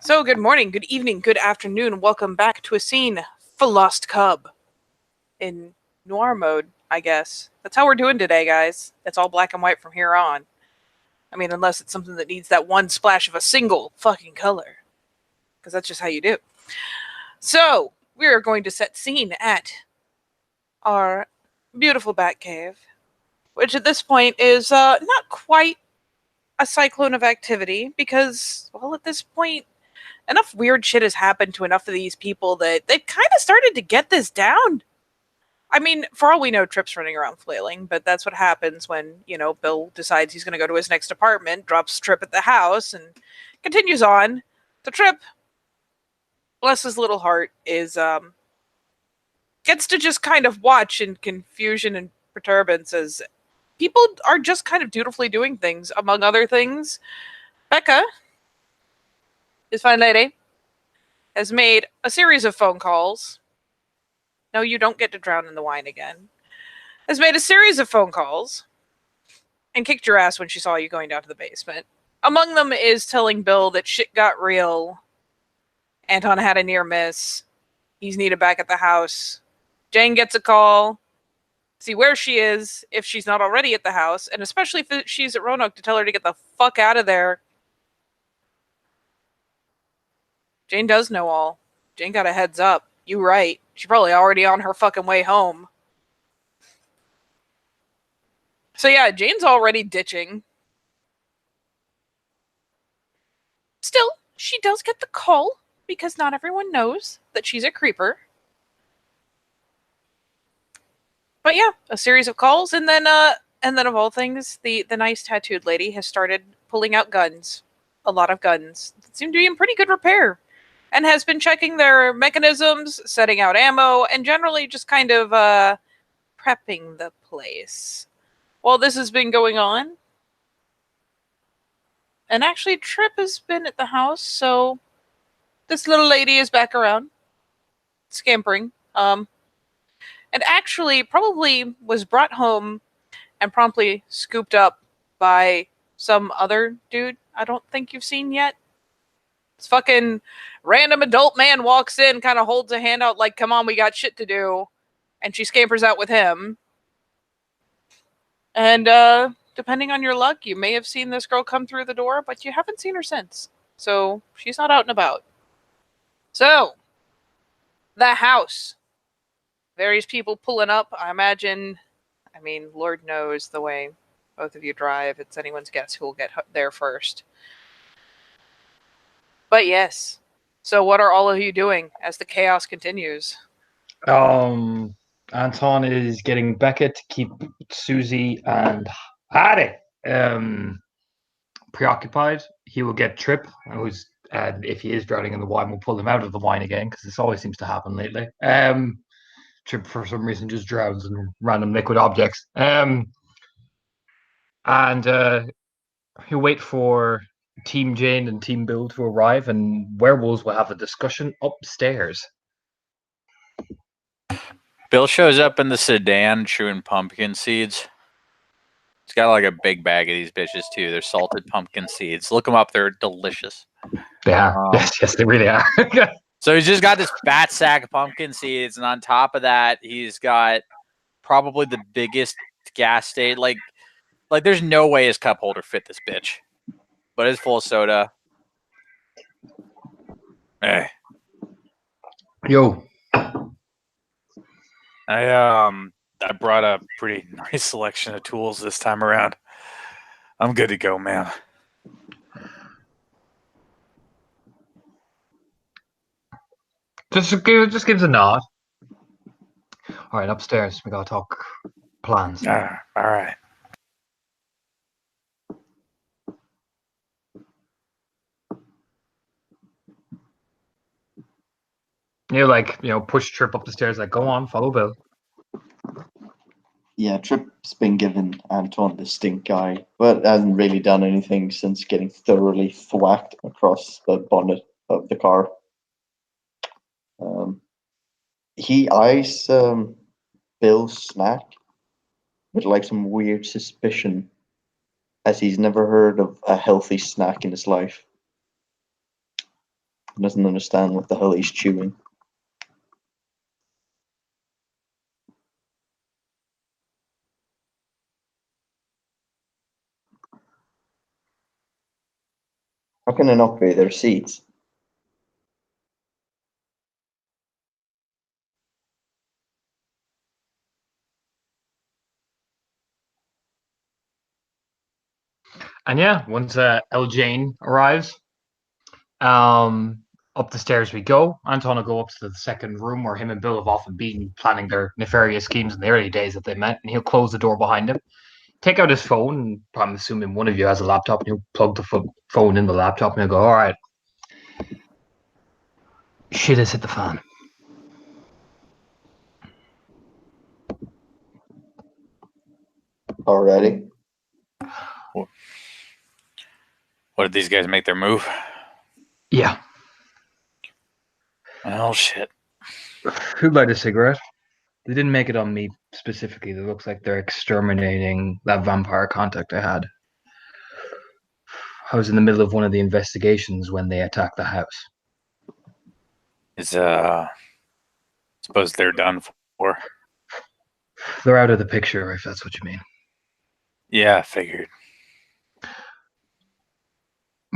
So, good morning, good evening, good afternoon. Welcome back to a scene for Lost Cub in noir mode, I guess. That's how we're doing today, guys. It's all black and white from here on. I mean, unless it's something that needs that one splash of a single fucking color. Because that's just how you do. So, we are going to set scene at our beautiful bat cave, which at this point is not quite a cyclone of activity because, well, at this point, enough weird shit has happened to enough of these people that they've kind of started to get this down. I mean, for all we know, Trip's running around flailing, but that's what happens when, Bill decides he's going to go to his next apartment, drops Trip at the house, and continues on. So Trip, bless his little heart, is gets to just kind of watch in confusion and perturbance as people are just kind of dutifully doing things. Among other things, Becca, his fine lady, has made a series of phone calls. No, you don't get to drown in the wine again. Has made a series of phone calls and kicked your ass when she saw you going down to the basement. Among them is telling Bill that shit got real. Anton had a near miss. He's needed back at the house. Jane gets a call. See where she is, if she's not already at the house, and especially if she's at Roanoke, to tell her to get the fuck out of there. Jane does know all. Jane got a heads up. You right. She's probably already on her fucking way home. So yeah, Jane's already ditching. Still, she does get the call because not everyone knows that she's a creeper. But yeah, a series of calls, and then of all things, the nice tattooed lady has started pulling out guns. A lot of guns that seem to be in pretty good repair. And has been checking their mechanisms, setting out ammo, and generally just kind of prepping the place. While this has been going on, and actually Trip has been at the house, so this little lady is back around, scampering. And actually probably was brought home and promptly scooped up by some other dude I don't think you've seen yet. This fucking random adult man walks in, kind of holds a hand out like, come on, we got shit to do. And she scampers out with him. And depending on your luck, you may have seen this girl come through the door, but you haven't seen her since. So she's not out and about. So, the house. Various people pulling up. I mean, Lord knows the way both of you drive. It's anyone's guess who will get there first. But yes. So what are all of you doing as the chaos continues? Anton is getting Becca to keep Susie and Harry preoccupied. He will get Trip, who's if he is drowning in the wine, we'll pull him out of the wine again because this always seems to happen lately. Trip for some reason just drowns in random liquid objects. And he'll wait for Team Jane and Team Bill to arrive, and werewolves will have a discussion upstairs. Bill shows up in the sedan chewing pumpkin seeds. He's got like a big bag of these bitches too. They're salted pumpkin seeds. Look them up. They're delicious. They are. Yes, they really are. So he's just got this fat sack of pumpkin seeds, and on top of that, he's got probably the biggest gas station. Like there's no way his cup holder fit this bitch, but it's full of soda. Hey, yo. I brought a pretty nice selection of tools this time around. I'm good to go, man. Just gives a nod. All right, upstairs. We gotta talk plans. All right. Push Trip up the stairs. Like, go on, follow Bill. Yeah, Trip's been given Anton the stink eye, but hasn't really done anything since getting thoroughly thwacked across the bonnet of the car. He eyes Bill's snack with like some weird suspicion, as he's never heard of a healthy snack in his life. He doesn't understand what the hell he's chewing. How can I not be their seats? And yeah, once El Jane arrives, up the stairs we go. Anton will go up to the second room where him and Bill have often been planning their nefarious schemes in the early days that they met, and he'll close the door behind him, take out his phone, and I'm assuming one of you has a laptop, and he'll plug the phone in the laptop, and he'll go, all right. Shit has hit the fan. Already? What did these guys make their move? Yeah. Oh shit. Who'd light a cigarette? They didn't make it on me specifically. It looks like they're exterminating that vampire contact I had. I was in the middle of one of the investigations when they attacked the house. Suppose they're done for. They're out of the picture, if that's what you mean. Yeah, I figured.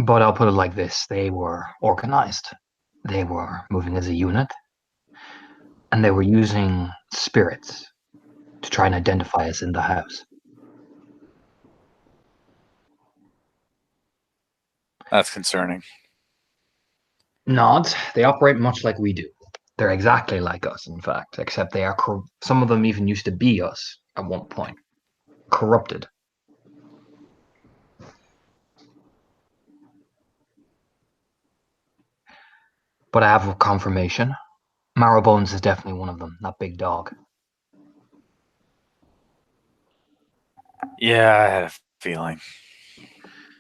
But I'll put it like this. They were organized. They were moving as a unit. And they were using spirits to try and identify us in the house. That's concerning. Not. They operate much like we do. They're exactly like us, in fact, except they are some of them even used to be us at one point. Corrupted. But I have confirmation. Marrowbones is definitely one of them, that big dog. Yeah, I had a feeling.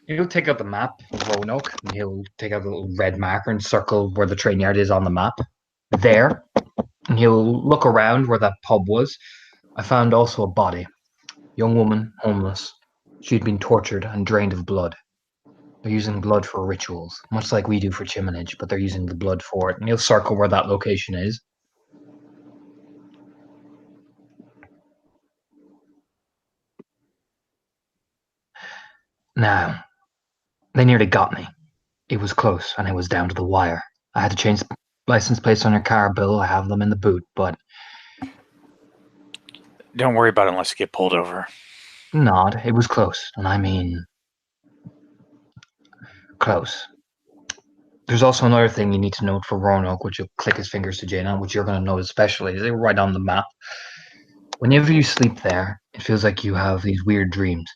He'll take out the map of Roanoke, and he'll take out a little red marker and circle where the train yard is on the map. There. And he'll look around where that pub was. I found also a body. Young woman, homeless. She'd been tortured and drained of blood. They're using blood for rituals, much like we do for Chiminage, but they're using the blood for it. And he'll circle where that location is. Now, they nearly got me. It was close, and it was down to the wire. I had to change the license plates on your car, Bill. I have them in the boot, but... Don't worry about it unless you get pulled over. Not. It was close, and I mean... close. There's also another thing you need to note for Roanoke, which you'll click his fingers to Jane on, which you're going to know especially, is they're right on the map. Whenever you sleep there, it feels like you have these weird dreams.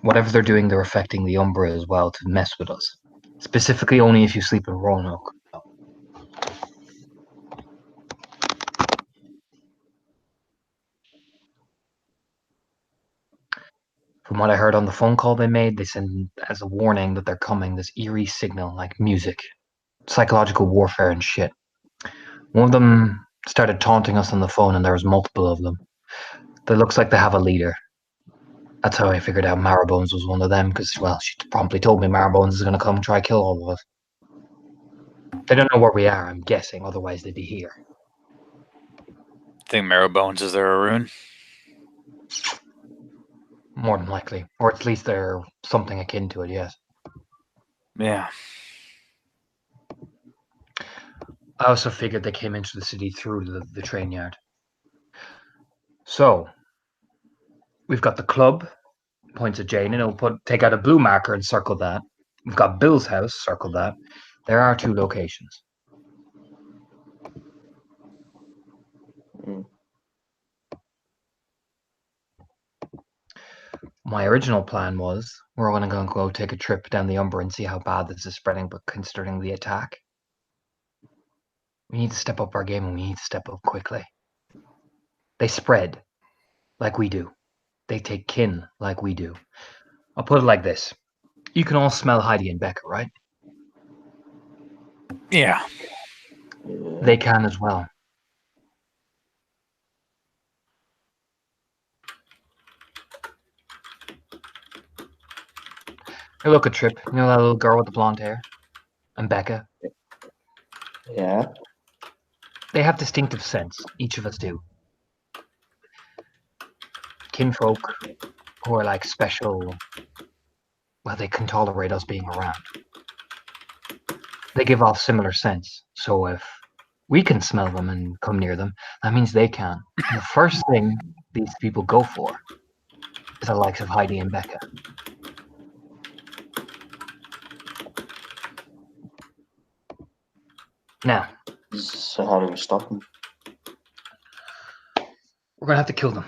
Whatever they're doing, they're affecting the Umbra as well to mess with us. Specifically only if you sleep in Roanoke. From what I heard on the phone call they made, they send as a warning that they're coming, this eerie signal like music. Psychological warfare and shit. One of them started taunting us on the phone, and there was multiple of them. It looks like they have a leader. That's how I figured out Marrowbones was one of them, because, well, she promptly told me Marrowbones is going to come try kill all of us. They don't know where we are, I'm guessing, otherwise they'd be here. Think Marrowbones is their Arun? More than likely. Or at least they're something akin to it, yes. Yeah. I also figured they came into the city through the train yard. So, we've got the club, points at Jane, and it'll take out a blue marker and circle that. We've got Bill's house, circle that. There are 2 locations. Mm. My original plan was we're going to go take a trip down the Umbra and see how bad this is spreading, but considering the attack, we need to step up our game, and we need to step up quickly. They spread like we do. They take kin like we do. I'll put it like this. You can all smell Heidi and Becca, right? Yeah. Yeah. They can as well. Hey, look at Trip. You know that little girl with the blonde hair? And Becca? Yeah. They have distinctive scents. Each of us do. Kinfolk who are like special. Well, they can tolerate us being around. They give off similar scents. So if we can smell them and come near them, that means they can. And the first thing these people go for is the likes of Heidi and Becca. Now, So how do we stop them? we're gonna have to kill them.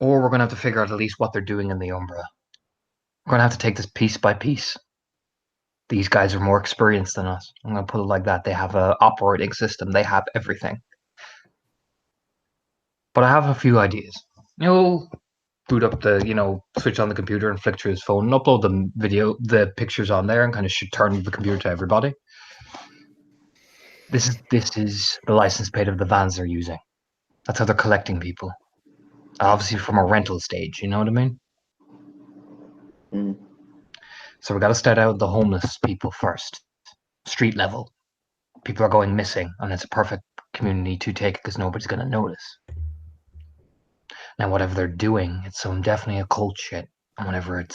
Or we're gonna have to figure out at least what they're doing in the Umbra. We're gonna have to take this piece by piece. These guys are more experienced than us. I'm gonna put it like that. They have an operating system. They have everything. But I have a few ideas. You'll boot up the, switch on the computer and flick through his phone and upload the pictures on there and kind of should turn the computer to everybody. This is the license plate of the vans they're using. That's how they're collecting people. Obviously from a rental stage, you know what I mean? Mm. So we got to start out with the homeless people first. Street level. People are going missing, and it's a perfect community to take because nobody's going to notice. Now, whatever they're doing, it's some definitely occult shit. And whenever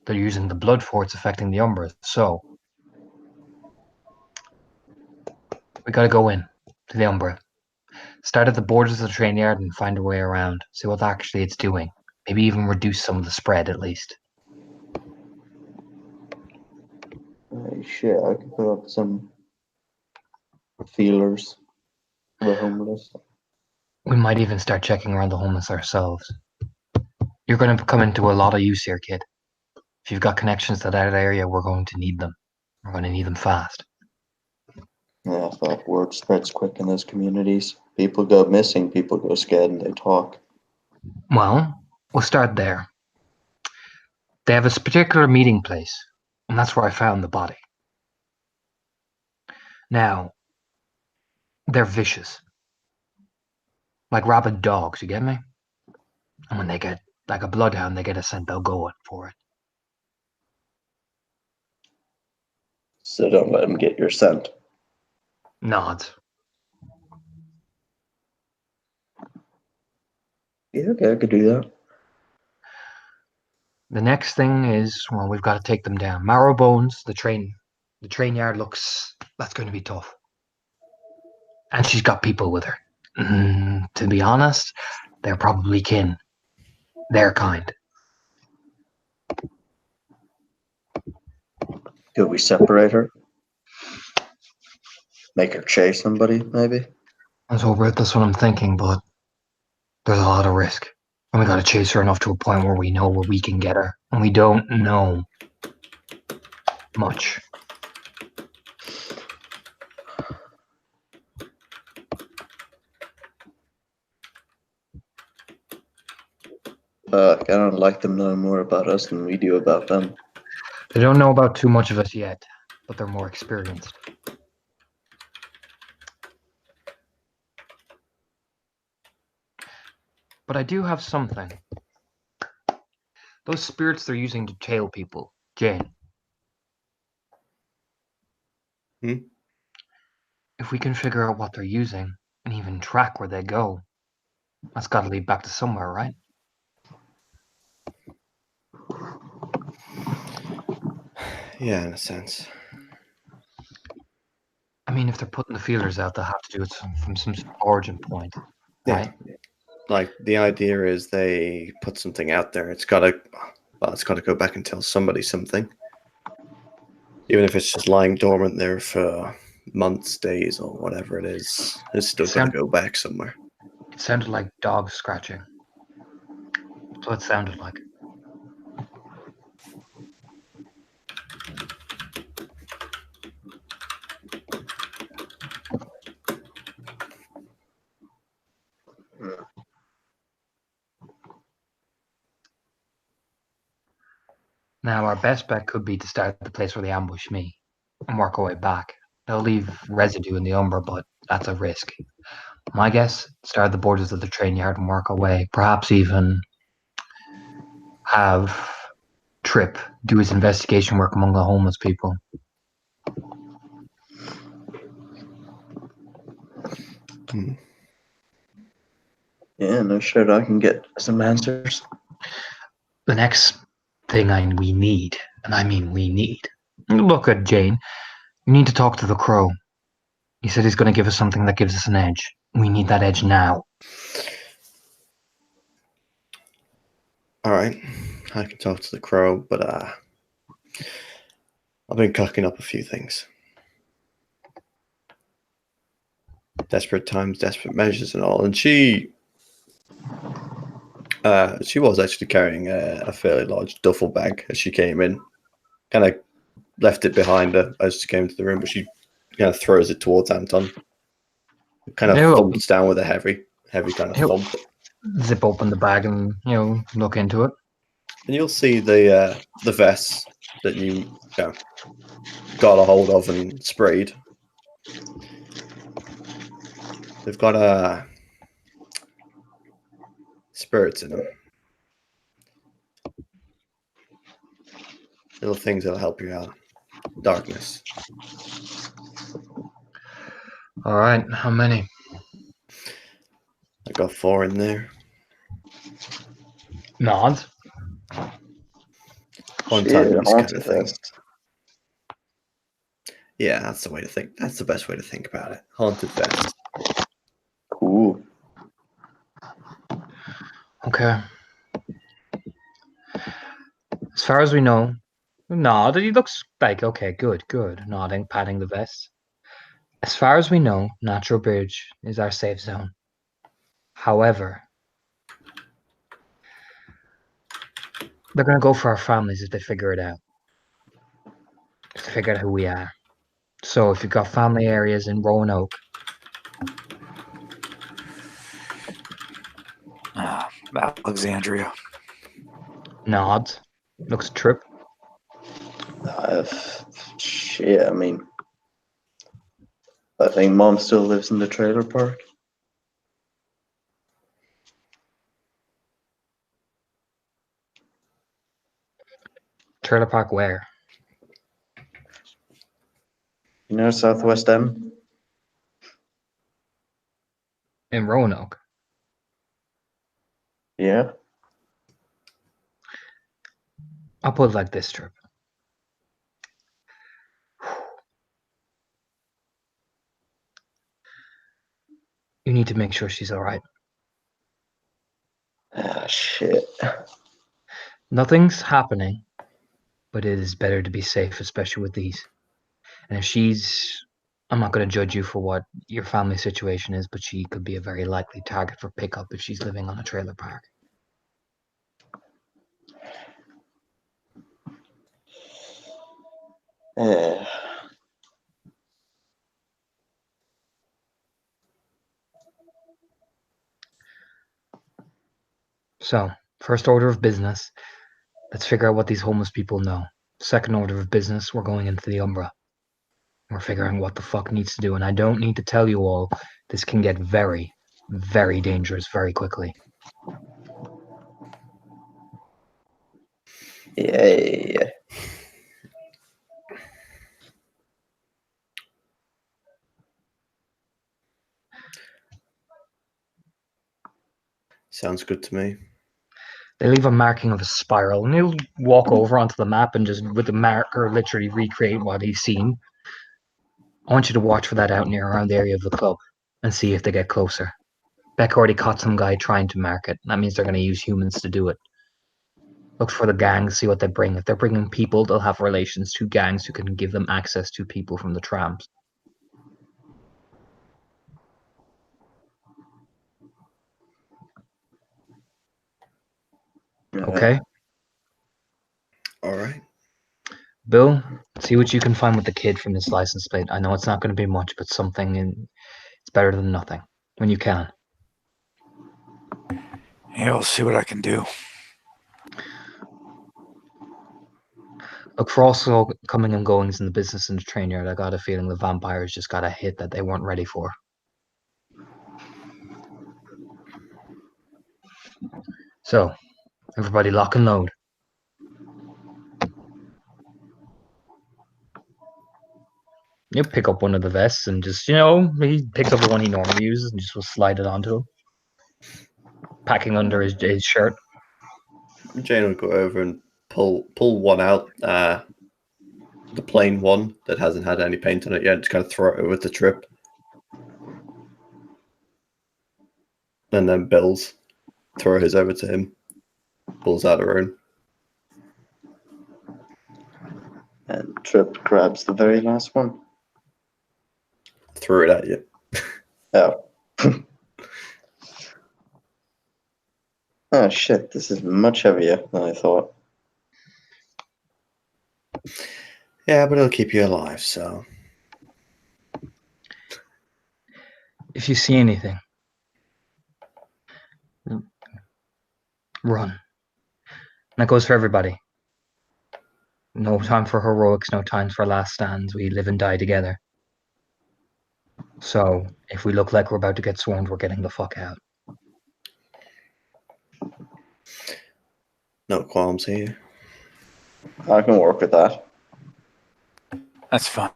they're using the blood for, it's affecting the Umbra. So we got to go in to the Umbra. Start at the borders of the train yard and find a way around. See what actually it's doing. Maybe even reduce some of the spread at least. Shit, I could put up some feelers for the homeless. We might even start checking around the homeless ourselves. You're going to come into a lot of use here, kid. If you've got connections to that area, we're going to need them. We're going to need them fast. Yeah, I thought word spreads quick in those communities. People go missing, people go scared, and they talk. Well, we'll start there. They have a particular meeting place, and that's where I found the body. Now, they're vicious. Like rabid dogs, you get me? And when they get, like a bloodhound, they get a scent, they'll go for it. So don't let them get your scent. Nods. Yeah, okay, I could do that. The next thing is, well, we've got to take them down. Marrow Bones, the train yard that's going to be tough. And she's got people with her. To be honest, they're probably kin. Their kind. Could we separate her? Make her chase somebody, maybe? That's what I'm thinking, but there's a lot of risk. And we gotta chase her enough to a point where we know where we can get her. And we don't know much. I don't like them knowing more about us than we do about them. They don't know about too much of us yet, but they're more experienced. But I do have something. Those spirits they're using to tail people, Jane. If we can figure out what they're using and even track where they go, that's got to lead back to somewhere, right? Yeah, in a sense. I mean, if they're putting the feelers out, they'll have to do it from some origin point, right? Yeah. Like the idea is they put something out there. It's got to go back and tell somebody something. Even if it's just lying dormant there for months, days, or whatever it is, it's still got to go back somewhere. It sounded like dogs scratching. That's what it sounded like. Now, our best bet could be to start at the place where they ambush me and work our way back. They'll leave residue in the Umbra, but that's a risk. My guess, start at the borders of the train yard and work our way. Perhaps even have Trip do his investigation work among the homeless people. Hmm. Yeah, no shit. I can get some answers. The next thing we need, and I mean we need. Look at Jane. We need to talk to the crow. He said he's going to give us something that gives us an edge. We need that edge now. All right, I can talk to the crow, but I've been cooking up a few things. Desperate times, desperate measures, and all. And she was actually carrying a fairly large duffel bag as she came in. Kind of left it behind her as she came into the room, but she kind of throws it towards Anton. Kind of Yeah, well- thumps down with a heavy kind of Yeah. thump. Zip open the bag and look into it. And you'll see the vests that you got a hold of and sprayed. They've got spirits in them. Little things that'll help you out. Darkness. All right, how many? I got 4 in there. Nod. One Shit, time use kind haunted of thing. vest. Yeah, that's the way to think. That's the best way to think about it. Haunted vest. Cool. Okay. As far as we know, nod. He looks like okay, good. Nodding, patting the vest. As far as we know, Natural Bridge is our safe zone. However, they're gonna go for our families if they figure it out. If they figure out who we are. So if you've got family areas in Roanoke, Alexandria. nod. Looks trip. Shit, I mean, I think Mom still lives in the trailer park. Trailer park where? You know, Southwest M. In Roanoke. Yeah. I'll put it like this, Trip. You need to make sure she's alright. Ah, shit. Nothing's happening, but it is better to be safe, especially with these. And if she's, I'm not going to judge you for what your family situation is, but she could be a very likely target for pickup if she's living on a trailer park. Yeah. So, first order of business, let's figure out what these homeless people know. Second order of business, we're going into the Umbra. We're figuring what the fuck needs to do, and I don't need to tell you all, this can get very, very dangerous very quickly. Yeah. Sounds good to me. They leave a marking of a spiral, and he'll walk over onto the map and just with the marker literally recreate what he's seen. I want you to watch for that out near around the area of the club and see if they get closer. Beck already caught some guy trying to mark it. That means they're going to use humans to do it. Look for the gangs, see what they bring. If they're bringing people, they'll have relations to gangs who can give them access to people from the trams. Okay? All right. Bill, see what you can find with the kid from this license plate. I know it's not going to be much, but something, and it's better than nothing when you can. Yeah, I'll see what I can do. Look for also coming and goings in the business and the train yard. I got a feeling the vampires just got a hit that they weren't ready for. So, everybody lock and load. You pick up one of the vests and just, he picks up the one he normally uses and just will slide it onto him, packing under his shirt. Jane will go over and pull one out, the plain one that hasn't had any paint on it yet. Just kind of throw it over the Trip, and then Bill's throw his over to him. Pulls out her own. And Trip grabs the very last one. Threw it at you. Oh. Oh shit, this is much heavier than I thought. Yeah, but it'll keep you alive, so. If you see anything, run. And that goes for everybody. No time for heroics, no time for last stands. We live and die together. So, if we look like we're about to get swarmed, we're getting the fuck out. No qualms here. I can work with that. That's fine.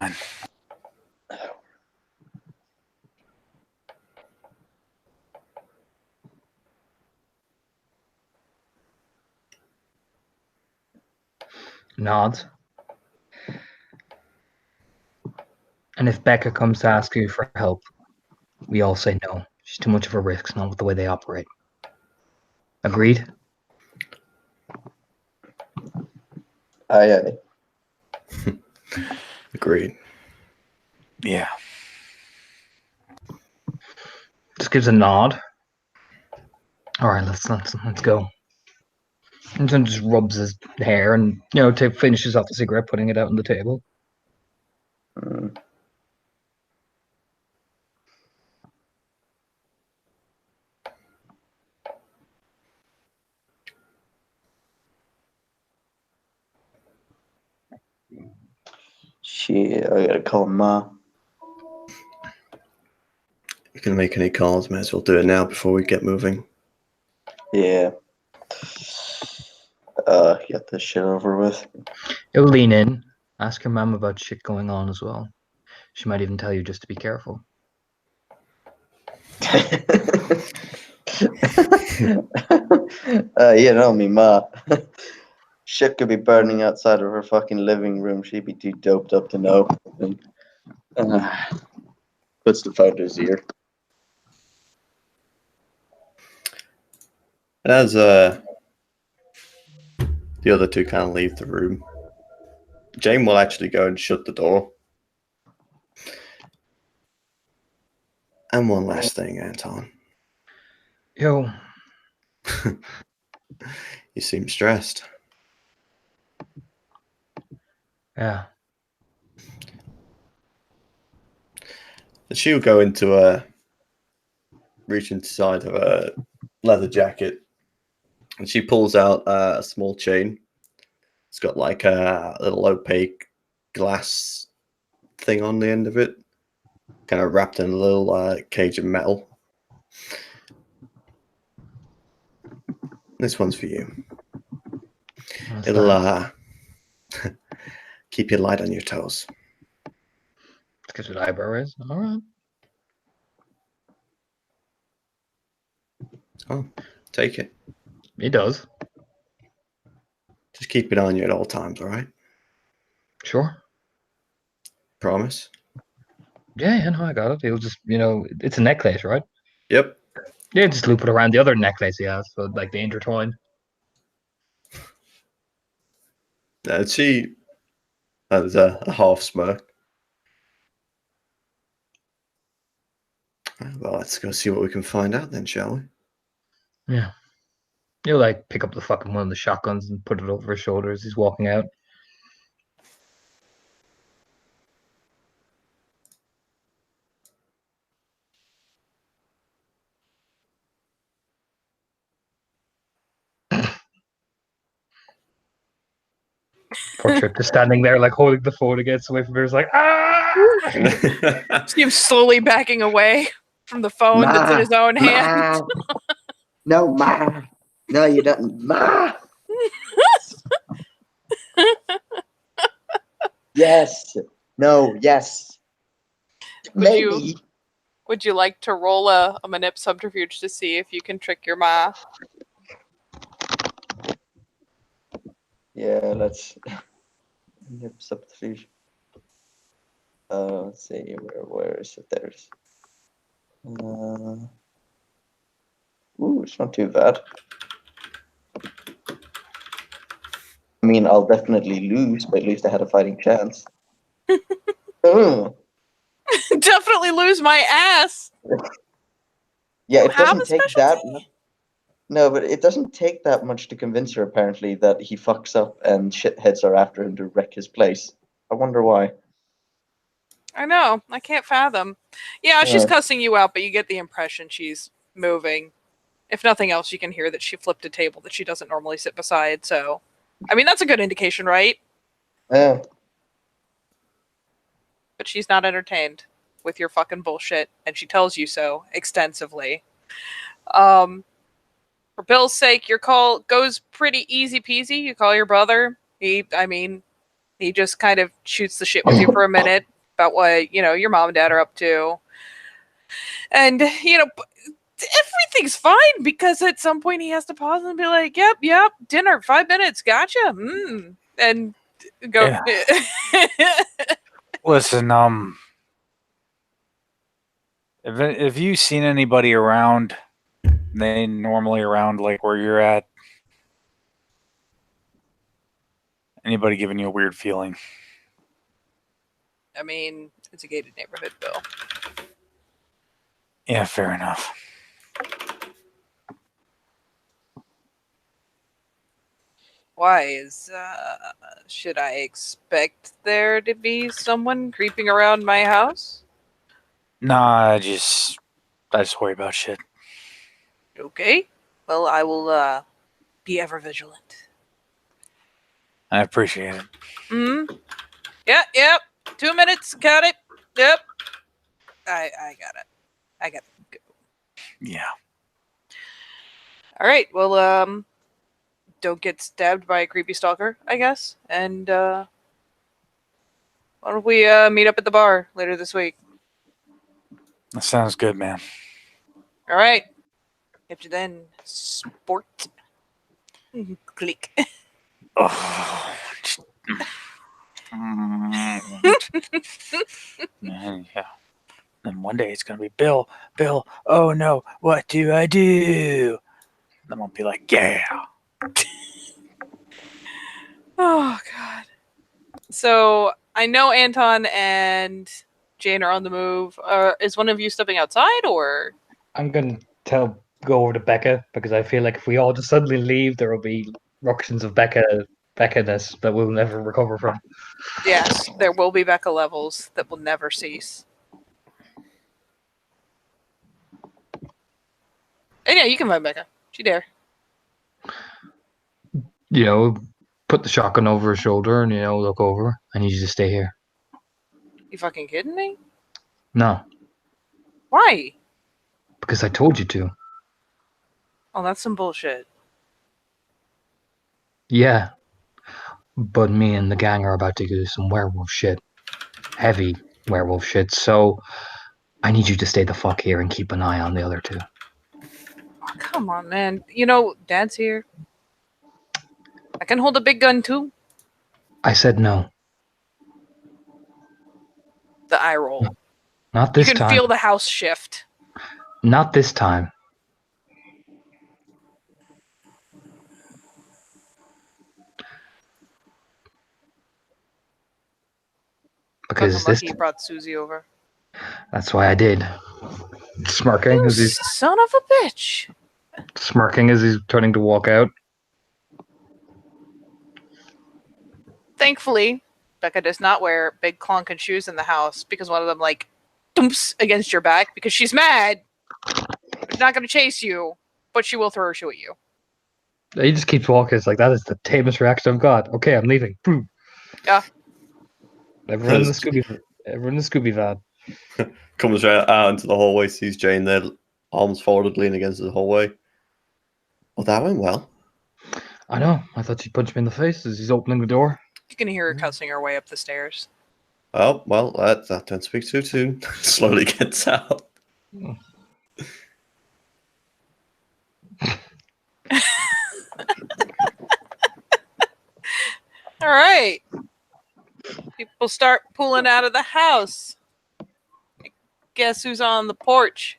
Nods. And if Becca comes to ask you for help, we all say no. She's too much of a risk, not with the way they operate. Agreed? Aye. Agreed. Yeah. Just gives a nod. All right, let's go. And then just rubs his hair and finishes off the cigarette, putting it out on the table. Mm. Shit, I gotta call Ma. If you're going to make any calls, may as well do it now before we get moving. Yeah. Get this shit over with. You'll lean in, ask your mom about shit going on as well. She might even tell you just to be careful. Me Ma. Shit could be burning outside of her fucking living room. She'd be too doped up to know. Puts the phone to his ear. And as the other two kind of leave the room, Jane will actually go and shut the door. And one last thing, Anton. Yo. You seem stressed. Yeah. And she'll go into reach inside of a leather jacket, and she pulls out a small chain. It's got like a little opaque glass thing on the end of it, kind of wrapped in a little cage of metal. This one's for you. What's It'll that? keep you light on your toes. It's because your eyebrow raise. All right. Oh, take it. He does. Just keep it on you at all times, all right? Sure. Promise? Yeah, no, I got it. He'll just, it's a necklace, right? Yep. Yeah, just loop it around the other necklace he has, so like they intertwine. And she has a half smirk. Well, let's go see what we can find out then, shall we? Yeah. He'll like pick up the fucking one of the shotguns and put it over his shoulder as he's walking out. Poor Trip is standing there like holding the phone against away from her. He's like, ah! See him slowly backing away from the phone that's in his own hand. No, Ma. No, you don't. Ma. Yes. No, yes. Maybe. Would you like to roll a manip subterfuge to see if you can trick your ma? Yeah, let's nip subterfuge. Let's see, where is it? There's. Ooh, it's not too bad. I mean, I'll definitely lose, but at least I had a fighting chance. Oh, Definitely lose my ass. yeah, You it have doesn't a take that. specialty? No, but it doesn't take that much to convince her, apparently, that he fucks up and shitheads are after him to wreck his place. I wonder why. I know. I can't fathom. Yeah, she's Yeah. cussing you out, but you get the impression she's moving. If nothing else, you can hear that she flipped a table that she doesn't normally sit beside. So, I mean, that's a good indication, right? Yeah. But she's not entertained with your fucking bullshit, and she tells you so extensively. For Bill's sake, your call goes pretty easy peasy. You call your brother. He just kind of shoots the shit with you for a minute about what, your mom and dad are up to. And, everything's fine because at some point he has to pause and be like, yep, dinner, 5 minutes, gotcha. And go. Listen, if you seen anybody around, they normally around like where you're at. Anybody giving you a weird feeling? I mean, it's a gated neighborhood, Bill. Yeah, fair enough. Why should I expect there to be someone creeping around my house? Nah, I just worry about shit. Okay. Well, I will be ever vigilant. I appreciate it. Yep. 2 minutes, got it. Yep. I got it. I got to go. Yeah. All right. Well, don't get stabbed by a creepy stalker, I guess. And why don't we meet up at the bar later this week? That sounds good, man. All right. Catch you then, sport. Click. Oh. Yeah. And one day it's gonna be Bill. Oh no, what do I do? I'm gonna be like, yeah. Oh God. So I know Anton and Jane are on the move. Is one of you stepping outside, or? I'm going to go over to Becca because I feel like if we all just suddenly leave, there will be ructions of Becca-ness that we'll never recover from. Yes, there will be Becca levels that will never cease. And yeah, you can find Becca. She there. Put the shotgun over her shoulder and, look over. I need you to stay here. You fucking kidding me? No, Why? because I told you to. Oh, that's some bullshit. Yeah, but me and the gang are about to do some werewolf shit. Heavy werewolf shit. So I need you to stay the fuck here and keep an eye on the other two. Oh, come on, man. Dad's here. I can hold a big gun too. I said no. The eye roll. Not this You can time. feel the house shift. Not this time. Because Fucking this. lucky you brought Susie over. That's why I did. Smirking You as he's son of a bitch. turning to walk out. Thankfully, Becca does not wear big clunking shoes in the house because one of them dumps against your back because she's mad. She's not going to chase you, but she will throw her shoe at you. He just keeps walking. It's like, that is the tamest reaction I've got. Okay, I'm leaving. Boom. Yeah. Everyone in the Scooby van. Comes right out into the hallway, sees Jane there, arms folded, leaning against the hallway. Oh, that went well. I know. I thought she'd punch me in the face as he's opening the door. You can hear her cussing her way up the stairs. Oh, well, that don't speak too soon. Slowly gets out. All right. People start pulling out of the house. Guess who's on the porch?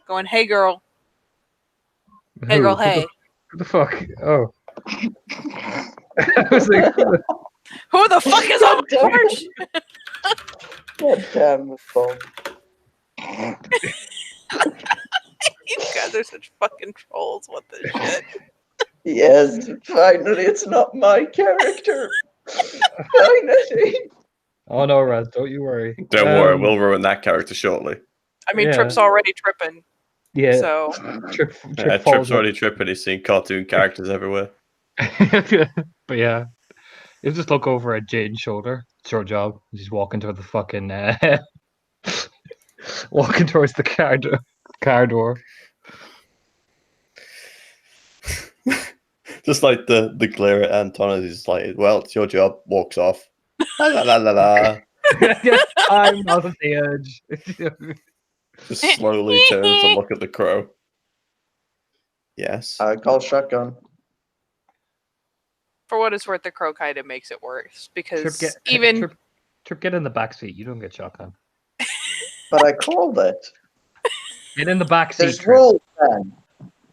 Going, hey girl. Hey girl, hey. Who the fuck? Oh. I was like, Who the fuck is on the porch? God damn it, Bob. You guys are such fucking trolls. What the shit? Yes, finally, it's not my character. Finally. oh no, Raz, don't you worry. Don't worry, we'll ruin that character shortly. I mean, Yeah. Trip's already tripping. Yeah, So, Trip Trip's falls already tripping. He's seeing cartoon characters everywhere. but yeah, you just look over at Jaden's shoulder. It's your job. She's walking toward the fucking walking towards the car door. Just like the glare at Anton as he's like, well, it's your job. Walks off. La la la la la. I'm not at the edge. Just slowly turns to look at the crow. Yes. I call shotgun. for what it's worth, the crow kind of makes it worse because Trip, get in the back seat. You don't get shotgun. But I called it. Get in the back seat. There's Trip. rules, man.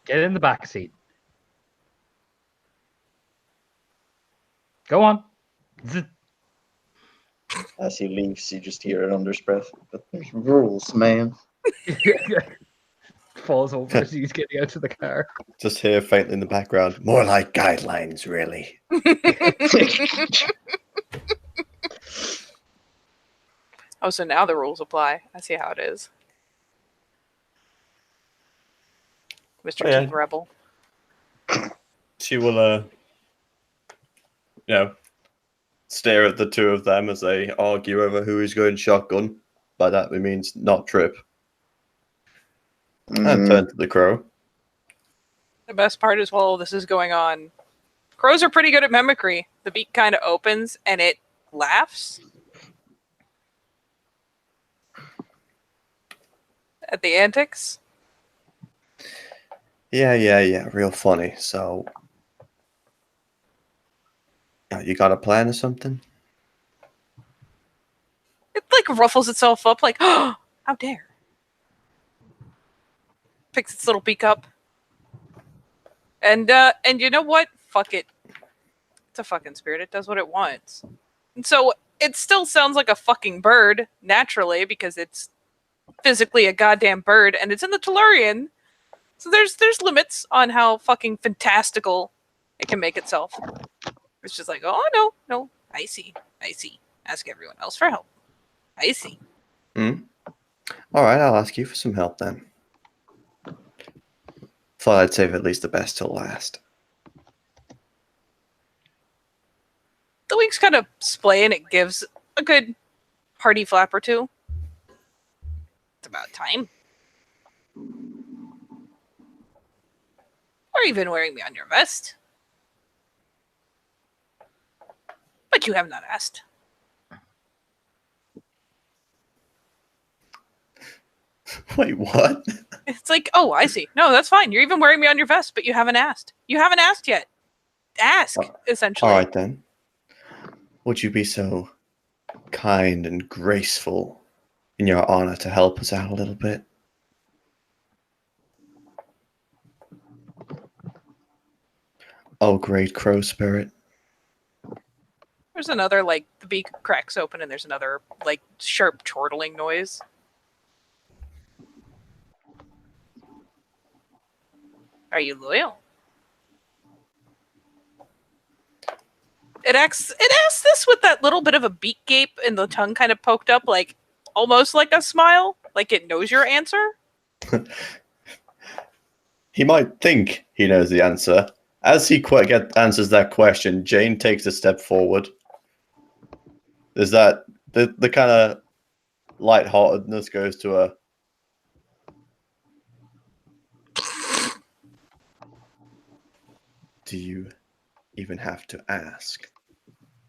Get in the back seat. Go on. Zzz. As he leaves, you just hear it under his breath. But there's rules, man. Falls over as he's getting out of the car. Just hear faintly in the background. More like guidelines, really. Oh, so now the rules apply. I see how it is. Mr. Yeah. Teen Rebel. She will, stare at the two of them as they argue over who is going shotgun. By that we means not Trip. And turn to the crow. The best part is while this is going on, crows are pretty good at mimicry. The beak kind of opens and it laughs at the antics. Yeah. Real funny. So, you got a plan or something? It like ruffles itself up like, oh, how dare. Picks its little beak up. And you know what? Fuck it. It's a fucking spirit. It does what it wants. And so it still sounds like a fucking bird, naturally, because it's physically a goddamn bird, and it's in the Tellurian. So there's limits on how fucking fantastical it can make itself. It's just like, oh no, I see. Ask everyone else for help. I see. All right, I'll ask you for some help then. Thought I'd save at least the best till last. The wings kind of splay and it gives a good hearty flap or two. It's about time. Or even wearing me on your vest. But you have not asked. Wait, what? It's like, oh, I see. No, that's fine. You're even wearing me on your vest, but you haven't asked. You haven't asked yet. Ask, essentially. All right then. Would you be so kind and graceful in your honor to help us out a little bit? Oh, great crow spirit. There's another, like, the beak cracks open and there's another, like, sharp chortling noise. Are you loyal? It asks this with that little bit of a beak gape and the tongue kind of poked up, like, almost like a smile, like it knows your answer. He might think he knows the answer. As he answers that question, Jane takes a step forward. There's that the kind of lightheartedness goes to her. Do you even have to ask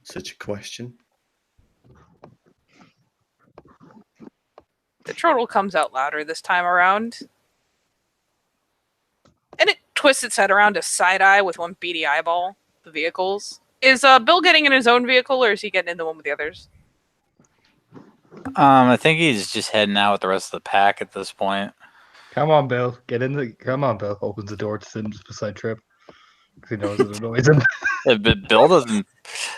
such a question? The chortle comes out louder this time around. And it twists its head around to side-eye with one beady eyeball the vehicles. Is Bill getting in his own vehicle, or is he getting in the one with the others? I think he's just heading out with the rest of the pack at this point. Come on, Bill. Get in the. Come on, Bill. Opens the door to Sims beside Trip. Because he knows it annoys him. But Bill doesn't.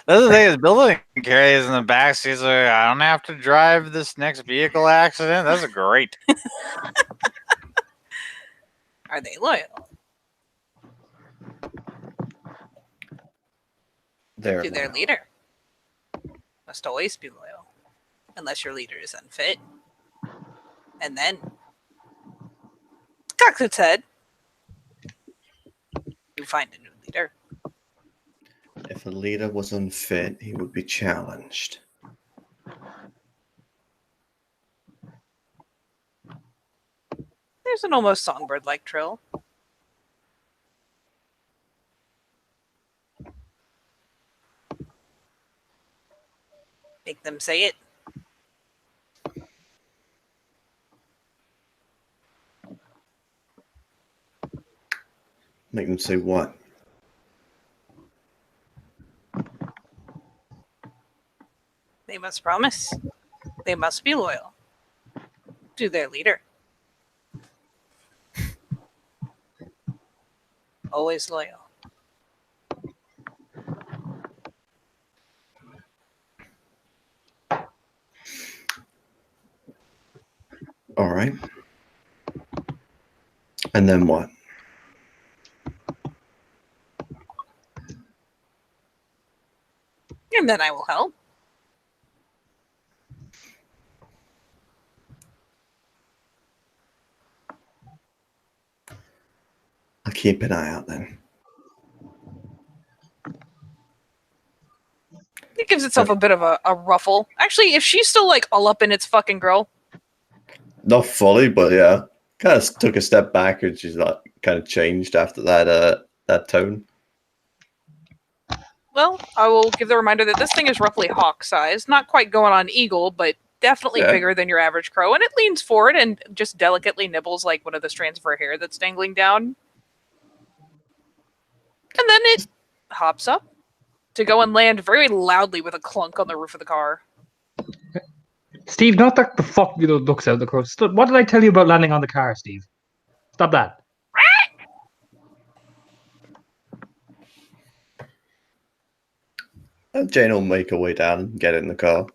That's the thing is, Bill doesn't care. He's in the back. So he's like, I don't have to drive this next vehicle accident. That's great. Are they loyal There. to their leader? Must always be loyal. Unless your leader is unfit. And then cocks its head. You find a new leader. If a leader was unfit, he would be challenged. There's an almost songbird-like trill. Make them say it. Make them say what? They must promise. They must be loyal to their leader. Always loyal. All right. And then what? And then I will help. I'll keep an eye out then. It gives itself a bit of a ruffle. Actually, if she's still like all up in its fucking grill, Not fully, but yeah. Kind of took a step back and she's like kind of changed after that tone. well, I will give the reminder that this thing is roughly hawk sized. Not quite going on eagle, but definitely Yeah. bigger than your average crow. And it leans forward and just delicately nibbles like one of the strands of her hair that's dangling down. And then it hops up to go and land very loudly with a clunk on the roof of the car. Steve, not that the fuck looks out the crow. What did I tell you about landing on the car, Steve? Stop that. And Jane will make her way down and get in the car.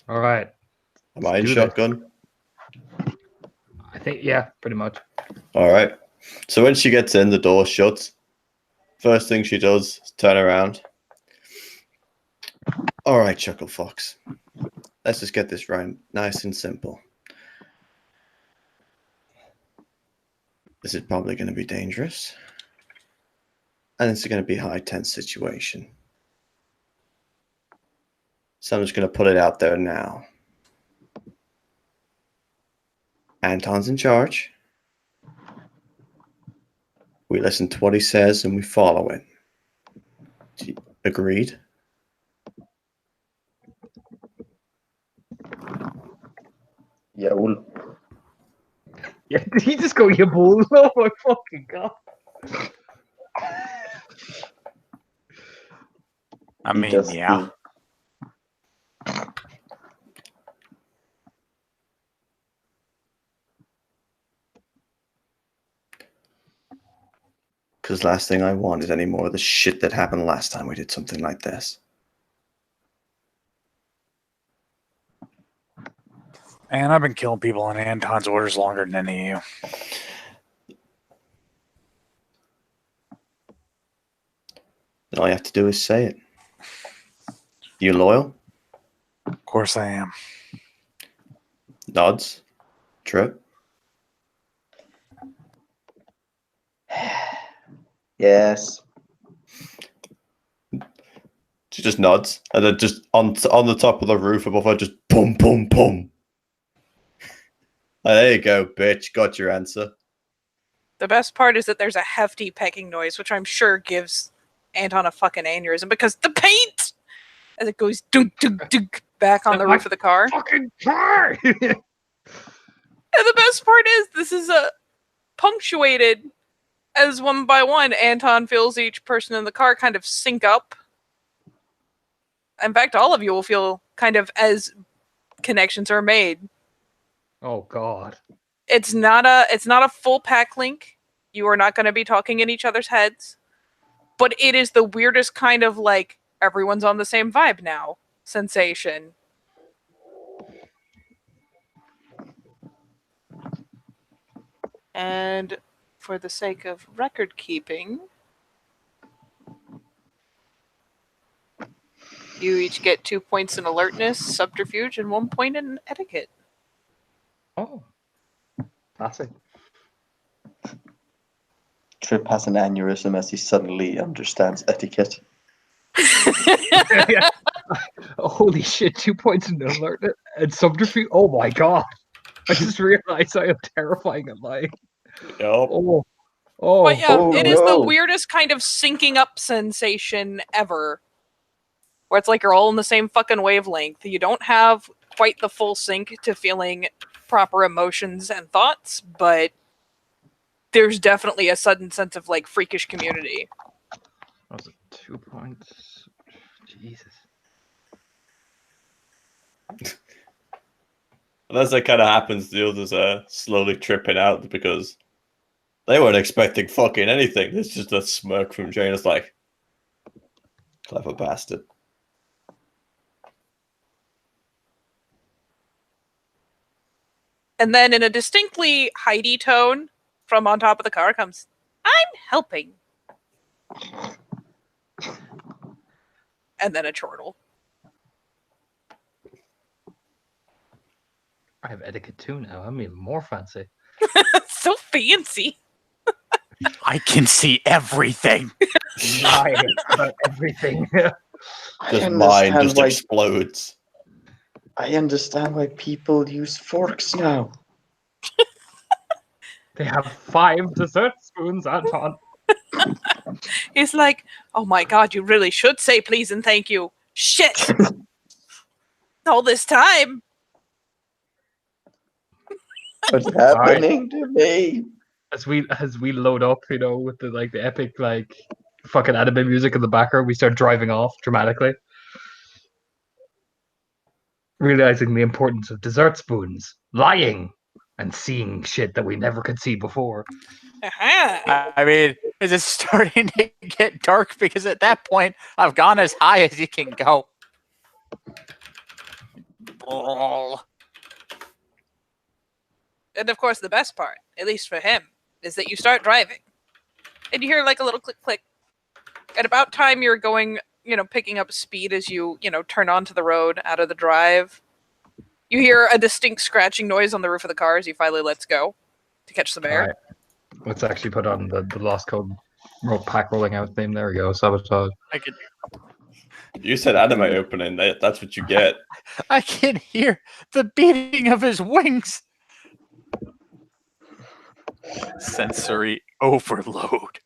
All right. Am I in do this. shotgun? I think, yeah, pretty much. All right. So when she gets in, the door shuts. First thing she does is turn around. All right, Chuckle Fox. Let's just get this right, nice and simple. This is probably going to be dangerous. And it's going to be a high tense situation. So I'm just going to put it out there now. Anton's in charge. We listen to what he says and we follow it. Agreed? Yeah, well, Yeah, did he just go, you bull? Oh my fucking god. I he mean, just- yeah. Because last thing I want is any more of the shit that happened last time we did something like this. And I've been killing people on Anton's orders longer than any of you. And all you have to do is say it. You loyal? Of course I am. Nods? Trip? yes. She just nods, and then just on the top of the roof above her, just boom, boom, boom. There you go, bitch. Got your answer. The best part is that there's a hefty pecking noise, which I'm sure gives Anton a fucking aneurysm because the paint! as it goes dunk, dunk, dunk, back on the roof of the car. Fucking car! And the best part is this is punctuated as one by one Anton feels each person in the car kind of sync up. In fact, all of you will feel kind of as connections are made. Oh god. It's not a full pack link. You are not going to be talking in each other's heads. But it is the weirdest kind of like everyone's on the same vibe now sensation. And for the sake of record keeping, you each get 2 points in alertness, subterfuge, and 1 point in etiquette. Oh. Classic. Trip has an aneurysm as he suddenly understands etiquette. Holy shit, 2 points in alert and subterfuge. Oh my god. I just realized I am terrifying at lying. Yep. Oh. But yeah, Oh, it is the no. weirdest kind of syncing up sensation ever. Where it's like you're all in the same fucking wavelength. You don't have quite the full sync to feeling proper emotions and thoughts, but there's definitely a sudden sense of like freakish community. Was it 2 points? Jesus. And as that kind of happens, the others are slowly tripping out because they weren't expecting fucking anything. It's just a smirk from Jane. It's like, clever bastard. And then in a distinctly Heidi tone from on top of the car comes, "I'm helping." And then a chortle. I have etiquette too now. I'm even more fancy. So fancy. I can see everything. Lie about everything. Just mine just why, explodes. I understand why people use forks now. They have 5 dessert spoons, Anton. He's like, "Oh my god, you really should say please and thank you. Shit! All this time." What's happening to me? As we load up, you know, with the epic fucking anime music in the background, we start driving off dramatically. Realizing the importance of dessert spoons, lying, and seeing shit that we never could see before. Aha. I mean, is it starting to get dark? Because at that point, I've gone as high as you can go. And of course, the best part, at least for him, is that you start driving. And you hear like a little click, click. At about time you're going, picking up speed as you, turn onto the road out of the drive. You hear a distinct scratching noise on the roof of the car as he finally lets go to catch some air. Alright. Let's actually put on the Lost Code pack rolling out theme. There we go. Sabotage. You said anime opening. That's what you get. I can hear the beating of his wings. Sensory overload.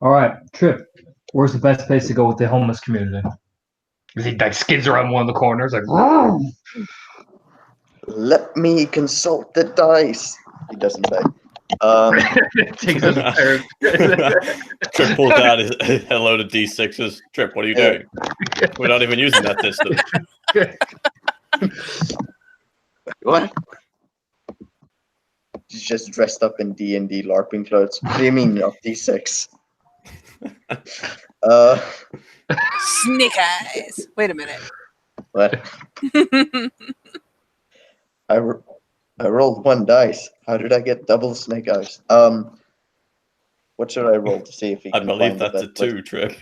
All right, Trip. Where's the best place to go with the homeless community? Is he skids around one of the corners like? Vroom! Let me consult the dice. He doesn't say. Takes his turn. Trip pulls out a load of D6s. Trip, what are you doing? We're not even using that system. What? He's just dressed up in D&D LARPing clothes. What do you mean, not D6? Snake eyes. Wait a minute. What? I rolled 1 dice. How did I get double snake eyes? What should I roll to see if he I can believe find the that's a best 2, Trip.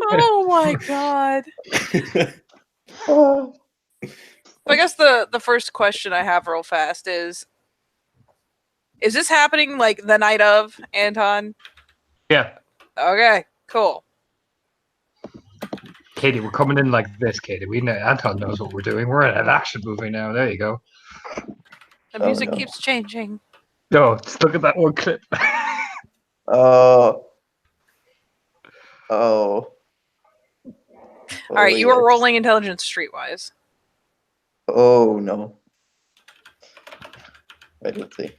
Oh my god. Oh. I guess the first question I have real fast is this happening like the night of, Anton? Yeah, Okay, cool. Katie, we're coming in like this, Katie. We know Anton knows what we're doing. We're in an action movie now. There you go. The Oh, music no. keeps changing. No, just look at that one clip. Oh. All right, you are rolling intelligence streetwise. Oh no. Wait, let's see.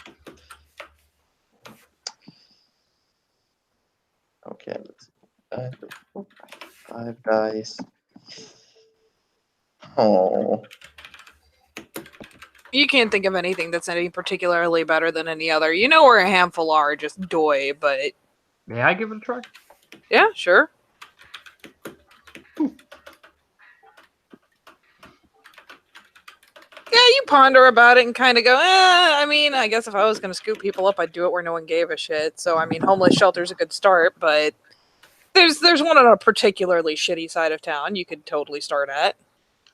Okay, let's see. 5 dice. Oh. You can't think of anything that's any particularly better than any other. You know where a handful are, just doy, but May I give it a try? yeah, sure. Yeah, you ponder about it and kind of go, I mean, I guess if I was going to scoop people up, I'd do it where no one gave a shit. So, I mean, homeless shelter's a good start, but there's one on a particularly shitty side of town you could totally start at.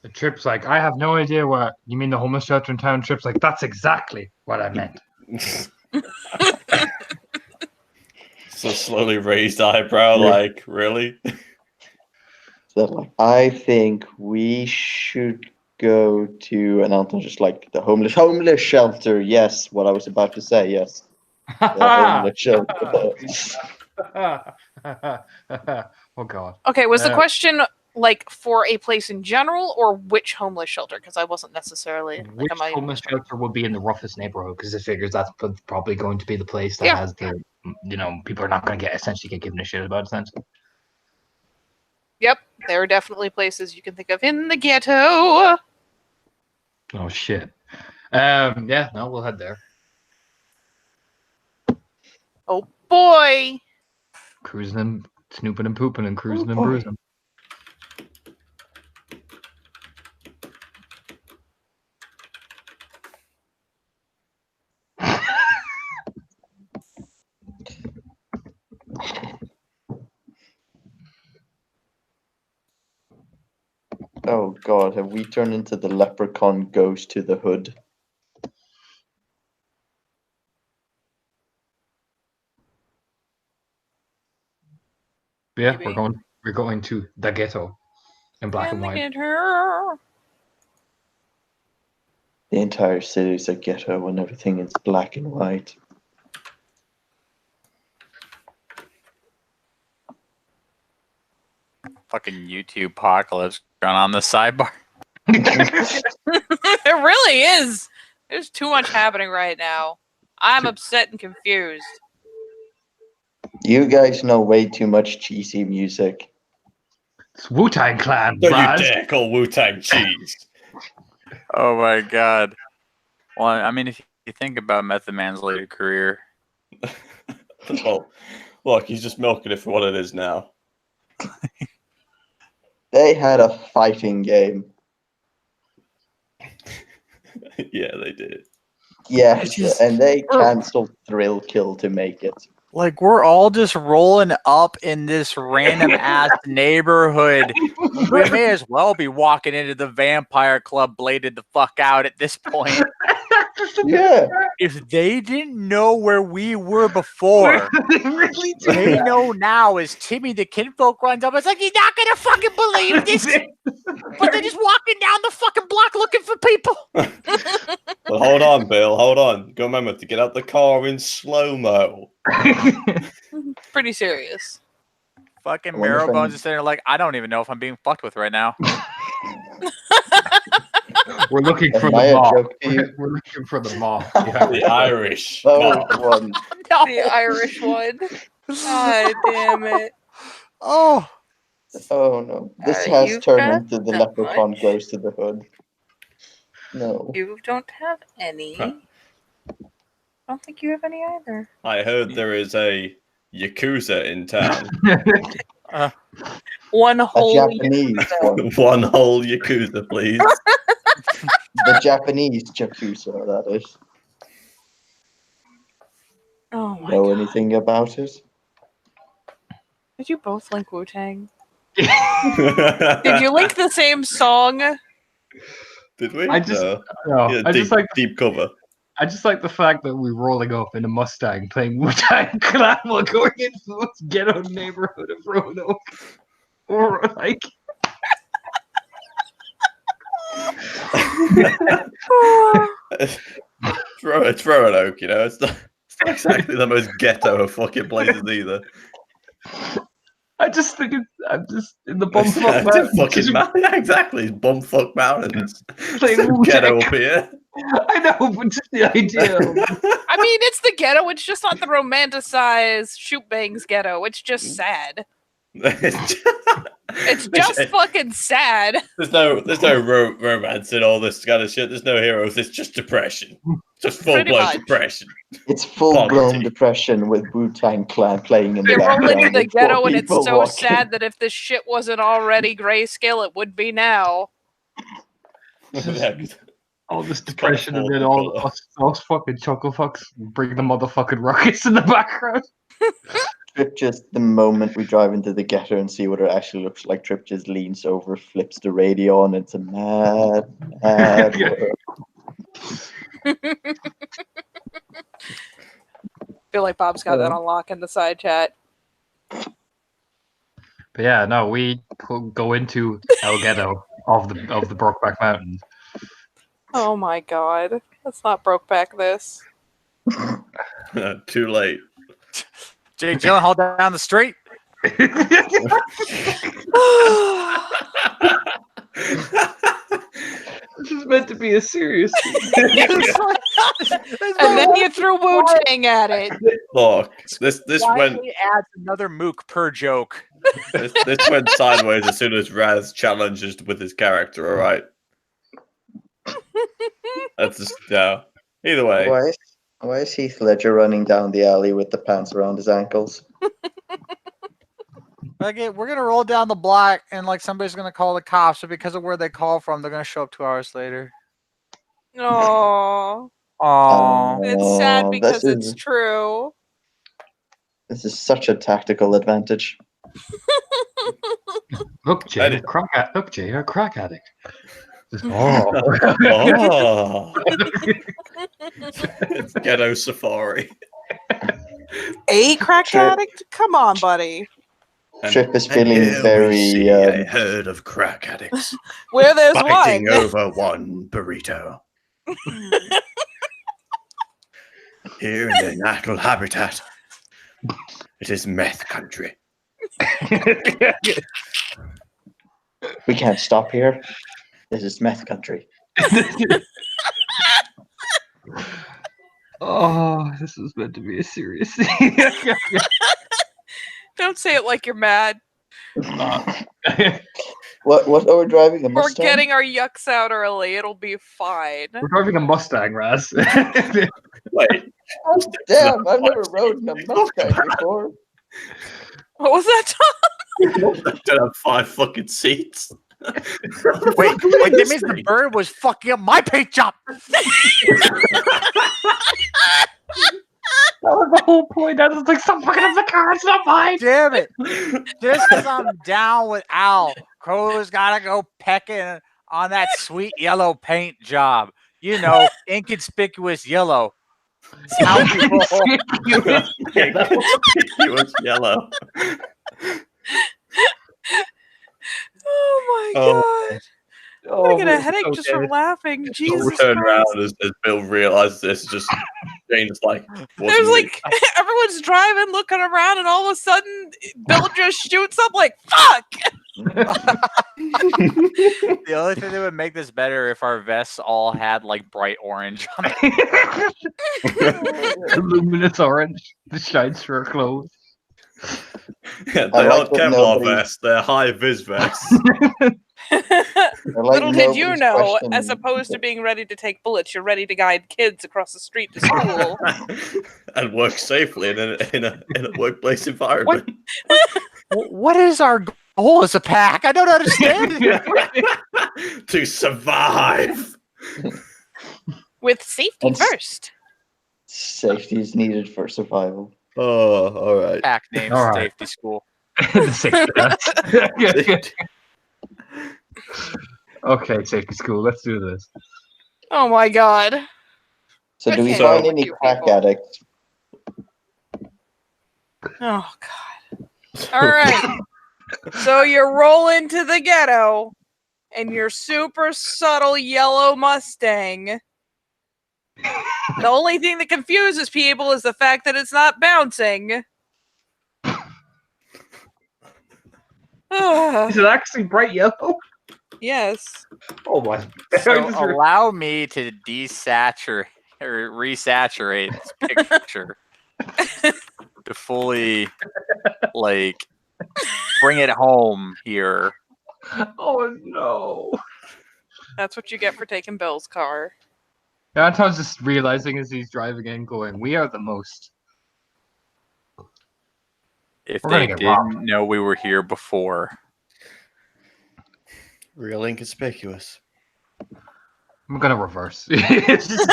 The Trip's like, I have no idea what you mean. The homeless shelter in town. Trip's like, that's exactly what I meant. So slowly raised eyebrow, Yeah. like, really? So like, I think we should go to, and Anton just like the homeless shelter. Yes, what I was about to say. Yes, the homeless shelter. Oh God. Okay, was the Uh, question like for a place in general or which homeless shelter? Because I wasn't necessarily Which like, am I homeless shelter would be in the roughest neighborhood? Because it figures that's probably going to be the place that Yeah. has the, people are not going to essentially get given a shit about. Essentially. Yep, there are definitely places you can think of in the ghetto. Oh shit. Yeah. No, we'll head there. Oh boy. Cruising and snooping and pooping and cruising and boy. bruising. Oh God, have we turned into the leprechaun goes to the hood? Yeah, Maybe. we're going to the ghetto in black and white. Ghetto. The entire city is a ghetto and everything is black and white. Fucking YouTube apocalypse going on the sidebar. It really is. There's too much happening right now. I'm upset and confused. You guys know way too much cheesy music. It's Wu-Tang Clan, Don't you Raz. dare call Wu-Tang cheese. Oh my god. Well, I mean, if you think about Method Man's later career, Well, look, he's just milking it for what it is now. They had a fighting game. Yeah, they did. Yes, and they cancelled Thrill Kill to make it. like, we're all just rolling up in this random ass neighborhood. We may as well be walking into the Vampire Club bladed the fuck out at this point. Yeah. If they didn't know where we were before, They really did. they know now as Timmy the Kinfolk runs up. It's like, you're not gonna fucking believe this. But they're just walking down the fucking block looking for people. But hold on, Bill. Hold on. Go remember to get out the car in slow-mo. Pretty serious. Fucking I wonder if Marrowbones I'm- is sitting there like, I don't even know if I'm being fucked with right now. We're looking for Am the I a moth. joke to you? We're looking for the moth. The Irish. Oh, mob. one. No. The Irish one. God damn it. Oh. Oh no. This Alright, has you've turned got into the that leprechaun much. goes to the hood. No. You don't have any. Huh. I don't think you have any either. I heard there is a Yakuza in town. One A whole Japanese one. One whole Yakuza, please. The Japanese Yakuza, that is. Oh my Know god. anything about it? Did you both link Wu-Tang? Did Did you link the same song? Did we? I just- No. No, Yeah, I deep, just like deep cover. I just like the fact that we're rolling up in a Mustang playing Wu-Tang Clan while going into the most ghetto neighborhood of Roanoke. Or like It's Roanoke, you know. It's not exactly the most ghetto of fucking places either. I just think I'm just in the It's bumfuck a mountains. fucking mountain. Yeah, exactly. It's bumfuck mountains. Like, It's so ghetto up here. I know, but just the idea. I mean, it's the ghetto. It's just not the romanticized shoot bangs ghetto. It's just sad. It's just fucking sad. There's no romance in all this kind of shit. There's no heroes. It's just depression. Just full Pretty blown much. depression. It's full-blown Poverty. depression with Wu-Tang Clan playing in the You roll background. into the with four ghetto and it's people so walking. sad that if this shit wasn't already grayscale, it would be now. Yeah, 'cause All this It's got depression and full then all colour. those fucking chuckle fucks bring the motherfucking rockets in the background. Trip just the moment we drive into the ghetto and see what it actually looks like. Trip just leans over, flips the radio on. It's a mad Yeah. world. Feel like Bob's got that on lock in the side chat. But yeah, no, we go into El Ghetto of the Brokeback Mountains. Oh my god. Let's not broke back this. Too late. Jake Gyllenhaal down the street. This is meant to be a serious. And then you threw Wu-Tang at it. Look, this went Quietly adds another mook per joke. this went sideways as soon as Raz challenged with his character. All right. That's just yeah. Either way, Why is Heath Ledger running down the alley with the pants around his ankles? Like, we're gonna roll down the block, and like somebody's gonna call the cops, but because of where they call from, they're gonna show up 2 hours later. Oh, Oh, it's sad Oh, because this it's is- true. This is such a tactical advantage. Look, Jay, Edit. Look, Jay, you're a crack addict. Just, oh. oh, it's ghetto safari. A crack Trip. addict? Come on, buddy. Trip is And feeling here we very, see a herd of crack addicts Where there's fighting one. over one burrito. Here in their natural habitat, it is meth country. We can't stop here. This is meth country. Oh, this is meant to be a serious. Don't say it like you're mad. What are we driving? A We're Mustang? getting our yucks out early. It'll be fine. We're driving a Mustang, Raz. Wait, Oh, damn, I've never rode in a Mustang before. What was that, Tom? I don't have 5 fucking seats. wait, that means the bird was fucking up my paint job. That was the whole point. I was like, stop fucking up the car. It's not mine. Damn it! Just because I'm down with Al, Crow's gotta go pecking on that sweet yellow paint job. You know, inconspicuous yellow. It's how we roll. It was yellow. Oh my Oh. god. Oh, I'm gonna get a it's headache so just from dead. laughing. We'll Jesus turn Christ. around as Bill realizes this. Just Jane's like, There's like everyone's driving, looking around, and all of a sudden Bill just shoots up like fuck. The only thing that would make this better if our vests all had like bright orange on them. Luminous orange. The shines through our clothes. yeah, I they like aren't that Kevlar nobody- vests. They're high vis vests. Little did you nobody's know, as questioning- opposed to being ready to take bullets, you're ready to guide kids across the street to school. and work safely in a workplace environment. What is our goal as a pack? I don't understand. To survive. With safety And first. Safety is needed for survival. Oh, all right. Pack names All right. safety school. The safety net. Okay, safety school. Let's do this. Oh my god. So I do we can't find with any you crack people. addicts? Oh god. Alright. So you roll into the ghetto in your super subtle yellow Mustang. The only thing that confuses people is the fact that it's not bouncing. Is it actually bright yellow? Yes. Oh my! So allow me to desaturate or resaturate this picture to fully like bring it home here. Oh no! That's what you get for taking Bill's car. Anton's just realizing as he's driving in, going, "We are the most." If We're they gonna get didn't robbed. know we were here before. Real inconspicuous. I'm gonna reverse. It's just-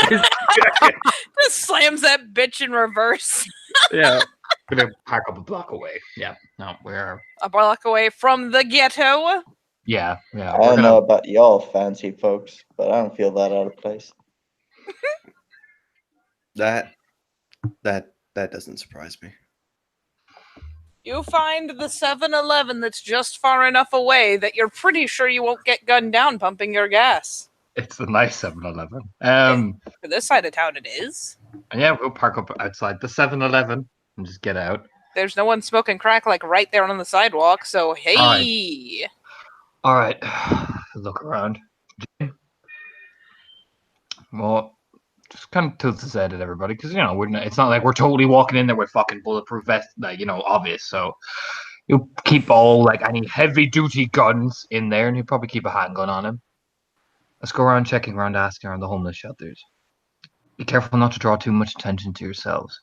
Just slams that bitch in reverse. yeah, gonna park up a block away. Yeah, no, we're A block away from the ghetto. yeah. I We're don't know gonna. about y'all fancy folks, but I don't feel that out of place. That doesn't surprise me. You find the 7-Eleven that's just far enough away that you're pretty sure you won't get gunned down pumping your gas. It's a nice 7-Eleven. For this side of town, it is. And yeah, we'll park up outside the 7-Eleven and just get out. There's no one smoking crack like right there on the sidewalk, so hey. All right, look around. Well, just kind of tilts his head at everybody because it's not like we're totally walking in there with fucking bulletproof vests, like obvious. So you'll keep all like any heavy duty guns in there, and he'll probably keep a handgun on him. Let's go around checking around, asking around the homeless shelters. Be careful not to draw too much attention to yourselves.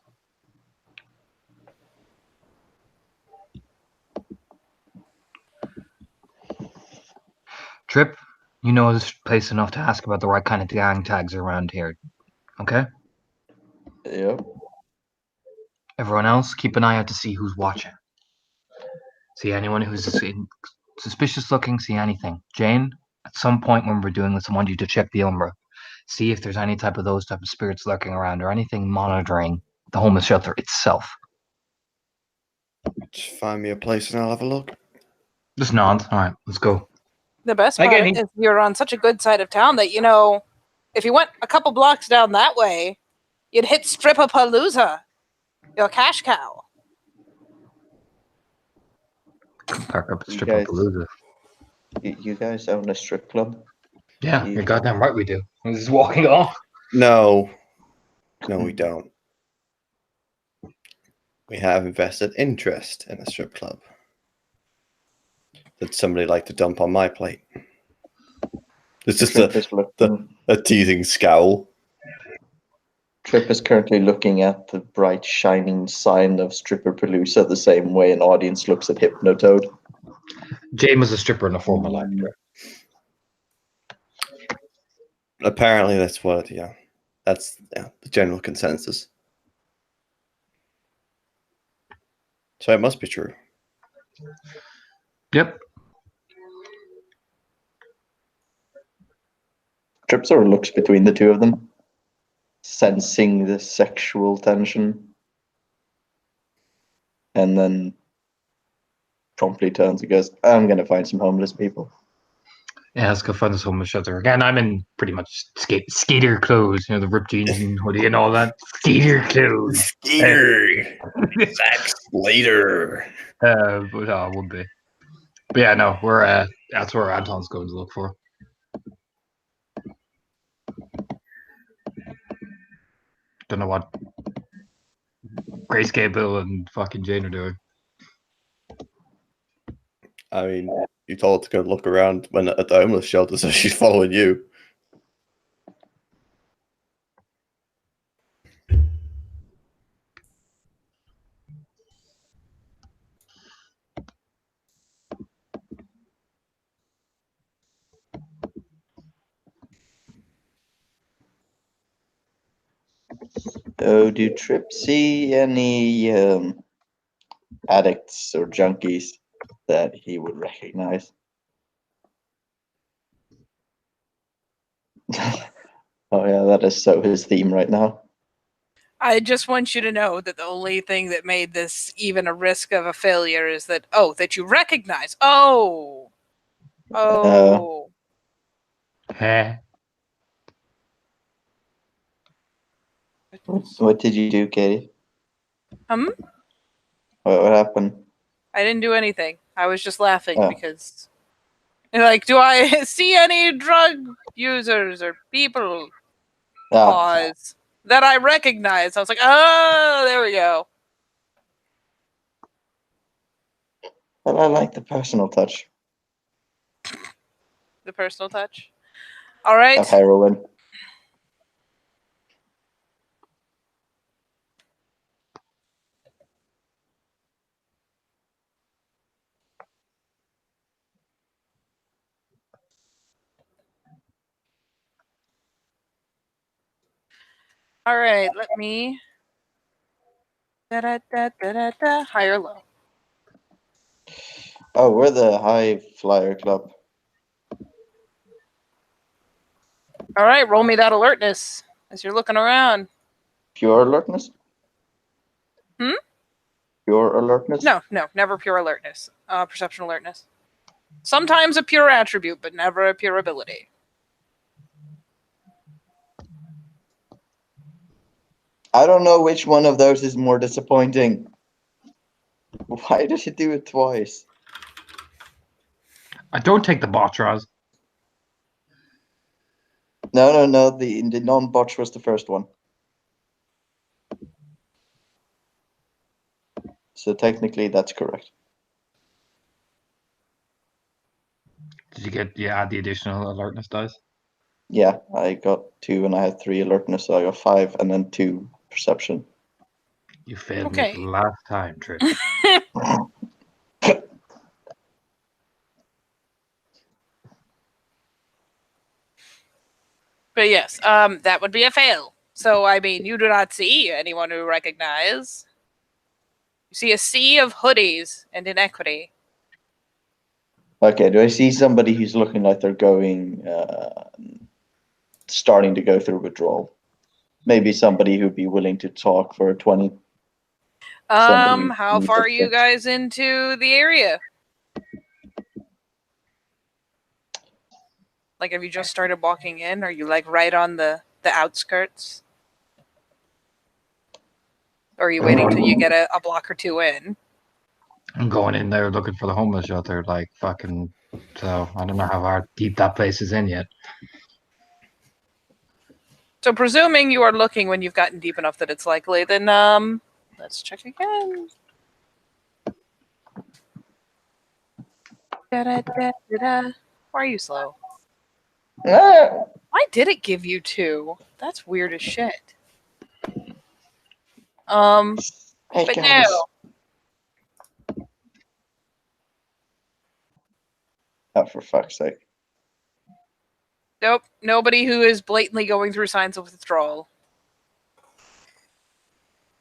Trip, you know this place enough to ask about the right kind of gang tags around here. Okay? Yep. Everyone else, keep an eye out to see who's watching. See anyone who's suspicious looking, see anything. Jane, at some point when we're doing this, I want you to check the Umbra. See if there's any type of spirits lurking around or anything monitoring the homeless shelter itself. Just find me a place and I'll have a look. Just nod. All right, let's go. The best Hi, part Kenny. is you're on such a good side of town that, if you went a couple blocks down that way, you'd hit Stripapalooza, your cash cow. Park up at You Stripapalooza. You guys own a strip club? Yeah, You- you're goddamn right we do. I'm just walking off. No, we don't. We have invested interest in a strip club that somebody like to dump on my plate. It's just Trip is looking. a teasing scowl. Trip is currently looking at the bright shining sign of Stripperpalooza the same way an audience looks at Hypnotoad. Jane was a stripper in a former life. Apparently, that's the general consensus. So it must be true. Yep. Trip sort of looks between the two of them, sensing the sexual tension, and then promptly turns and goes, I'm going to find some homeless people. Yeah, let's go find this homeless shelter. Again, I'm in pretty much skater clothes, the ripped jeans and hoodie and all that. Skater clothes. Skater! Sex later. But it would be. But yeah, no, we're that's where Anton's going to look for. Don't know what Grayscale Bill and fucking Jane are doing. I mean, you told her to go look around at the homeless shelter, so she's following you. Oh, do Trip see any addicts or junkies that he would recognize? Oh yeah, that is so his theme right now. I just want you to know that the only thing that made this even a risk of a failure is that, that you recognize. Oh. Heh. What did you do, Katie? Hmm? What happened? I didn't do anything. I was just laughing Oh. because, like, do I see any drug users or people? Ah, Pause. That I recognize. I was like, oh, there we go. but I like the personal touch The personal touch. All right. of heroin. All right. Let me. High or low? Oh, we're the High Flyer Club. All right. Roll me that alertness as you're looking around. Pure alertness? Hmm? Pure alertness? No, never pure alertness. Perception alertness. Sometimes a pure attribute, but never a pure ability. I don't know which one of those is more disappointing. Why did you do it twice? I don't take the botch, Raz. No. The non-botch was the first one. So technically, that's correct. Did you add the additional alertness dice? Yeah, I got 2 and I had 3 alertness, so I got 5 and then 2 perception. You failed me Okay. for the last time, Trip. But yes, that would be a fail. So, I mean, you do not see anyone who recognize. You see a sea of hoodies and inequity. Okay, do I see somebody who's looking like they're starting to go through withdrawal? Maybe somebody who'd be willing to talk for 20. Somebody How needs far a are you fix. guys into the area? Like, have you just started walking in? Are you, like, right on the outskirts? Or are you waiting till you get a block or two in? I'm going in there looking for the homeless shelter, like fucking. So I don't know how far deep that place is in yet. So, presuming you are looking when you've gotten deep enough that it's likely, then, let's check again. Why are you slow? Ah, Why did it give you 2? That's weird as shit. hey But guys. no. Oh, for fuck's sake. Nope. Nobody who is blatantly going through signs of withdrawal.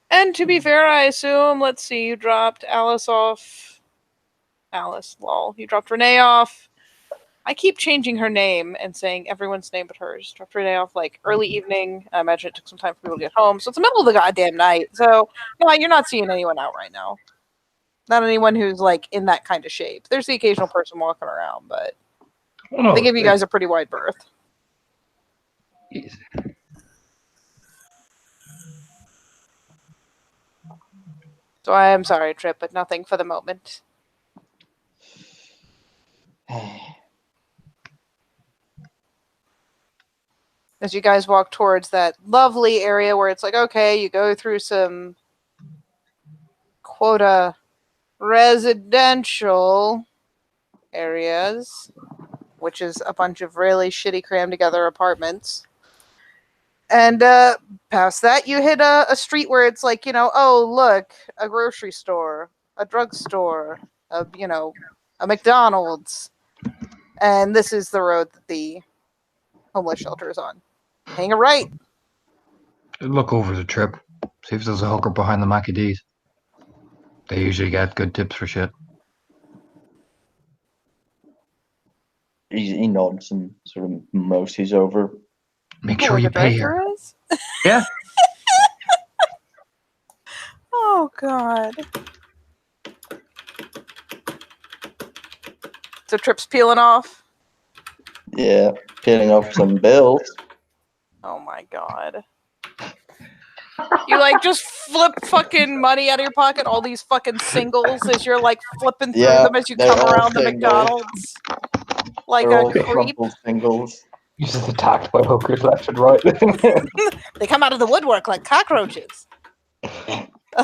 And to be fair, I assume, let's see, you dropped Alice off. Alice, lol. You dropped Renee off. I keep changing her name and saying everyone's name but hers. Dropped Renee off like early evening. I imagine it took some time for people to get home. So it's the middle of the goddamn night. So, no, you're not seeing anyone out right now. Not anyone who's like in that kind of shape. There's the occasional person walking around, but Oh, no, they give you guys a pretty wide berth. Easy. So I am sorry, Trip, but nothing for the moment. As you guys walk towards that lovely area where it's like, okay, you go through some quota residential areas, which is a bunch of really shitty crammed together apartments. And past that, you hit a street where it's like, oh, look, a grocery store, a drugstore, a McDonald's. And this is the road that the homeless shelter is on. Hang a right. Look over the Trip. See if there's a hooker behind the Mackie D's. They usually get good tips for shit. He nods and sort of motions over. Make sure you pay her. Is? Yeah. Oh, God. So Trip's peeling off. Yeah, peeling off some bills. Oh, my God. You like just flip fucking money out of your pocket, all these fucking singles as you're like flipping through Yeah, them as you they're come all around the singles. McDonald's. Like They're a all creep. crumpled singles. He's just attacked by hookers left and right. They come out of the woodwork like cockroaches.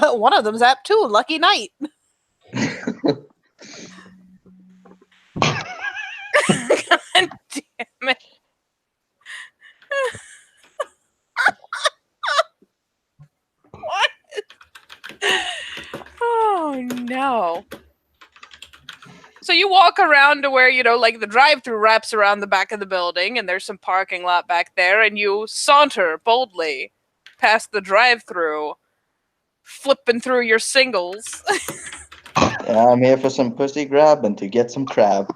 One of them's app too. Lucky night. God damn it. What? Oh no. So you walk around to where, you know, like the drive-through wraps around the back of the building and there's some parking lot back there and you saunter boldly past the drive-through, flipping through your singles. Yeah, I'm here for some pussy grab and to get some crab.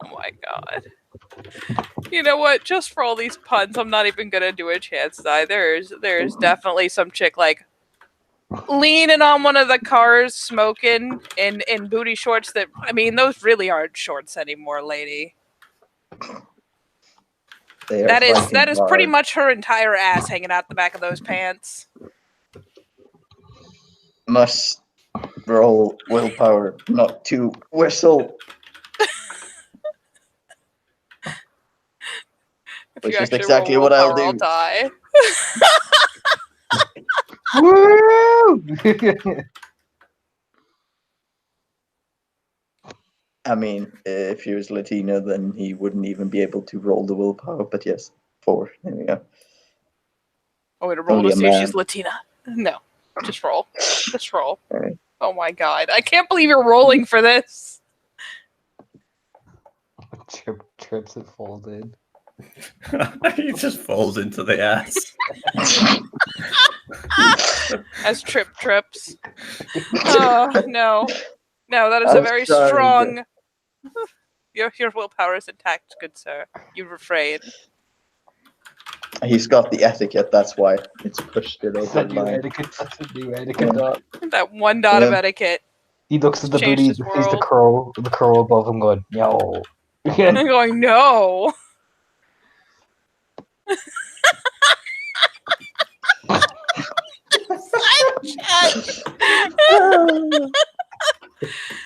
Oh my god. You know what? Just for all these puns, I'm not even gonna do a chance die. There's definitely some chick like leaning on one of the cars, smoking in booty shorts that, I mean, those really aren't shorts anymore, lady. They are That is fighting pretty hard. much her entire ass hanging out the back of those pants. Must roll willpower not to whistle. If Which you is actually exactly roll what I'll willpower, do. die. Woo! I mean, if he was Latino, then he wouldn't even be able to roll the willpower. But yes, 4. There we go. Oh, wait, to roll Only to a see if man. she's Latina. No, just roll. Just roll. Alright. Oh my god, I can't believe you're rolling for this. Trips it falls in. He just falls into the ass. As trips. Oh no, that is a I'm very sorry, strong. Your willpower is intact, good sir. You refrain. He's got the etiquette, that's why it's pushed it over That's a the new line. etiquette. That's a new etiquette. Yeah. That one dot of Yeah. etiquette. He looks at the Changed booty, his sees world. the crow above him going, yo. I'm going, no.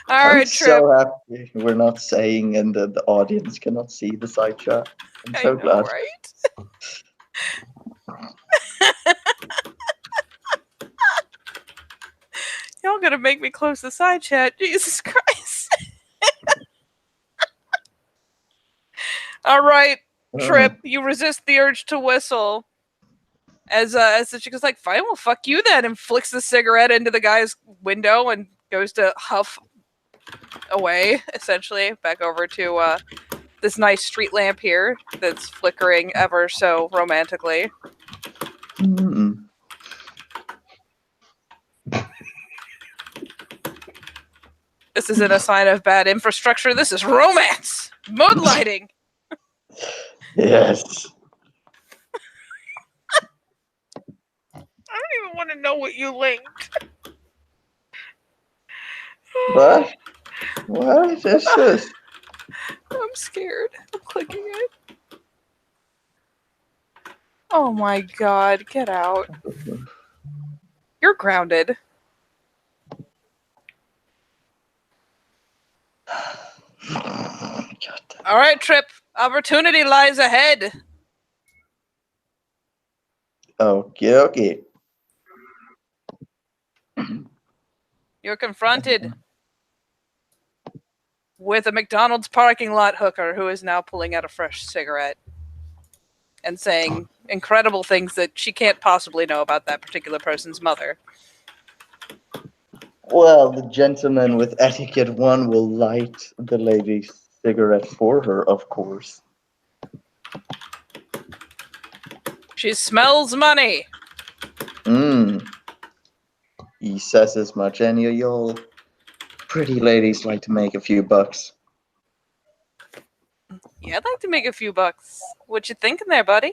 All I'm right, Trip. so happy we're not saying and the audience cannot see the side chat. I'm I so know, glad. right? Y'all gonna make me close the side chat. Jesus Christ. All right, Trip, you resist the urge to whistle. As the chick is like, fine, well, fuck you then, and flicks the cigarette into the guy's window and goes to huff away, essentially, back over to this nice street lamp here that's flickering ever so romantically. Mm. This isn't a sign of bad infrastructure. This is romance. Mood lighting. Yes. I don't even want to know what you linked. What? What is this? I'm scared. I'm clicking it. Oh my god, get out. You're grounded. God. All right, Trip. Opportunity lies ahead. Okay. You're confronted with a McDonald's parking lot hooker who is now pulling out a fresh cigarette and saying incredible things that she can't possibly know about that particular person's mother. Well, the gentleman with etiquette 1 will light the lady's cigarette for her, of course. She smells money. He says as much. Any of y'all pretty ladies like to make a few bucks? Yeah, I'd like to make a few bucks. What you thinking there, buddy?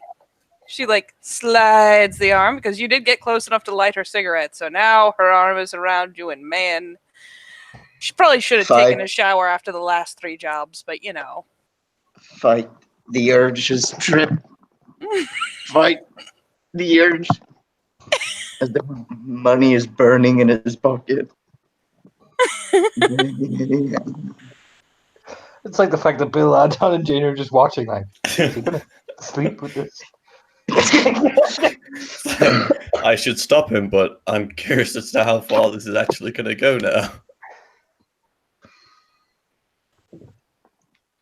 She like slides the arm because you did get close enough to light her cigarette. So now her arm is around you, and man, she probably should have taken a shower after the last 3 jobs. But you know, Fight the urges, Trip. Fight the urge. As the money is burning in his pocket. It's like the fact that Bill, Anton, and Jane are just watching. Like, is he gonna sleep with this? I should stop him, but I'm curious as to how far this is actually going to go now.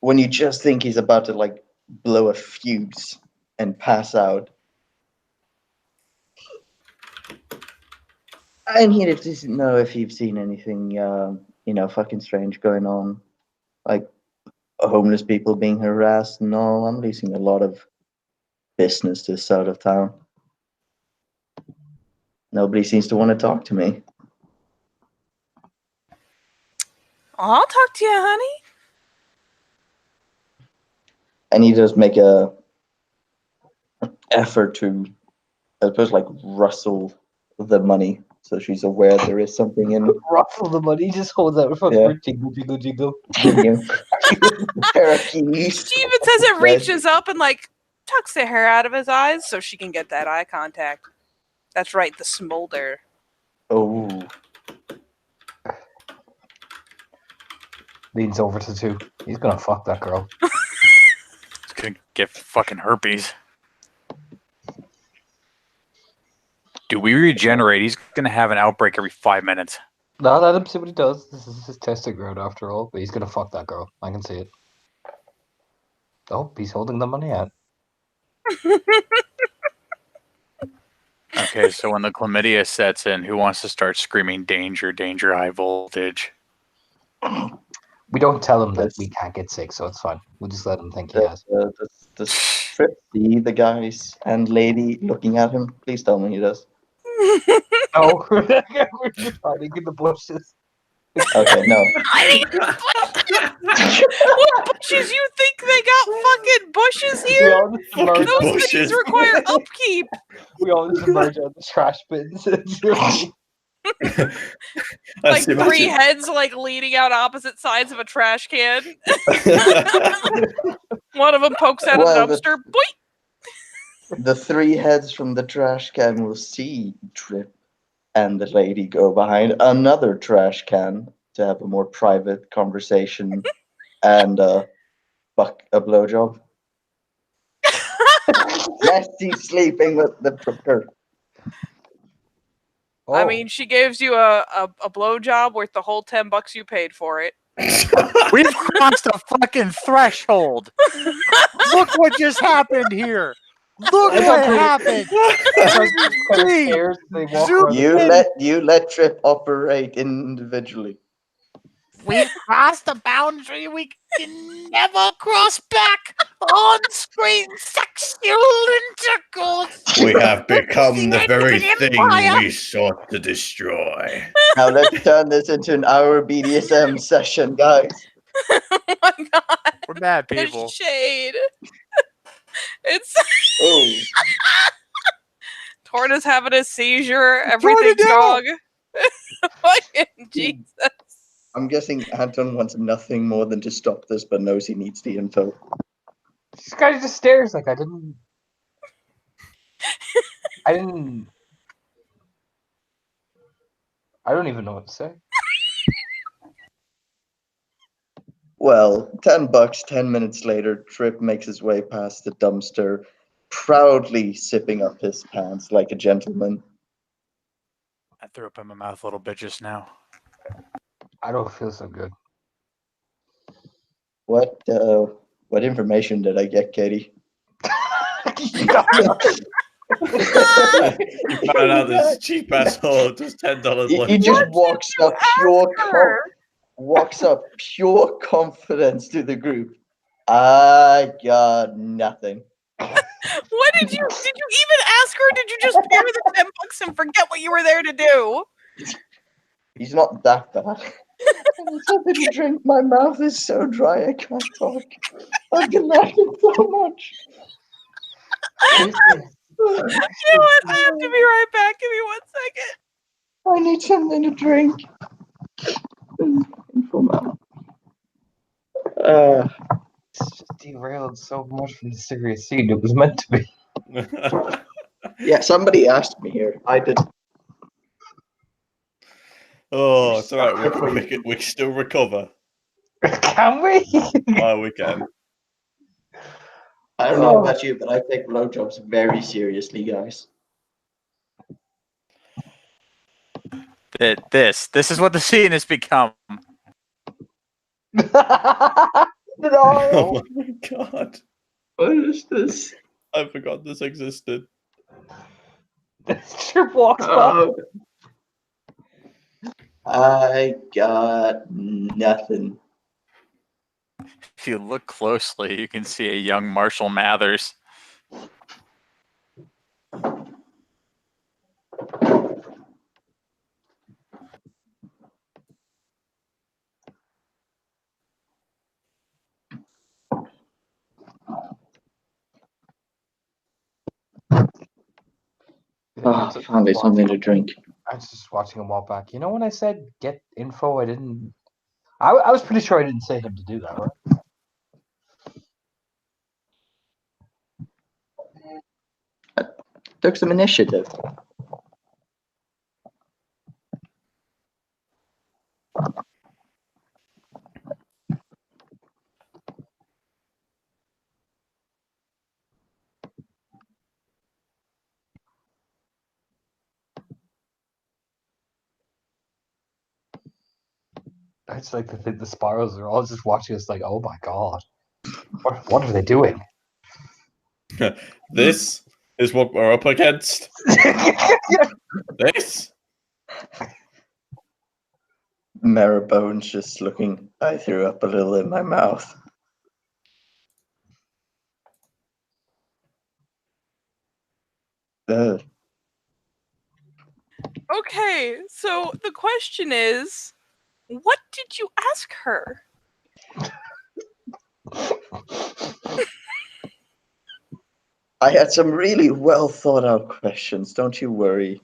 When you just think he's about to like blow a fuse and pass out. I needed to know if you've seen anything, fucking strange going on, like homeless people being harassed. No, I'm losing a lot of business this side of town. Nobody seems to want to talk to me. I'll talk to you, honey. And he does make a effort to, I suppose, like rustle the money so she's aware there is something in. Ruffle the money, just holds out for Yeah. jingle, jingle, jingle. Pair of keys. She even says it reaches up and like tucks the hair out of his eyes so she can get that eye contact. That's right, the smolder. Oh, Leans over to 2. He's gonna fuck that girl. He's gonna get fucking herpes. Do we regenerate? He's gonna have an outbreak every 5 minutes. No, let him see what he does. This is his testing ground after all. But he's gonna fuck that girl. I can see it. Oh, he's holding the money out. Okay, so when the chlamydia sets in, who wants to start screaming danger, danger, high voltage? We don't tell him that we can't get sick, so it's fine. We'll just let him think he has. does Trip see the guys and lady looking at him? Please tell me he does. No, we're just hiding in the bushes. Okay, no. What bushes you think they got fucking bushes We here? all just emerge, Those bushes. things require upkeep. we all just emerge out of the trash bins. Like three heads like leaning out opposite sides of a trash can. One of them pokes out Well, a dumpster. Boing! The 3 heads from the trash can will see Trip and the lady go behind another trash can to have a more private conversation and fuck a blowjob. Messy sleeping with the prepper. I mean, she gives you a blowjob worth the whole $10 you paid for it. We've crossed a fucking threshold. Look what just happened here. Look what happened. Stairs, they walk around the You let Trip operate individually. We've crossed a boundary we can never cross back. On-screen sexual intercourse. We have become the very thing Empire. we sought to destroy. Now let's turn this into an hour BDSM session, guys. Oh my god. We're bad There's people. shade. It's Oh, Torna's having a seizure. Everything's down. wrong. Fucking Jesus. I'm guessing Anton wants nothing more than to stop this, but knows he needs the info. This guy just stares like I don't even know what to say. Well, $10, 10 minutes later, Trip makes his way past the dumpster, proudly sipping up his pants like a gentleman. I threw up in my mouth a little bit just now. I don't feel so good. What information did I get, Katie? You found out this cheap asshole just $10 He just walks up pure confidence to the group. I got nothing. What did you even ask her? Or did you just pay her the $10 and forget what you were there to do? He's not that bad. I need something to drink. My mouth is so dry I can't talk. I've been laughing so much. You know what? I have to be right back. Give me 1 second. I need something to drink. It's just derailed so much from the serious scene it was meant to be. Yeah, somebody asked me here. I did. Oh, it's all right. We can still recover. Can we? Oh, we can. I don't know about you, but I take blowjobs very seriously, guys. This is what the scene has become. Oh No. my god. What is this? I forgot this existed. Trip walks by. Oh. I got nothing. If you look closely, you can see a young Marshall Mathers. Oh, finally something to drink. I was just watching him walk back. You know when I said get info, I didn't. I was pretty sure I didn't say him to do that, right? Took some initiative. It's like the spirals are all just watching us like, oh my god. What are they doing? This is what we're up against. This. Marrowbone's just looking. I threw up a little in my mouth. Okay, so the question is, what did you ask her? I had some really well thought out questions. Don't you worry.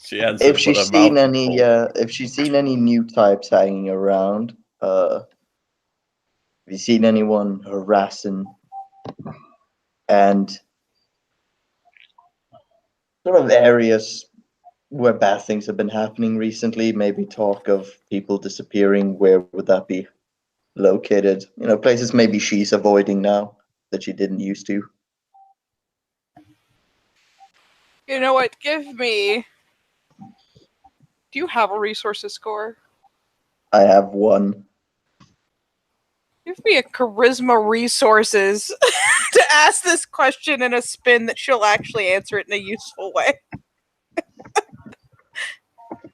She answered. If she's seen any new types hanging around, have you seen anyone harassing and sort of areas where bad things have been happening recently? Maybe talk of people disappearing. Where would that be located? You know, places maybe she's avoiding now that she didn't used to. You know what? Give me. Do you have a resources score? I have one. Give me a charisma resources to ask this question in a spin that she'll actually answer it in a useful way.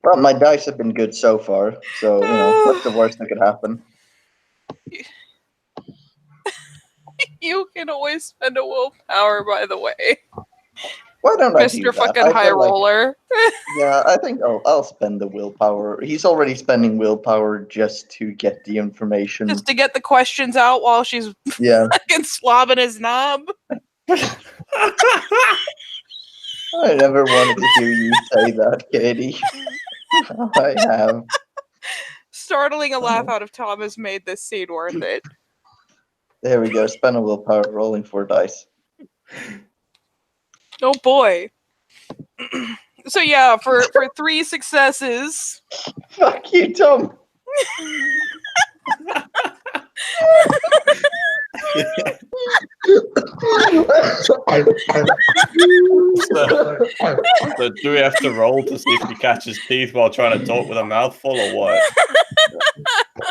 Well, my dice have been good so far, so you know what's the worst that could happen? You can always spend a willpower, by the way, Why don't I do Mr. that? fucking I high feel like- roller. Yeah, I think I'll spend the willpower. He's already spending willpower just to get the information. Just to get the questions out while she's Yeah, fucking slobbing his knob. I never wanted to hear you say that, Katie. I have. Startling a laugh out of Tom has made this scene worth it. There we go. Spend a willpower, rolling 4 dice. Oh boy. So yeah, for 3 successes. Fuck you, Tom. So do we have to roll to see if he catches teeth while trying to talk with a mouthful or what?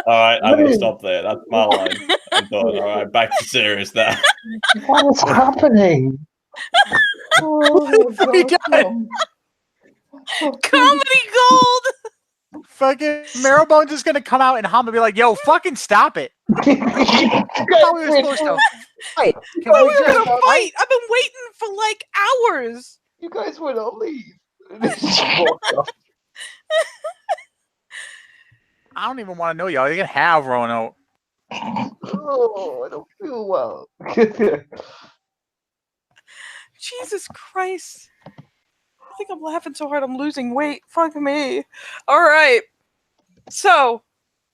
Alright, I'm gonna stop there. That's my line. I'm done. Alright, back to serious now. What is happening? Comedy gold! Fucking Marrowbone's just gonna come out and hum and be like, "Yo, fucking stop it!" I thought we were supposed to fight. Can We're we gonna just fight! I've been waiting for like hours! You guys would all leave. I don't even want to know y'all. You can have Roanoke. Oh, I don't feel well. Jesus Christ. I think I'm laughing so hard I'm losing weight. Fuck me. Alright. So,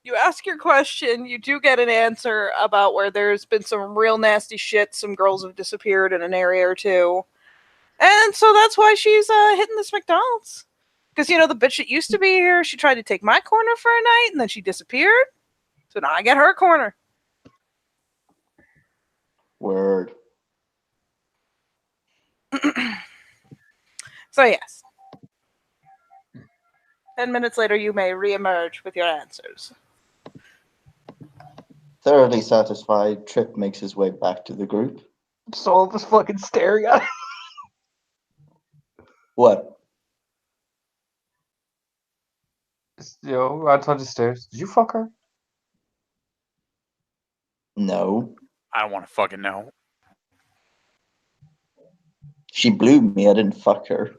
you ask your question, you do get an answer about where there's been some real nasty shit. Some girls have disappeared in an area or two. And so that's why she's hitting this McDonald's. Because, you know, the bitch that used to be here, she tried to take my corner for a night, and then she disappeared. So now I get her corner. Word. So, yes. 10 minutes later, you may reemerge with your answers. Thoroughly satisfied, Trip makes his way back to the group. Soul was fucking staring at it. What? You know, outside the stairs. Did you fuck her? No. I don't want to fucking know. She blew me. I didn't fuck her.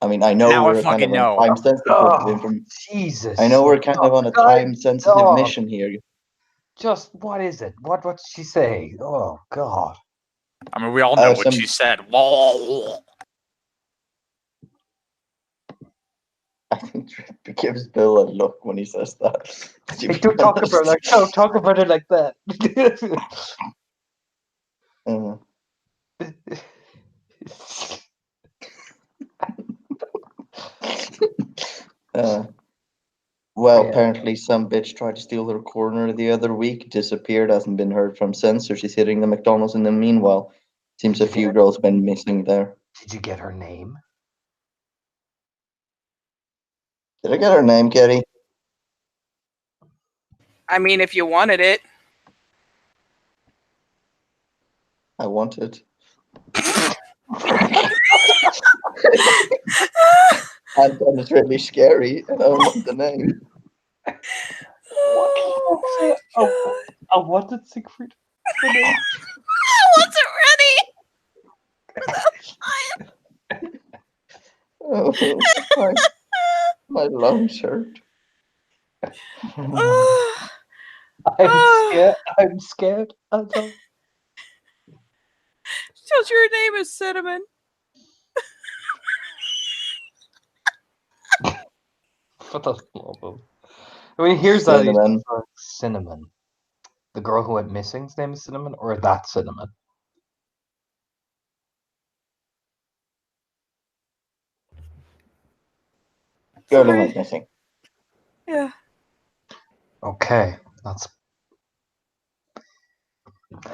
I mean, I know Now I we're kind of fucking on know. time sensitive Oh, information. Jesus. I know we're kind of on a God, time sensitive dog. mission here. Just what is it? What did she say? Oh God. I mean, we all know what some- she said. I think Trip gives Bill a look when he says that. To be Don't talk about it honest. don't talk about it like that. Uh, well, Yeah. apparently some bitch tried to steal her corner the other week, disappeared, hasn't been heard from since, so she's hitting the McDonald's in the meanwhile. Seems a few girls been missing there. Did you get her name? Did I get her name, Kitty? I mean, if you wanted it. I want it. And then it's really scary, and I don't want the name. Oh, my God. I wanted Siegfried. I wasn't ready. Oh, my lungs hurt. Oh, I'm scared. I'm scared. I don't. tells your name is Cinnamon. What the flop? I mean, here's that. Cinnamon. Cinnamon. The girl who went missing's name is Cinnamon, or that Cinnamon? Girl who Sorry. went missing. Yeah. Okay, that's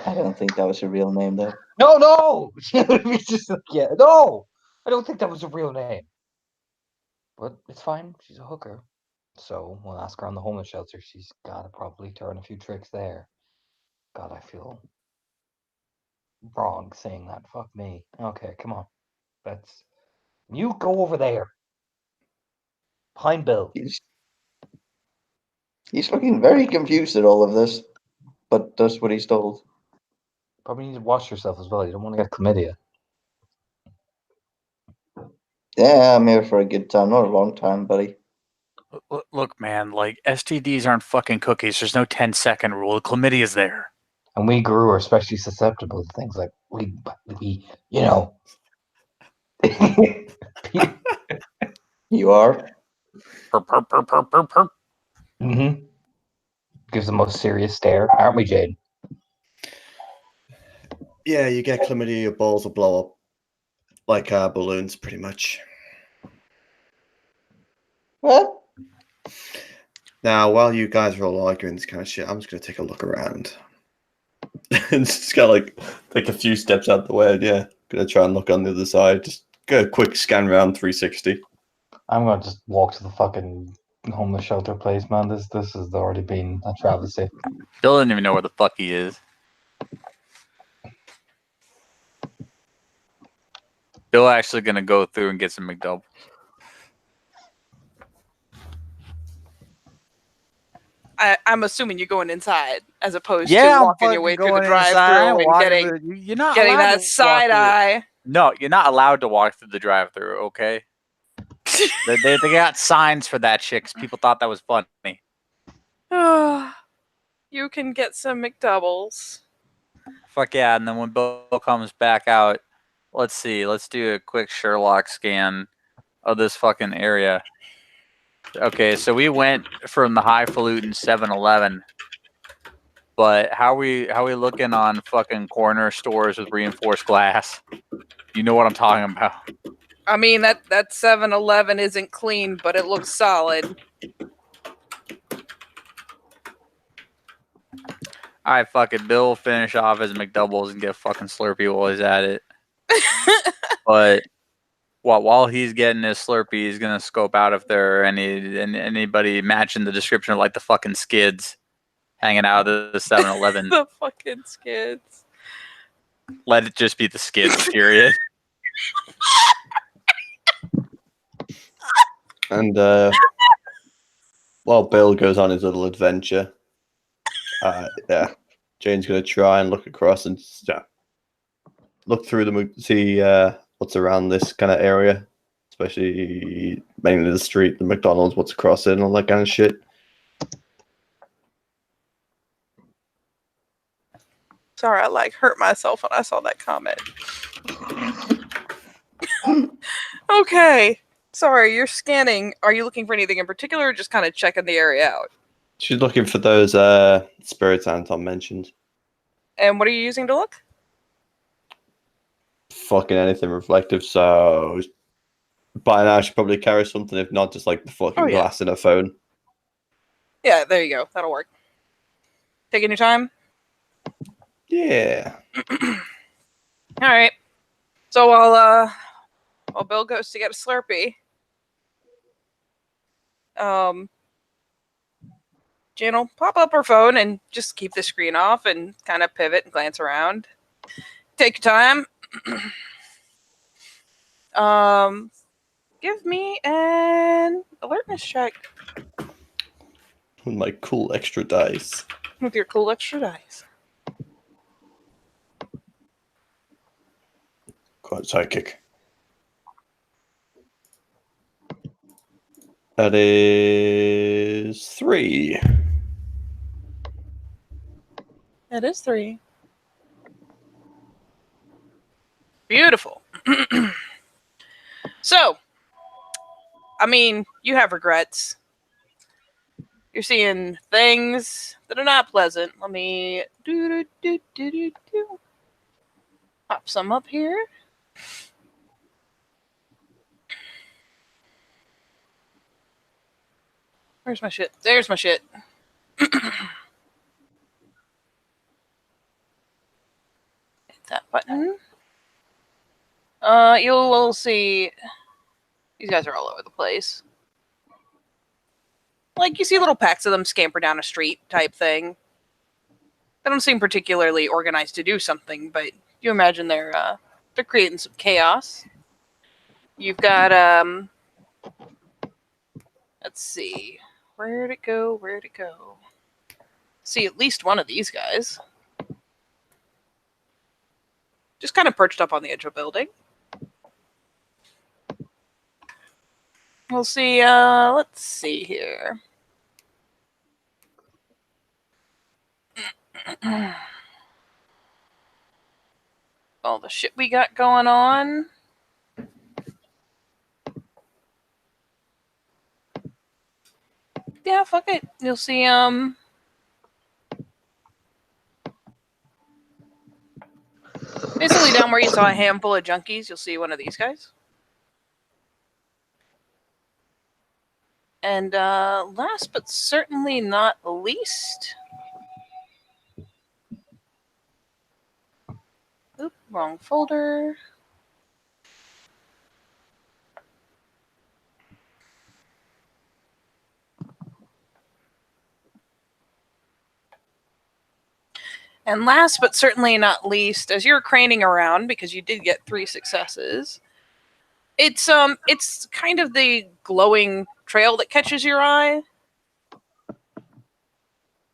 I don't think that was her real name, though. no. It's just like, yeah, no. I don't think that was a real name. But it's fine. She's a hooker, so we'll ask her on the homeless shelter. She's gotta probably turn a few tricks there. God, I feel wrong saying that. Fuck me. Okay, come on. Let's. You go over there. Pine Bill. He's looking very confused at all of this, but does what he's told. Probably need to wash yourself as well. You don't want to get chlamydia. Yeah, I'm here for a good time, not a long time, buddy. Look, man, like STDs aren't fucking cookies. There's no 10-second rule. The chlamydia's there. And we grew are especially susceptible to things like we you know. You are? Mm-hmm. Gives the most serious stare, aren't we, Jade? Yeah, you get chlamydia, your balls will blow up like balloons, pretty much. What? Now, while you guys are all arguing this kind of shit, I'm just going to take a look around. And just kind of like take a few steps out the way. Yeah, gonna try and look on the other side. Just go a quick scan around 360. I'm gonna just walk to the fucking homeless shelter place, man. This has already been a travesty. Bill doesn't even know where the fuck he is. Bill actually gonna go through and get some McDouble. I'm assuming you're going inside as opposed Yeah, to I'm walking your fucking way through the going inside, drive-through and walking getting through- You're not getting allowed that to walk side through- eye. No, you're not allowed to walk through the drive-through. Okay, they got signs for that shit 'cause people thought that was funny. You can get some McDoubles. Fuck yeah! And then when Bill comes back out, let's see. Let's do a quick Sherlock scan of this fucking area. Okay, so we went from the highfalutin 7-Eleven, but how we looking on fucking corner stores with reinforced glass? You know what I'm talking about. I mean, that 7-Eleven isn't clean, but it looks solid. All right, fuck it. Bill will finish off his McDoubles and get fucking Slurpee while he's at it. But while he's getting his Slurpee, he's gonna scope out if there are anybody matching the description of like the fucking skids hanging out of the 7-Eleven. The fucking skids. Let it just be the skids, period. And while Bill goes on his little adventure, yeah, Jane's gonna try and look across and look through see what's around this kind of area, especially mainly the street, the McDonald's, what's across it, and all that kind of shit. Sorry, I like hurt myself when I saw that comment. Okay. Sorry, you're scanning. Are you looking for anything in particular or just kind of checking the area out? She's looking for those spirits Anton mentioned. And what are you using to look? Fucking anything reflective, so by now she probably carries something, if not just like the fucking glass in her phone. Yeah, there you go. That'll work. Taking your time? Yeah. All right. So while Bill goes to get a Slurpee, Jan will pop up her phone and just keep the screen off and kind of pivot and glance around. Take your time. Give me an alertness check With my cool extra dice. with your cool extra dice. Quite psychic. That is 3. That is 3. Beautiful. So, I mean, you have regrets. You're seeing things that are not pleasant. Let me pop some up here. Where's my shit? There's my shit. Hit that button. You'll see these guys are all over the place. Like, you see little packs of them scamper down a street type thing. They don't seem particularly organized to do something, but you imagine they're creating some chaos. You've got let's see. Where'd it go? See at least one of these guys. Just kind of perched up on the edge of a building. We'll see, let's see here. All the shit we got going on. Yeah, fuck it. You'll see, basically down where you saw a handful of junkies, you'll see one of these guys. And last but certainly not least... Oop, wrong folder. And last but certainly not least, as you're craning around, because you did get 3 successes, it's kind of the glowing trail that catches your eye.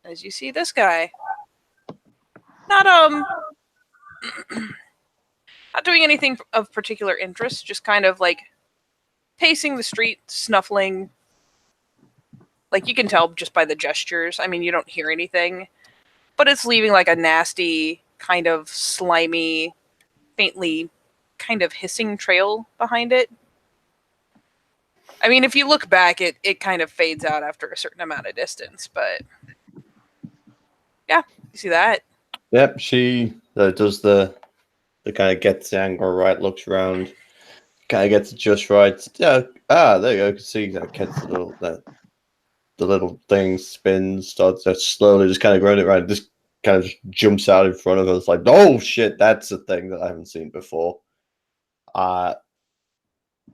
As you see this guy. Not not doing anything of particular interest, just kind of like pacing the street, snuffling. Like, you can tell just by the gestures. I mean, you don't hear anything. But it's leaving like a nasty, kind of slimy, faintly kind of hissing trail behind it. I mean, if you look back, it kind of fades out after a certain amount of distance, but yeah, you see that? Yep, she does the kind of gets the angle right, looks around, kind of gets it just right. Yeah. There you go. You can see that gets the little thing spins, starts slowly just kind of growing it right. Just kind of just jumps out in front of us like, oh shit, that's a thing that I haven't seen before.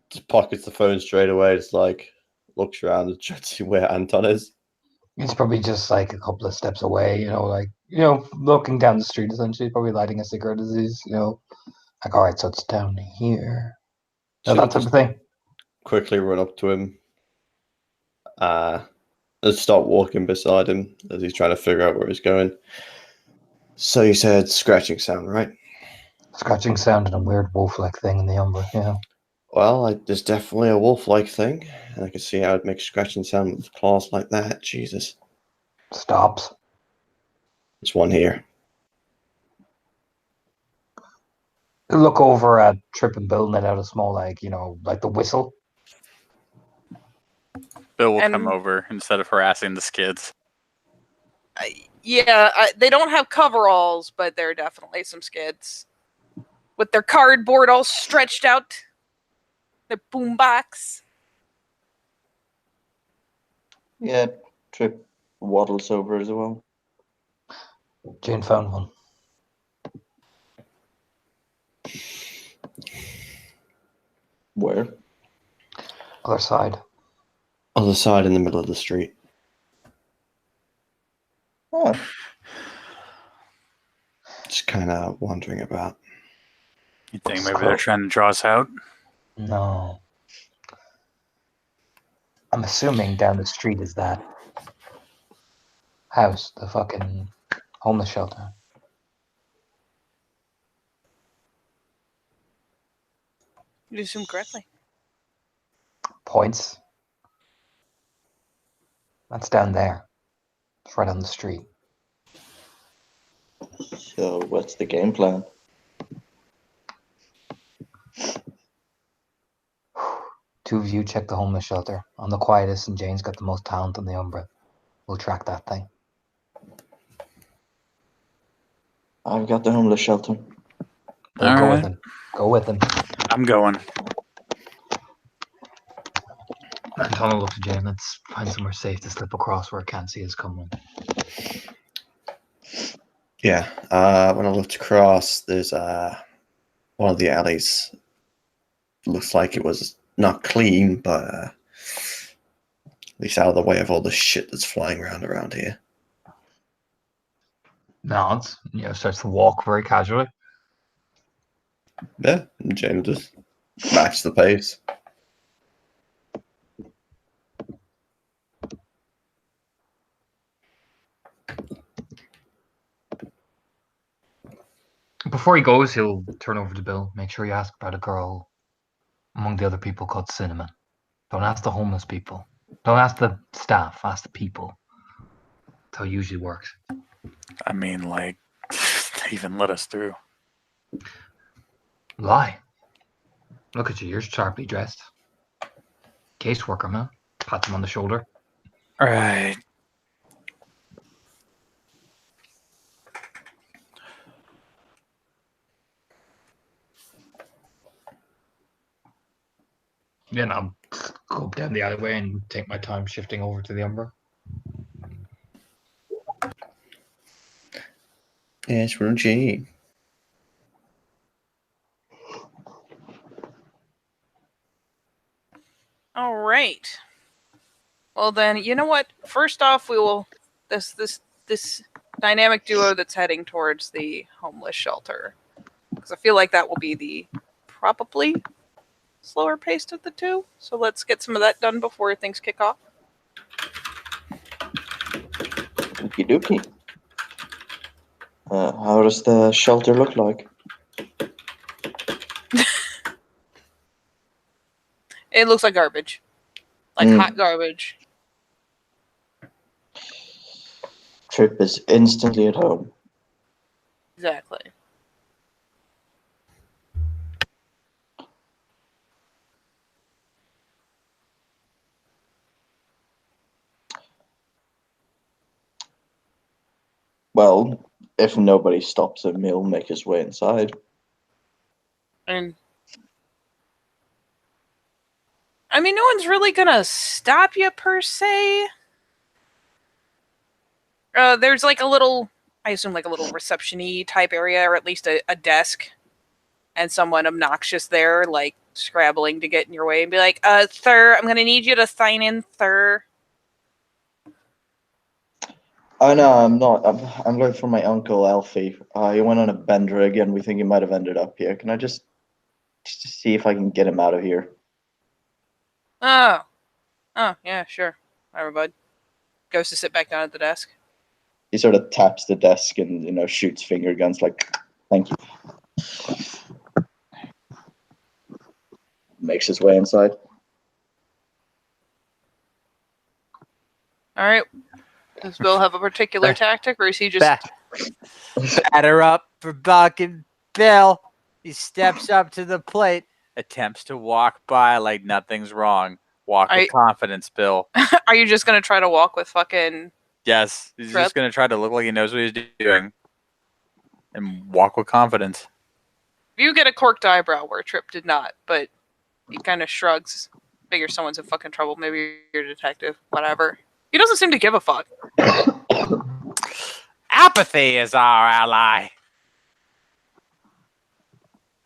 Just pockets the phone straight away. It's like looks around and tries to see where Anton is. He's probably just like a couple of steps away, looking down the street essentially, probably lighting a cigarette as he's, like, all right, so it's down here. So that type of thing. Quickly run up to him. And start walking beside him as he's trying to figure out where he's going. So you said scratching sound, right? Scratching sound and a weird wolf-like thing in the umber, yeah. Well, there's definitely a wolf-like thing, and I can see how it makes scratching sound with claws like that. Jesus. Stops. There's one here. Look over at Trip and Bill, let out a small, like the whistle. Bill will And- come over instead of harassing the skids. They don't have coveralls, but there are definitely some skids with their cardboard all stretched out, their boombox. Yeah, Trip waddles over as well. Jane found one. Where? Other side. Other side in the middle of the street. Oh, Just kind of wandering about. You think maybe they're trying to draw us out? No. I'm assuming down the street is that house, the fucking homeless shelter. You assume correctly. Points. That's down there. It's right on the street. so what's the game plan? Two of you check the homeless shelter. I'm the quietest and Jane's got the most talent on the Umbra. We'll track that thing. I've got the homeless shelter. Go with Alright. him. Go with him. I'm going. Anton will look to Jane. Let's find somewhere safe to slip across where I can't see us coming. Yeah. When I looked across, there's one of the alleys. Looks like it was not clean, but at least out of the way of all the shit that's flying around here. Nods. Starts to walk very casually. Yeah, and Jane will just match the pace. Before he goes, he'll turn over to Bill. Make sure you ask about a girl among the other people called Cinnamon. Don't ask the homeless people. Don't ask the staff. Ask the people. That's how it usually works. I mean, like, they even let us through. Lie. Look at you. You're sharply dressed. Caseworker, man. Pats him on the shoulder. All right. Then I'll go down the alleyway and take my time shifting over to the Umbra. Yes, we're Jane. All right. Well then, you know what? First off, we will this dynamic duo that's heading towards the homeless shelter, because I feel like that will be the probably slower paced of the two. So let's get some of that done before things kick off. Okie dokie. How does the shelter look like? It looks like garbage, like hot garbage. Trip is instantly at home. Exactly. Well, if nobody stops him, he'll make his way inside. And I mean, no one's really gonna stop you per se. There's like a little, I assume like a little reception-y type area, or at least a desk, and someone obnoxious there, like scrabbling to get in your way and be like, sir, I'm gonna need you to sign in, sir. Oh no, I'm not. I'm looking for my uncle Alfie. He went on a bender again. We think he might have ended up here. Can I just see if I can get him out of here? Oh, yeah, sure. Alright, bud. Goes to sit back down at the desk. He sort of taps the desk and shoots finger guns like, "Thank you." Makes his way inside. All right. Does Bill have a particular tactic, or is he just? Batter up for Bucking Bill. He steps up to the plate, attempts to walk by like nothing's wrong. Walk with confidence, Bill. Are you just gonna try to walk with fucking? Yes, he's just gonna try to look like he knows what he's doing, and walk with confidence. You get a corked eyebrow where Trip did not, but he kind of shrugs. Figures someone's in fucking trouble. Maybe you're a detective. Whatever. He doesn't seem to give a fuck. Apathy is our ally.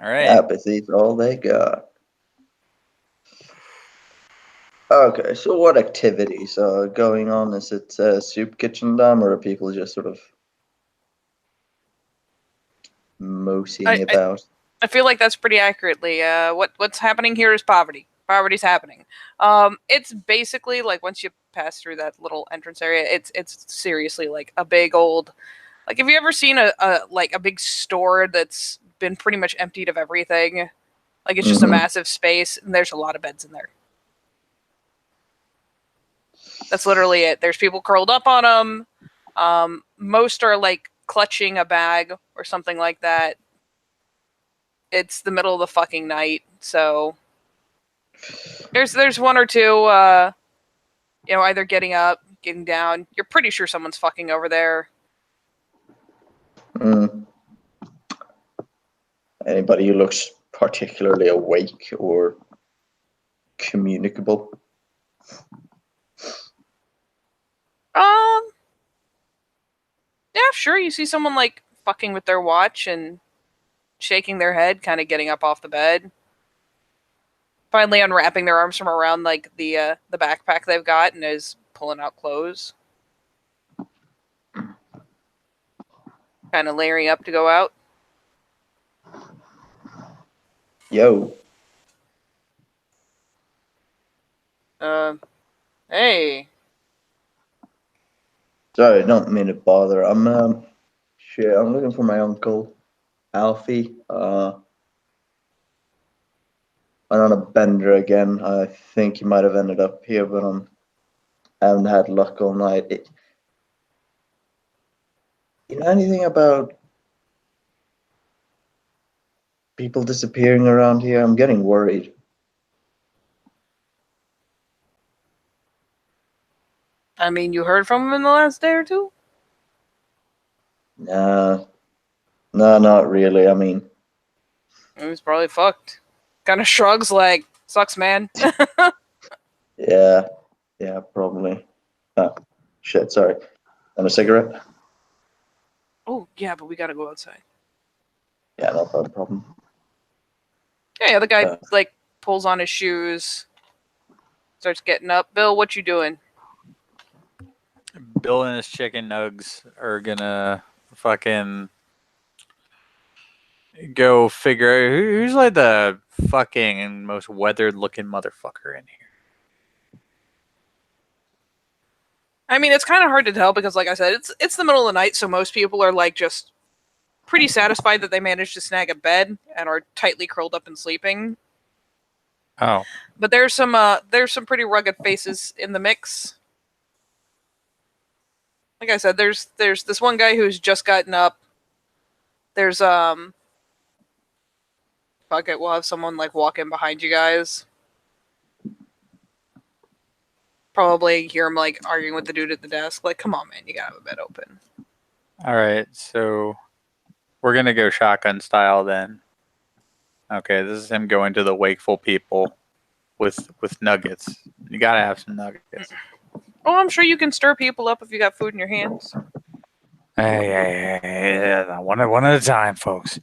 All right. Apathy's all they got. Okay, so what activities are going on? Is it soup kitchen time, or are people just sort of moseying about? I feel like that's pretty accurately. What's happening here is poverty. Poverty's happening. It's basically like once you pass through that little entrance area, it's seriously like a big old. Like, have you ever seen a big store that's been pretty much emptied of everything? Like, it's just a massive space, and there's a lot of beds in there. That's literally it. There's people curled up on them. Most are like clutching a bag or something like that. It's the middle of the fucking night, so there's one or two, either getting up, getting down. You're pretty sure someone's fucking over there. Anybody who looks particularly awake or communicable? Yeah, sure. You see someone like fucking with their watch and shaking their head, kind of getting up off the bed. Finally unwrapping their arms from around like the backpack they've got and is pulling out clothes. Kind of layering up to go out. Yo. Hey. Sorry, I don't mean to bother. I'm looking for my uncle, Alfie. I'm on a bender again. I think he might have ended up here, but I haven't had luck all night. You know anything about people disappearing around here? I'm getting worried. I mean, you heard from him in the last day or two? No, not really. I mean, He was probably fucked. Kind of shrugs like, sucks, man. yeah, probably. Oh, shit, sorry. And a cigarette? Oh, yeah, but we gotta go outside. Yeah, no problem. Yeah, the guy, pulls on his shoes, starts getting up. Bill, what you doing? Bill and his chicken nugs are gonna fucking go figure out who's like the fucking most weathered looking motherfucker in here. I mean, it's kind of hard to tell because, like I said, it's the middle of the night, so most people are like just pretty satisfied that they managed to snag a bed and are tightly curled up and sleeping. Oh, but there's some pretty rugged faces in the mix. Like I said, there's this one guy who's just gotten up. There's fuck it, we'll have someone like walk in behind you guys. Probably hear him like arguing with the dude at the desk. Like, come on, man, you gotta have a bed open. all right. So we're gonna go shotgun style then. Okay, this is him going to the wakeful people. with nuggets. You gotta have some nuggets. Oh, I'm sure you can stir people up if you got food in your hands. Hey, one at a time, folks.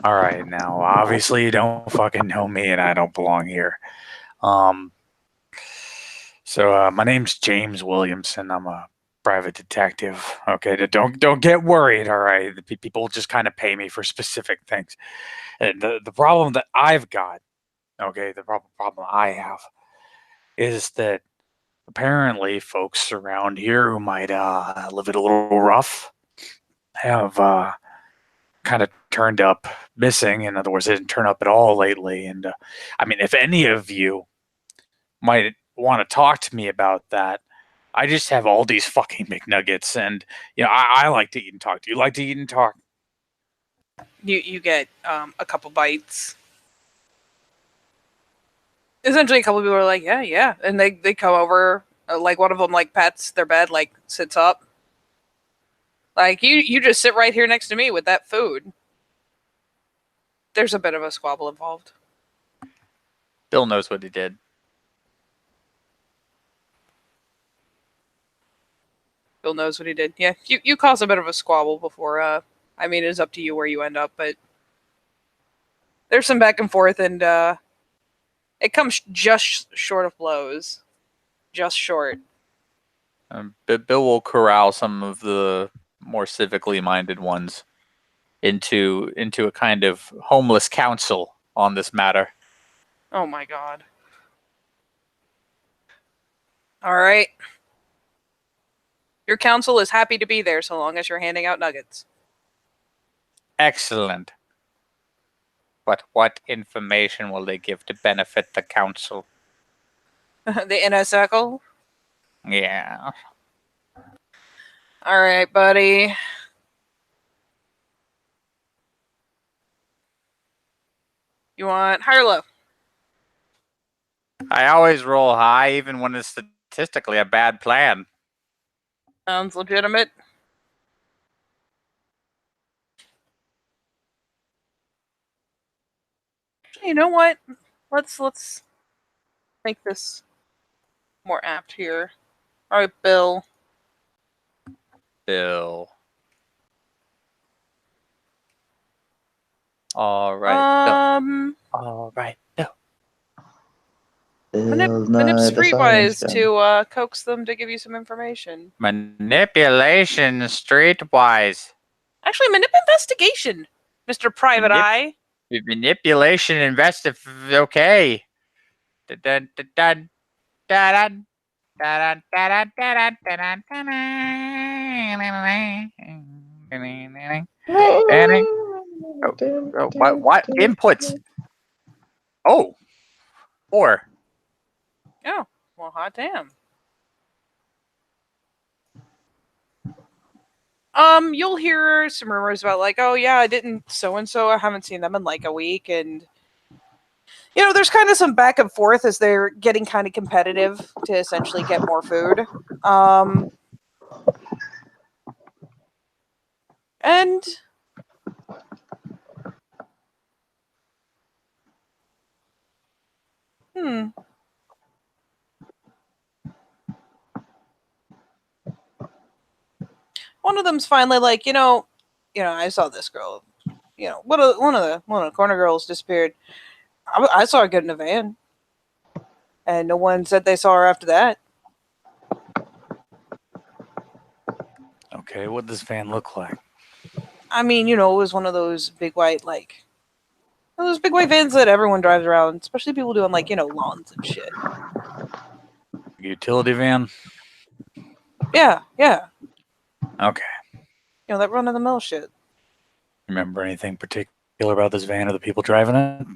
All right, now obviously you don't fucking know me, and I don't belong here. So my name's James Williamson. I'm a private detective. Okay, don't get worried. All right, the people just kind of pay me for specific things. And the problem that I've got, okay, the problem I have is that apparently folks around here who might live it a little rough have kind of turned up missing. In other words, they didn't turn up at all lately. And I mean, if any of you might want to talk to me about that, I just have all these fucking McNuggets, and I like to eat and talk. Do you like to eat and talk? You get a couple bites. Essentially, a couple people are like, yeah, and they come over. Like one of them like pats their bed, like sits up. Like you just sit right here next to me with that food. There's a bit of a squabble involved. Bill knows what he did. Bill knows what he did. Yeah, you cause a bit of a squabble before. I mean, it's up to you where you end up, but there's some back and forth, and it comes just short of blows, just short. Bill will corral some of the more civically minded ones into a kind of homeless council on this matter. Oh my god! All right. Your council is happy to be there so long as you're handing out nuggets. Excellent. But what information will they give to benefit the council? The inner circle? Yeah. All right, buddy. You want high or low? I always roll high, even when it's statistically a bad plan. Sounds legitimate. You know what? Let's make this more apt here. All right, Bill. Bill. All right, Bill. All right, Bill. Manip Streetwise to coax them to give you some information. Manipulation streetwise. Actually, Manip Investigation, Mr. Private Eye. Manipulation okay. Dun, dun, dun, dun, dun, dun, dun, dun, dun, what inputs? Oh, 4. Oh, well, hot damn. You'll hear some rumors about like, oh yeah, I didn't so and so. I haven't seen them in like a week, and there's kind of some back and forth as they're getting kind of competitive to essentially get more food. And one of them's finally like, I saw this girl. One of the corner girls disappeared. I saw her get in a van, and no one said they saw her after that. Okay, what does van look like? I mean, it was one of those big white vans that everyone drives around, especially people doing lawns and shit. Utility van? Yeah. Okay. That run of the mill shit. Remember anything particular about this van or the people driving it?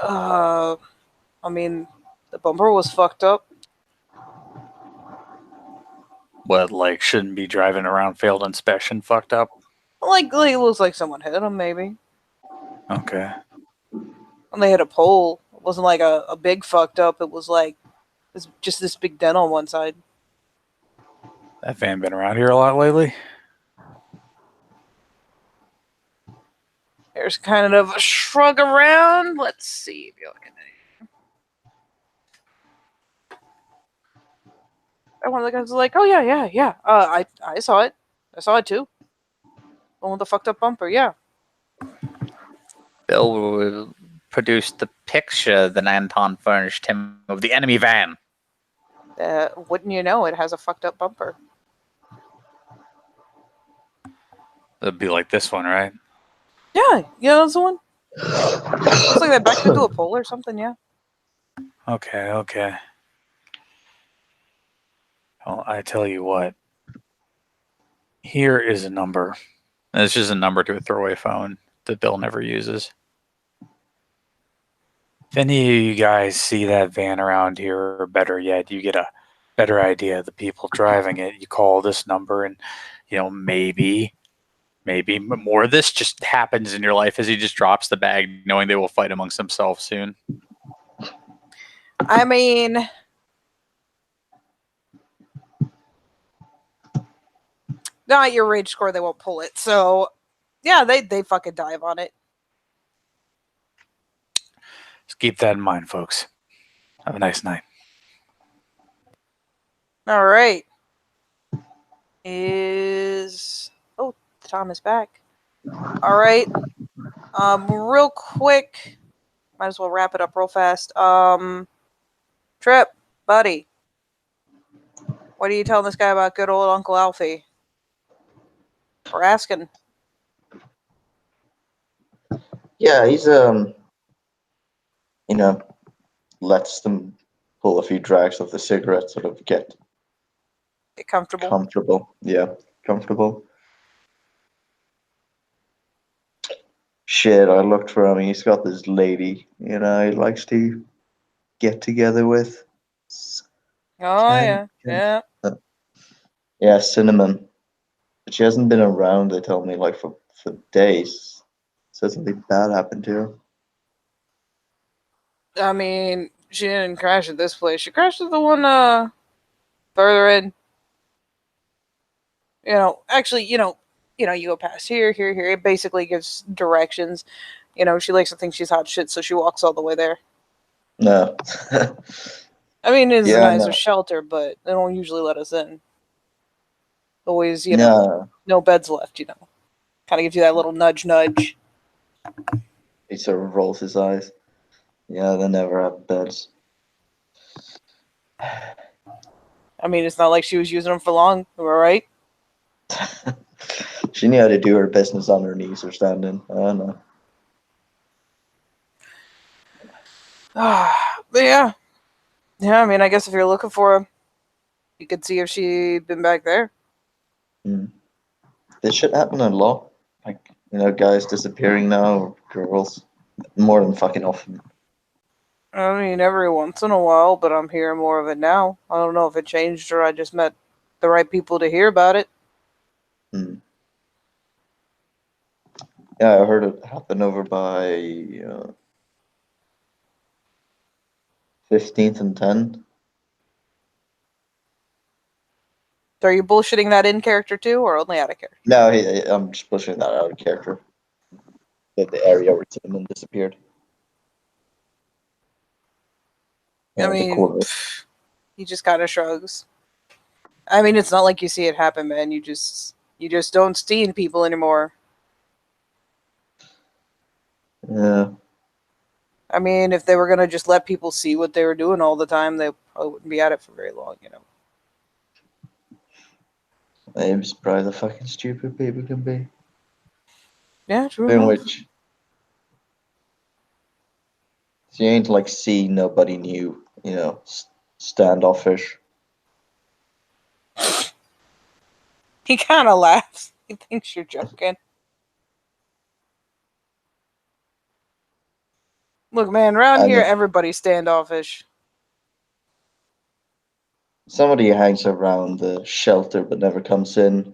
I mean, the bumper was fucked up. What, like, shouldn't be driving around failed inspection fucked up? Like it looks like someone hit them, maybe. Okay. When they hit a pole, it wasn't like a big fucked up. It was like just this big dent on one side. That van been around here a lot lately? There's kind of a shrug around. Let's see if you're looking at it. And one of the guys was like, "Oh yeah. I saw it. I saw it too. The one with the fucked up bumper. Yeah." Bill produced the picture that Anton furnished him of the enemy van. Wouldn't you know, it has a fucked up bumper. It'd be like this one, right? Yeah, that's the one. Looks like they backed into a pole or something. Yeah. Okay. Well, I tell you what. Here is a number. And it's just a number to a throwaway phone that Bill never uses. If any of you guys see that van around here, or better yet, you get a better idea of the people driving it, you call this number, and maybe more of this just happens in your life as he just drops the bag, knowing they will fight amongst themselves soon. I mean, not your rage score, they won't pull it. So, yeah, they fucking dive on it. Just keep that in mind, folks. Have a nice night. All right. Tom is back. All right. Real quick, might as well wrap it up real fast. Trip, buddy, what are you telling this guy about good old Uncle Alfie? We're asking. Yeah, he's lets them pull a few drags of the cigarette, sort of get Comfortable. comfortable. Yeah, comfortable. Shit, I looked for him. He's got this lady, he likes to get together with. Oh, Ken- yeah. Yeah, Cinnamon. But she hasn't been around, they tell me, like, for days. So something bad happened to her. I mean, she didn't crash at this place. She crashed at the one further in. Actually, you go past here. It basically gives directions. She likes to think she's hot shit, so she walks all the way there. No. I mean, it's Yeah, a nicer no. shelter, but they don't usually let us in. Always, No. no beds left, Kind of gives you that little nudge. He sort of rolls his eyes. Yeah, they never have beds. I mean, it's not like she was using them for long, am I right? She knew how to do her business on her knees or standing. I don't know. But yeah. Yeah, I mean, I guess if you're looking for her, you could see if she'd been back there. This shit happen a lot. Like, guys disappearing now, or girls. More than fucking often. I mean, every once in a while, but I'm hearing more of it now. I don't know if it changed or I just met the right people to hear about it. Yeah, I heard it happen over by 15th and 10. So are you bullshitting that in character too, or only out of character? No, I'm just pushing that out of character. The area where Cinnamon disappeared. I mean, he just kind of shrugs. I mean, it's not like you see it happen, man. You just don't see people anymore. Yeah. I mean, if they were gonna just let people see what they were doing all the time, they probably wouldn't be at it for very long, I'm surprised the fucking stupid people can be. Yeah, true. In enough. which she ain't like see nobody new, standoffish. He kind of laughs. He thinks you're joking. Look, man, around here, everybody's standoffish. Somebody hangs around the shelter but never comes in.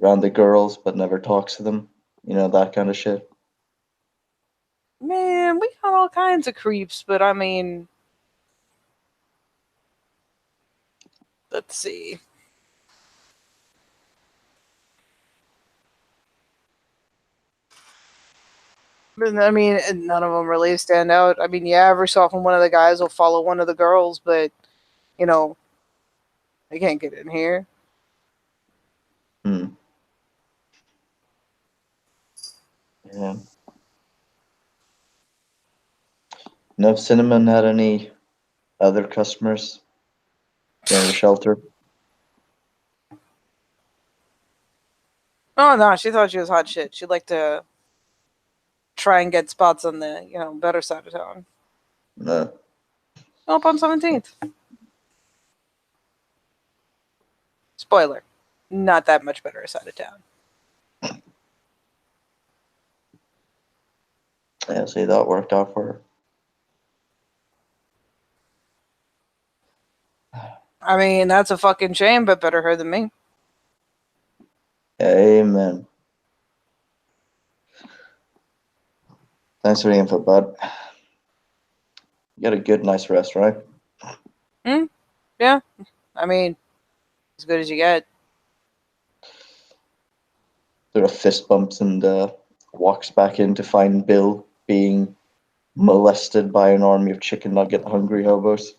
Around the girls but never talks to them. That kind of shit. Man, we got all kinds of creeps, but I mean, let's see. But, I mean, none of them really stand out. I mean, yeah, every so often one of the guys will follow one of the girls, but, They can't get in here. Hmm. Yeah. No, Cinnamon had any other customers in the shelter? Oh no, she thought she was hot shit. She'd like to try and get spots on the, better side of town. No. Up on 17th. Spoiler. Not that much better side of town. Yeah, see, that worked out for her. I mean, that's a fucking shame, but better her than me. Amen. Thanks for the info, bud. You got a good, nice rest, right? Yeah. I mean, as good as you get. Sort of fist bumps and walks back in to find Bill being molested by an army of chicken nugget hungry hobos.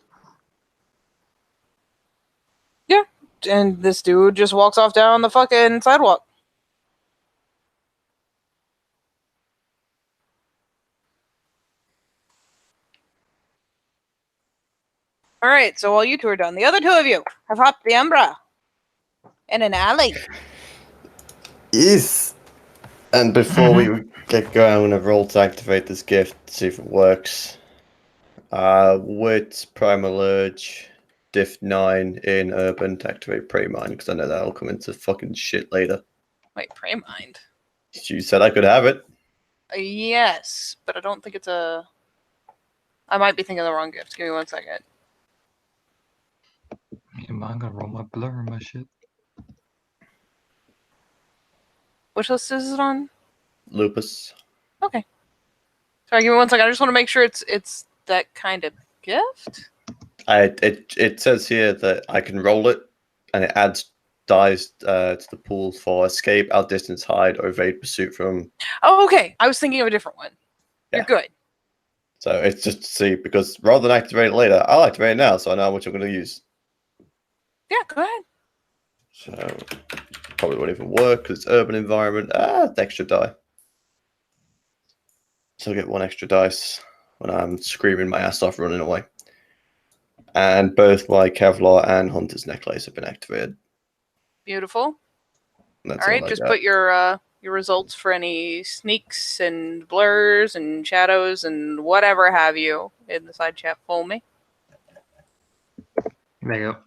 And this dude just walks off down the fucking sidewalk. All right, so while you two are done, the other two of you have hopped the Umbra in an alley. Yes. And before we get going, I'm gonna roll to activate this gift, see if it works. Wit, Primal Urge, Diff 9 in Urban to activate Prey Mind, because I know that'll come into fucking shit later. Wait, Prey Mind? You said I could have it. Yes, but I don't think it's a... I might be thinking of the wrong gift. Give me 1 second. Yeah, man, I gotta roll my blur and my shit. Which list is it on? Lupus. Okay. Sorry, give me 1 second. I just want to make sure it's that kind of gift. It says here that I can roll it, and it adds dice to the pool for escape, outdistance, hide, or evade pursuit from. Oh, okay. I was thinking of a different one. You're Yeah. good. So it's just to see, because rather than activate it later, I'll activate it now, so I know how much I'm going to use. Yeah, go ahead. So probably won't even work because it's urban environment. The extra die. So I get 1 extra dice when I'm screaming my ass off running away. And both my Kevlar and Hunter's necklace have been activated. Beautiful. And that's All right, I just got. put your results for any sneaks and blurs and shadows and whatever have you in the side chat for me. There you go.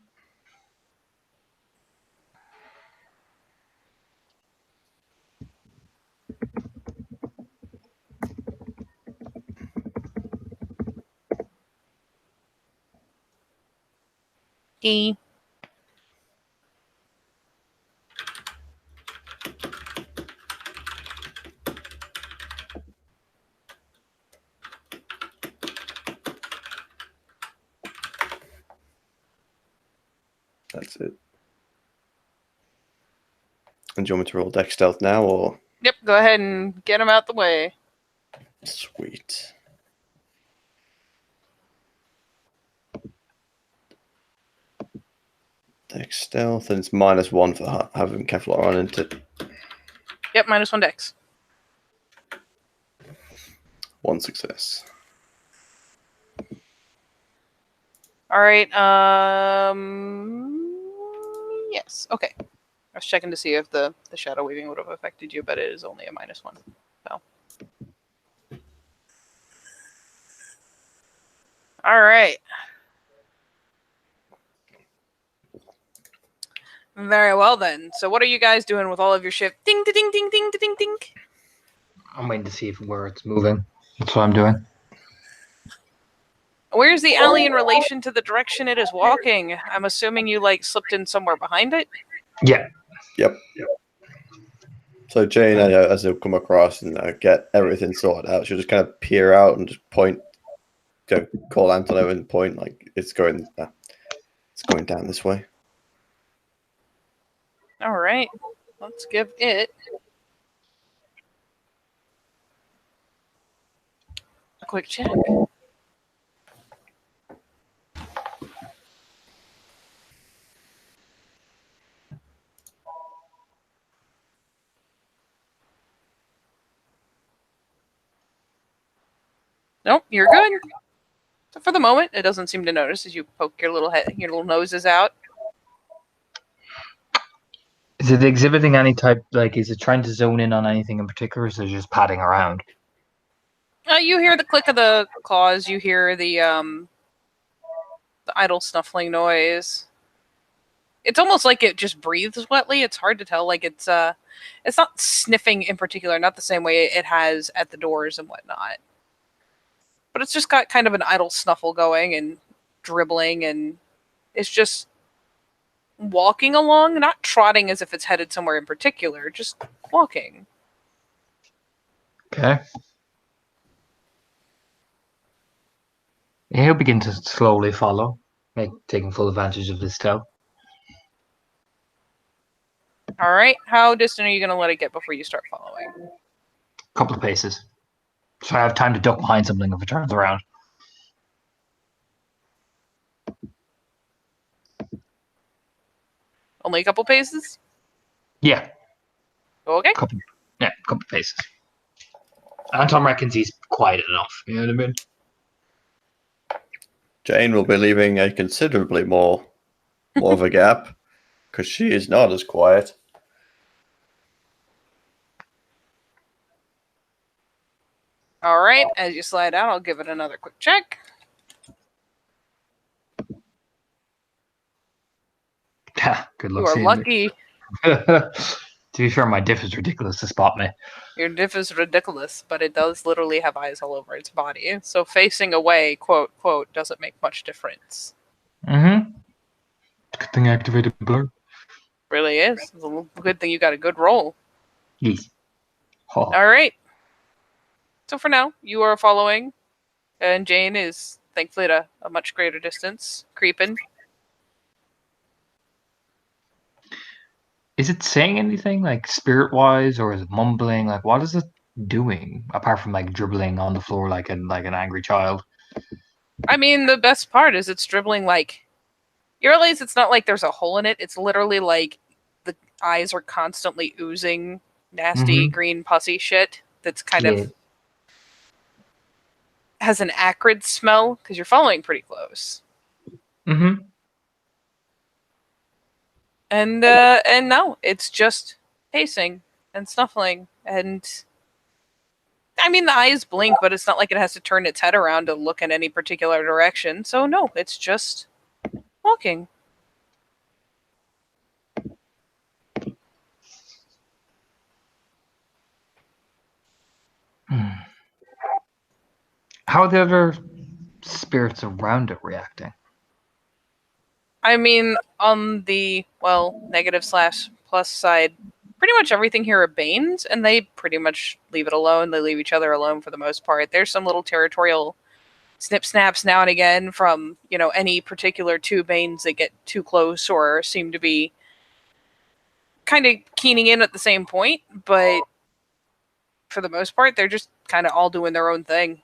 Okay. That's it. And do you want me to roll dex stealth now, or? Yep, go ahead and get them out the way. Sweet. Dex stealth, and it's -1 for having Kevlar on, isn't it? Yep, -1 dex. 1 success. All right. Yes. Okay. I was checking to see if the shadow weaving would have affected you, but it is only a -1. So. All right. Very well then. So what are you guys doing with all of your shift? Ding, ding, ding, ding, ding, ding. I'm waiting to see where it's moving. That's what I'm doing. Where's the alley in relation to the direction it is walking? I'm assuming you slipped in somewhere behind it. Yeah. Yep. So Jane, as they'll come across and get everything sorted out, she'll just kind of peer out and just point, call Antonio and point like it's going down this way. All right. Let's give it a quick check. Nope, you're good. So for the moment, it doesn't seem to notice as you poke your little head, your little noses out. Is it exhibiting any type, like, is it trying to zone in on anything in particular, or is it just padding around? You hear the click of the claws. You hear the idle snuffling noise. It's almost like it just breathes wetly. It's hard to tell. Like it's not sniffing in particular, not the same way it has at the doors and whatnot. But it's just got kind of an idle snuffle going and dribbling, and it's just walking along, not trotting as if it's headed somewhere in particular, just walking. Okay. He'll begin to slowly follow, taking full advantage of this toe. All right. How distant are you going to let it get before you start following? A couple of paces. So I have time to duck behind something if it turns around. Only a couple paces? Yeah. Okay. Couple paces. Anton reckons he's quiet enough. You know what I mean? Jane will be leaving a considerably more of a gap because she is not as quiet. All right. As you slide out, I'll give it another quick check. Good You luck are seeing lucky. me. To be fair, my diff is ridiculous to spot me. Your diff is ridiculous, but it does literally have eyes all over its body. So facing away, quote, quote, doesn't make much difference. Mm-hmm. Good thing I activated blur. Really is. It's a good thing you got a good roll. Yes. Oh. All right. So for now, you are following, and Jane is thankfully at a much greater distance, creeping. Is it saying anything, like, spirit-wise, or is it mumbling? Like, what is it doing, apart from, like, dribbling on the floor like an angry child? I mean, the best part is it's dribbling like... You realize it's not like there's a hole in it. It's literally like the eyes are constantly oozing nasty green pussy shit that's kind of... has an acrid smell, because you're following pretty close. Mm-hmm. And no, it's just pacing and snuffling, and I mean the eyes blink, but it's not like it has to turn its head around to look in any particular direction. So no, it's just walking. How are the other spirits around it reacting? I mean, on the, well, negative/plus side, pretty much everything here are Banes, and they pretty much leave it alone. They leave each other alone for the most part. There's some little territorial snip-snaps now and again from, you know, any particular two Banes that get too close or seem to be kind of keening in at the same point, but for the most part, they're just kind of all doing their own thing.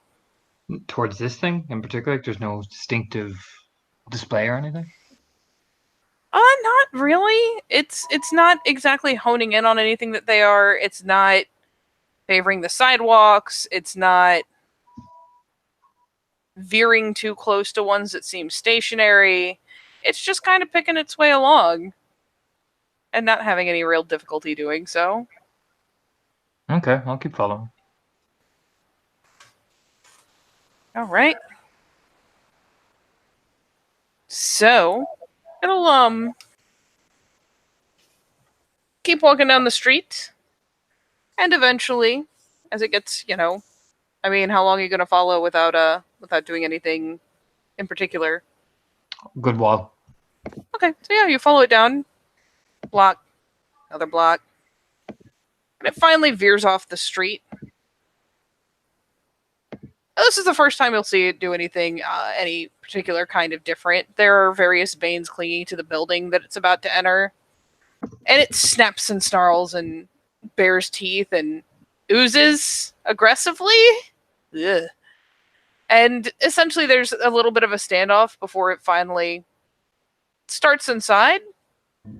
Towards this thing in particular, like, there's no distinctive display or anything? Not really. It's not exactly honing in on anything that they are. It's not favoring the sidewalks. It's not veering too close to ones that seem stationary. It's just kind of picking its way along and not having any real difficulty doing so. Okay, I'll keep following. All right. So, it'll keep walking down the street, and eventually, as it gets, you know, I mean, how long are you going to follow without doing anything in particular? Good wall. Okay, so yeah, you follow it down, block, another block, and it finally veers off the street. This is the first time you'll see it do anything, any particular kind of different. There are various Banes clinging to the building that it's about to enter, and it snaps and snarls and bares teeth and oozes aggressively. Ugh. And essentially there's a little bit of a standoff before it finally starts inside.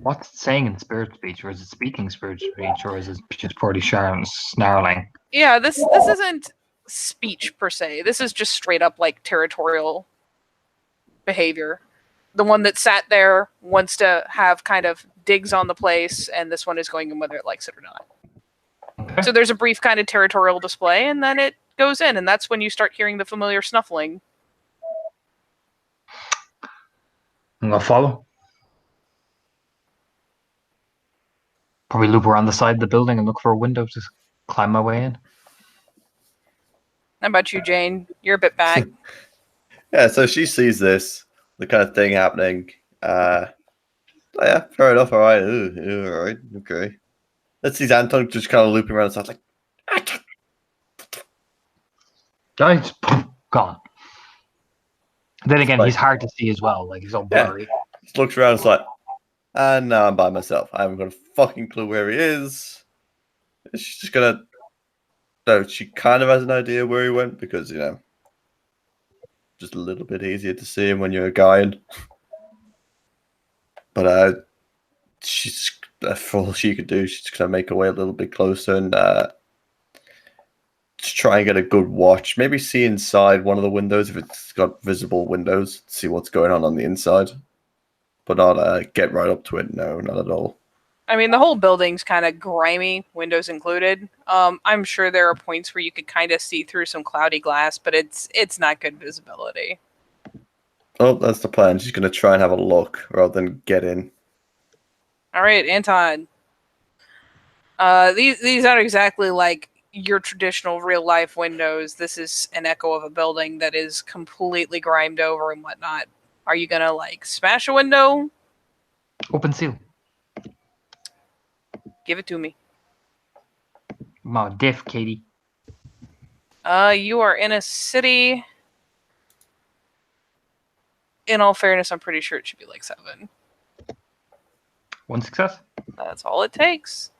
What's it saying in spirit speech, or is it speaking spirit speech, or is it just purely snarling? Yeah, this isn't speech per se. This is just straight up like territorial behavior. The one that sat there wants to have kind of digs on the place, and this one is going in whether it likes it or not. Okay. So there's a brief kind of territorial display, and then it goes in, and that's when you start hearing the familiar snuffling. I'm gonna follow. Probably loop around the side of the building and look for a window to climb my way in. How about you, Jane? You're a bit back. Yeah, so she sees this, the kind of thing happening. Yeah, fair enough. All right. All right. Okay. Let's see Anton just kind of looping around. So I was like, Guys, gone. Then again, Like- he's hard to see as well. Like he's all Yeah. blurry. just looks around. It's like, and now I'm by myself. I haven't got a fucking clue where he is. She's just gonna. So she kind of has an idea where he went because just a little bit easier to see him when you're a guy. But she's for all she could do, she's just gonna make her way a little bit closer and just try and get a good watch. Maybe see inside one of the windows if it's got visible windows. See what's going on the inside, but not get right up to it. No, not at all. I mean, the whole building's kind of grimy, windows included. I'm sure there are points where you could kind of see through some cloudy glass, but it's not good visibility. Oh, that's the plan. She's gonna try and have a look rather than get in. All right, Anton. These aren't exactly like your traditional real life windows. This is an echo of a building that is completely grimed over and whatnot. Are you gonna like smash a window? Open seal. Give it to me. My diff, Katie. You are in a city. In all fairness, I'm pretty sure it should be like 7. One success. That's all it takes.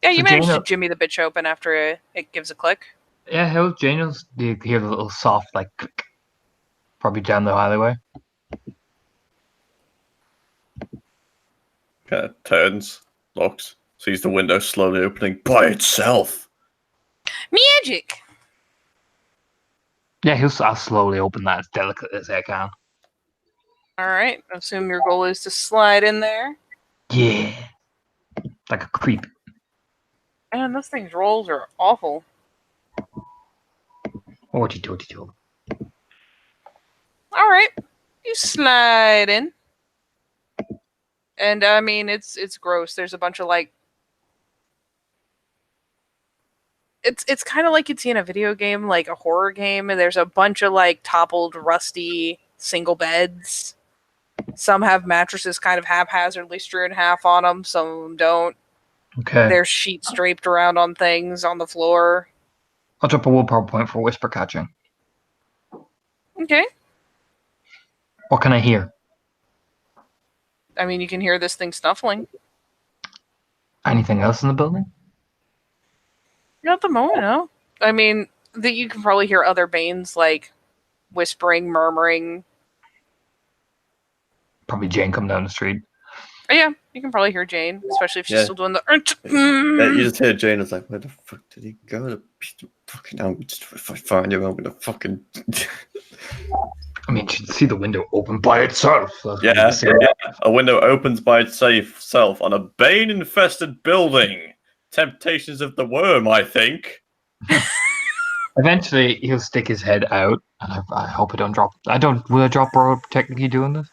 Yeah, you So managed to Jane- jimmy the bitch open after it gives a click. Yeah, hell, Janel's. You hear the little soft like, click. Probably down the alleyway. Kind of turns, looks, sees the window slowly opening by itself. Magic! Yeah, I'll slowly open that as delicate as I can. Alright, I assume your goal is to slide in there. Yeah, like a creep. Man, those things' rolls are awful. Orty. Alright, you slide in. And I mean, it's gross. There's a bunch of like. It's kind of like you'd see in a video game, like a horror game, and there's a bunch of like toppled, rusty single beds. Some have mattresses kind of haphazardly strewn half on them. Some of them don't. Okay. There's sheets draped around on things on the floor. I'll drop a willpower point for whisper catching. Okay. What can I hear? I mean, you can hear this thing snuffling. Anything else in the building? Not at the moment, no. I mean, that you can probably hear other Banes like whispering, murmuring. Probably Jane come down the street. Oh, yeah, you can probably hear Jane, especially if she's Yeah. still doing the. Yeah, you just hear Jane is like, where the fuck did he go? The piece of fucking if I find him, I'm gonna fucking. I mean, she'd see the window open by itself. That's what Yeah, I'm saying. a window opens by itself on a Bane-infested building. Temptations of the worm, I think. Eventually, he'll stick his head out, and I hope I don't drop. Will I drop Burrow technically doing this?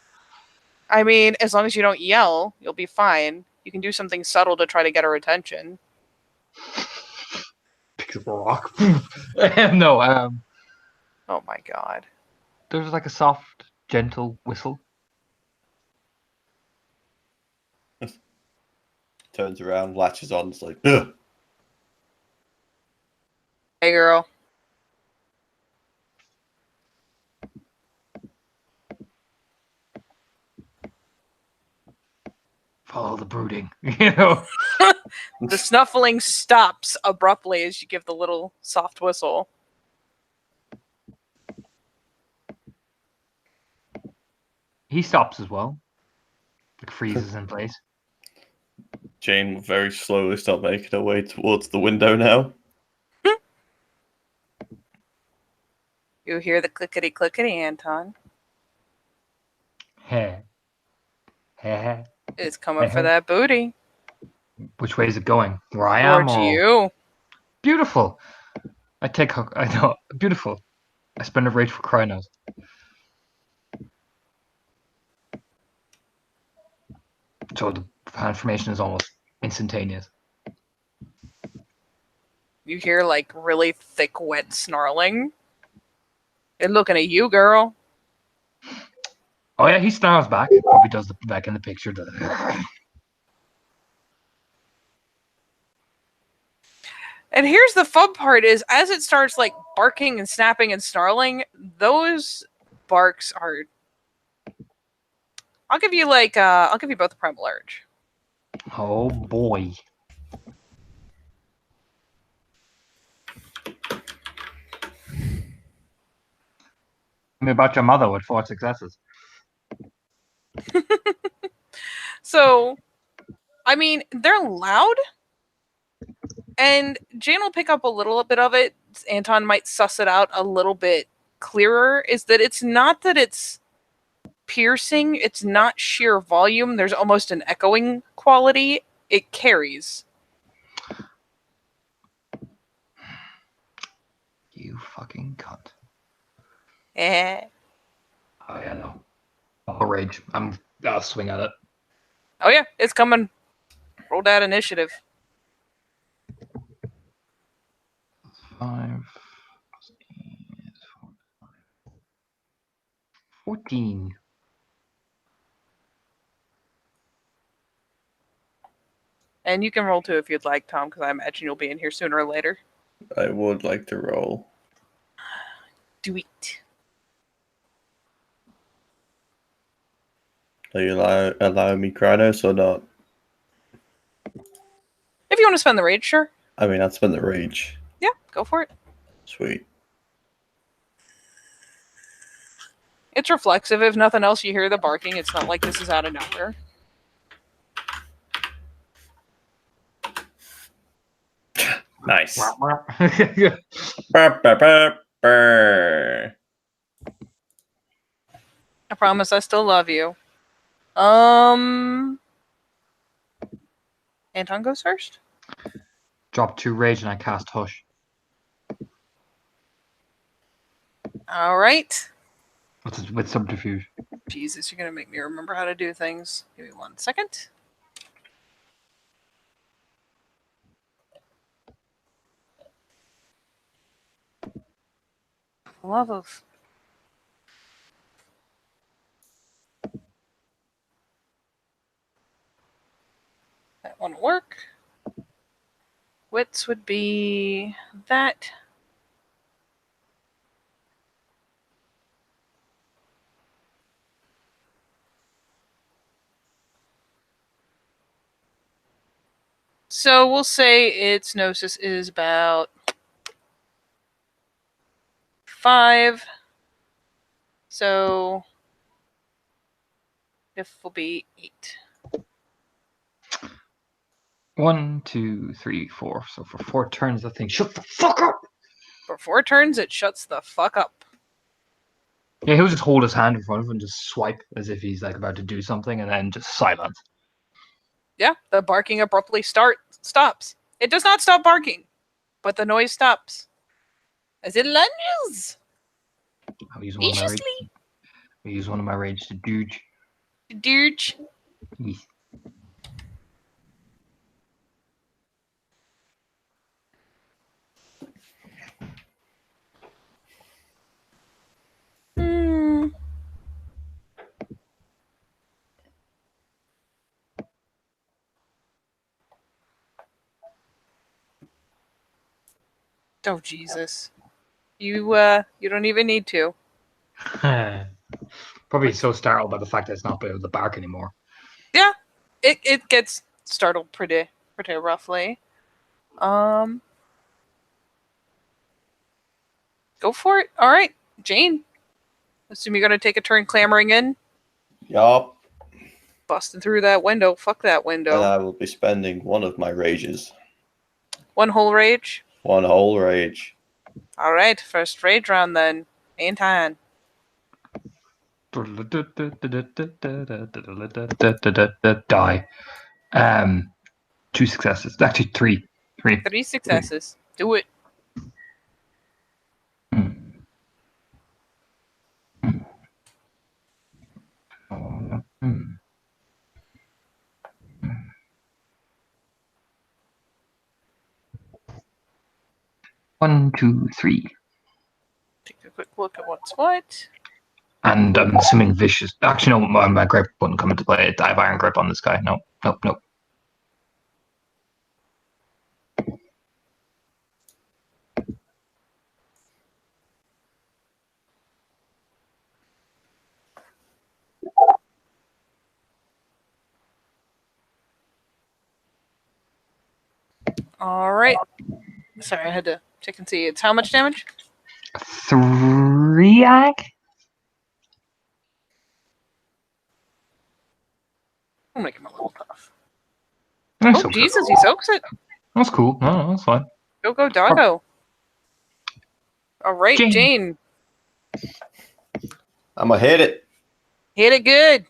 I mean, as long as you don't yell, you'll be fine. You can do something subtle to try to get her attention. Picks up a rock. No, Oh my god. there's like a soft, gentle whistle. Turns around, latches on, it's like, ugh. Hey, girl. Follow the brooding, you know. The snuffling stops abruptly as you give the little soft whistle. He stops as well. Like freezes in place. Jane will very slowly start making her way towards the window now. You hear the clickety clickety, Anton. Heh. Heh. It's coming for that booty. Which way is it going? Where I am? Towards Or... you. Beautiful. I know. Beautiful. I spend a rage for Krynos. So the transformation is almost instantaneous. You hear like really thick, wet snarling. They're looking at you, girl. Oh yeah, he snarls back. Probably does the back in the picture. And here's the fun part is as it starts like barking and snapping and snarling, those barks are I'll give you both a primal urge. Oh boy. Tell me about your mother with 4 successes. So I mean, they're loud. And Jane will pick up a little bit of it. Anton might suss it out a little bit clearer. Is that it's not that it's piercing, it's not sheer volume. There's almost an echoing quality. It carries. You fucking cunt. Eh. Oh yeah, no. I'll rage. I'll swing at it. Oh yeah, it's coming. Roll that initiative. 5 plus 8 is 14. And you can roll too if you'd like, Tom, because I imagine you'll be in here sooner or later. I would like to roll. Do it. Are you allowing me Krynos or not? If you want to spend the rage, sure. I mean, I'd spend the rage. Yeah, go for it. Sweet. It's reflexive. If nothing else, you hear the barking. It's not like this is out of nowhere. Nice. Burr, burr, burr, burr. I promise I still love you. Anton goes first. Drop 2 rage and I cast Hush. All right. With subterfuge. Jesus, you're going to make me remember how to do things. Give me 1 second. Love of... That won't work. Wits would be that. So we'll say its gnosis is about 5. So diff will be 8. 1, 2, 3, 4. So for 4 turns, the thing shut the fuck up. For 4 turns, it shuts the fuck up. Yeah, he'll just hold his hand in front of him and just swipe as if he's like about to do something, and then just silence. Yeah, the barking abruptly stops. It does not stop barking, but the noise stops as it lunges I'll use one of my rage. viciously. I'll use one of my rage to douche. Dirge. Yes. Oh Jesus! You don't even need to. Probably so startled by the fact that it's not able to bark anymore. Yeah, it gets startled pretty roughly. Go for it. All right, Jane. Assume you're gonna take a turn clambering in, Yup. busting through that window. Fuck that And window. I will be spending one of my rages. 1 whole rage. One whole rage. All right, first rage round then. And time. Die. 2 successes. Actually, 3. 3. 3 successes. Do it. One, 2, 3. Take a quick look at what's what. And I'm assuming vicious. Actually, no, my grip wouldn't come into play. I have iron grip on this guy. Nope. All right. Sorry, I had to check and see. It's how much damage? 3 ag? I'll make him a little tough. Nice. Oh, Jesus, he soaks it. That's cool. No, that's fine. Go, doggo. All right, Jane. Jane. I'm gonna hit it. Hit it good.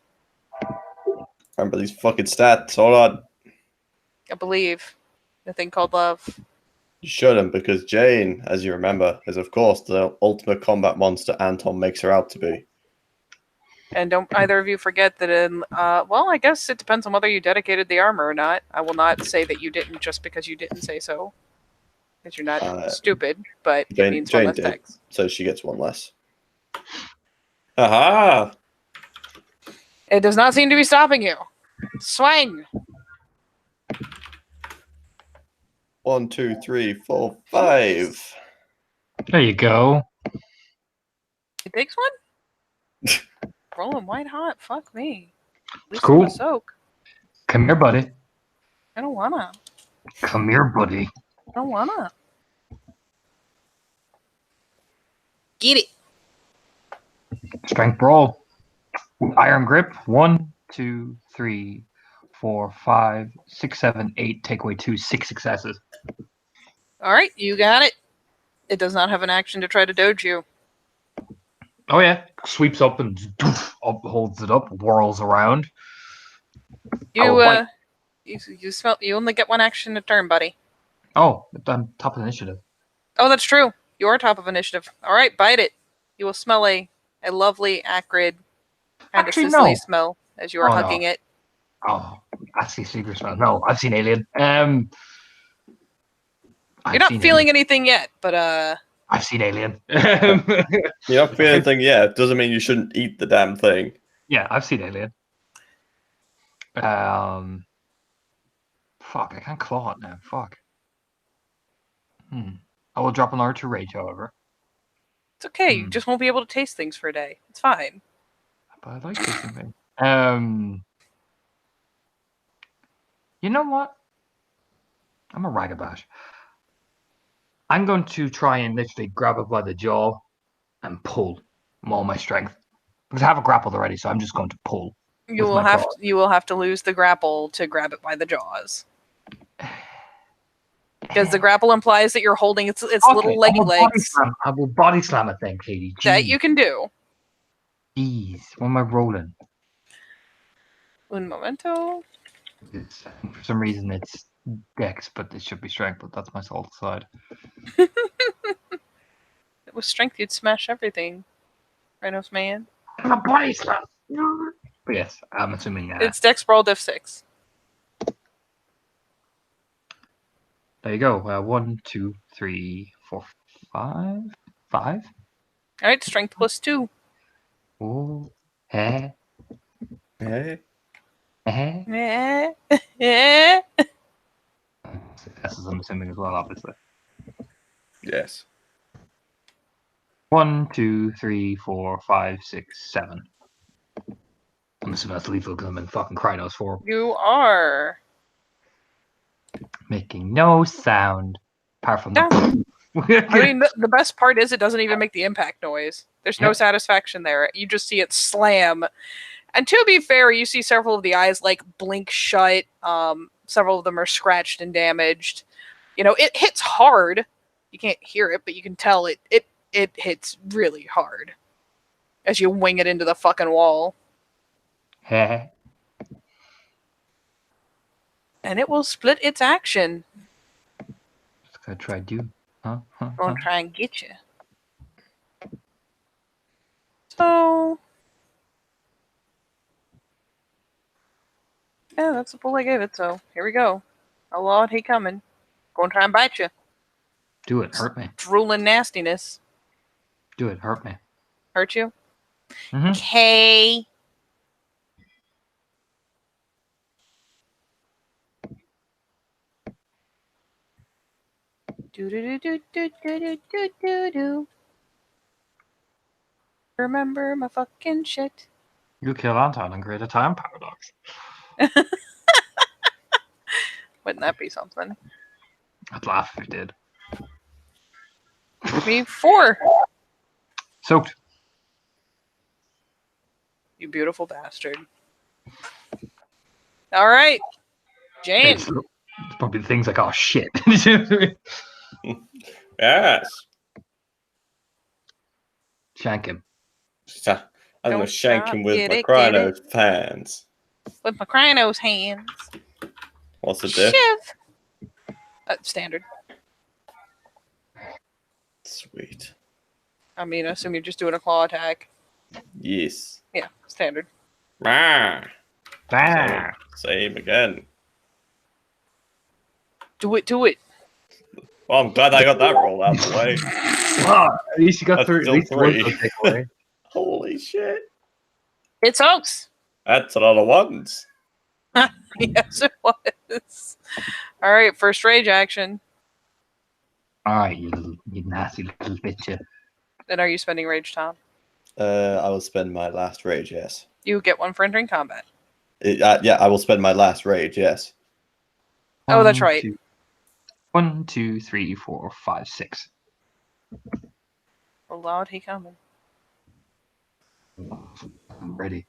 Remember these fucking stats. Hold on. I believe. The thing called love. You shouldn't, because Jane, as you remember, is of course the ultimate combat monster Anton makes her out to be. And don't either of you forget that in, well, I guess it depends on whether you dedicated the armor or not. I will not say that you didn't just because you didn't say so. Because you're not stupid, but it means one less did, text. so she gets one less. Aha! It does not seem to be stopping you. Swing! 1, 2, 3, 4, 5. There you go. It takes one? Rolling white hot. Fuck me. At least Cool. I'm a soak. Come here, buddy. I don't wanna. Come here, buddy. I don't wanna. Get it. Strength brawl. Iron grip. 1, 2, 3, 4, 5, 6, 7, 8. Take away 2. 6 successes. All right, you got it. It does not have an action to try to doge you. Oh yeah. Sweeps up and holds it up. Whirls around. You you smell. You only get one action a turn, buddy. Oh, I'm top of the initiative. Oh, that's true. You are top of initiative. All right, bite it. You will smell a lovely, acrid, kind of Actually, sizzly no. smell as you are Oh, no. hugging it. Oh, I see secret smell. No, I've seen Alien. You're not feeling anything yet, but I've seen Alien. You're not feeling anything yet. Doesn't mean you shouldn't eat the damn thing. Yeah, I've seen Alien. Fuck, I can't claw it now. Fuck. I will drop an R to rage, however. it's okay. You just won't be able to taste things for a day. It's fine. But I like tasting things. You know what? I'm a ragabash. I'm going to try and literally grab it by the jaw and pull all my strength. Because I have it grappled already, so I'm just going to pull. You with will my have claws. you will have to lose the grapple to grab it by the jaws. Because the grapple implies that you're holding its little leggy legs. I will body slam it then, Katie. That you can do. Jeez, what am I rolling? Un momento. For some reason it's dex, but it should be strength, but that's my salt side. With strength, you'd smash everything. Rhinos man. I'm a body slam! But yes, I'm assuming It's Dex Brawl Diff 6. there you go. 1, 2, 3, 4, 5. 5? Alright, strength plus 2. Oh, eh, Hey. eh. Eh. Successes, I'm assuming as well, obviously. Yes. 1, 2, 3, 4, 5, 6, 7. I'm assuming that's lethal because I'm in fucking Krynos form. You are. Making no sound. Apart from the. I mean, the best part is it doesn't even make the impact noise. There's no Yep. satisfaction there. You just see it slam. And to be fair, you see several of the eyes like blink shut. Several of them are scratched and damaged. You know, it hits hard. You can't hear it, but you can tell it it hits really hard as you wing it into the fucking wall. Heh. And it will split its action. Just gotta try do. Huh? Gonna try and get you. So yeah, that's the pull I gave it. So here we go. Oh Lord, he coming. Gonna try and bite you. Do it. Hurt me. Drooling nastiness. Do it. Hurt me. Hurt you? Mhm. Okay. Do do do do do do do do do. Remember my fucking shit. You kill Anton and create a time paradox. Wouldn't that be something? I'd laugh if it did. Me 4. Soaked. You beautiful bastard. All right, Jane. It's probably the things like, oh shit. Yes. Shank him. I'm gonna Don't shank stop. him with Get my it, get it. Krynos hands. With my Krynos hands. What's the diff? Shiv. Standard. Sweet. I mean, I assume you're just doing a claw attack. Yes. Yeah, standard. Ah. Ah. Same again. Do it, do it. Well, I'm glad I got that roll out of the way. Ah, at least you got That's through. At still least one 3. takeaway. Holy shit. It's Oaks. That's a lot of ones. Yes, it was. All right, first rage action. All right, you nasty little bitch. You. Then are you spending rage, Tom? I will spend my last rage, yes. You get one for entering combat. Yeah, I will spend my last rage, yes. Oh, that's 1, right. 2, 1, 2, 3, 4, 5, 6. Oh, Lord, he coming. I'm ready.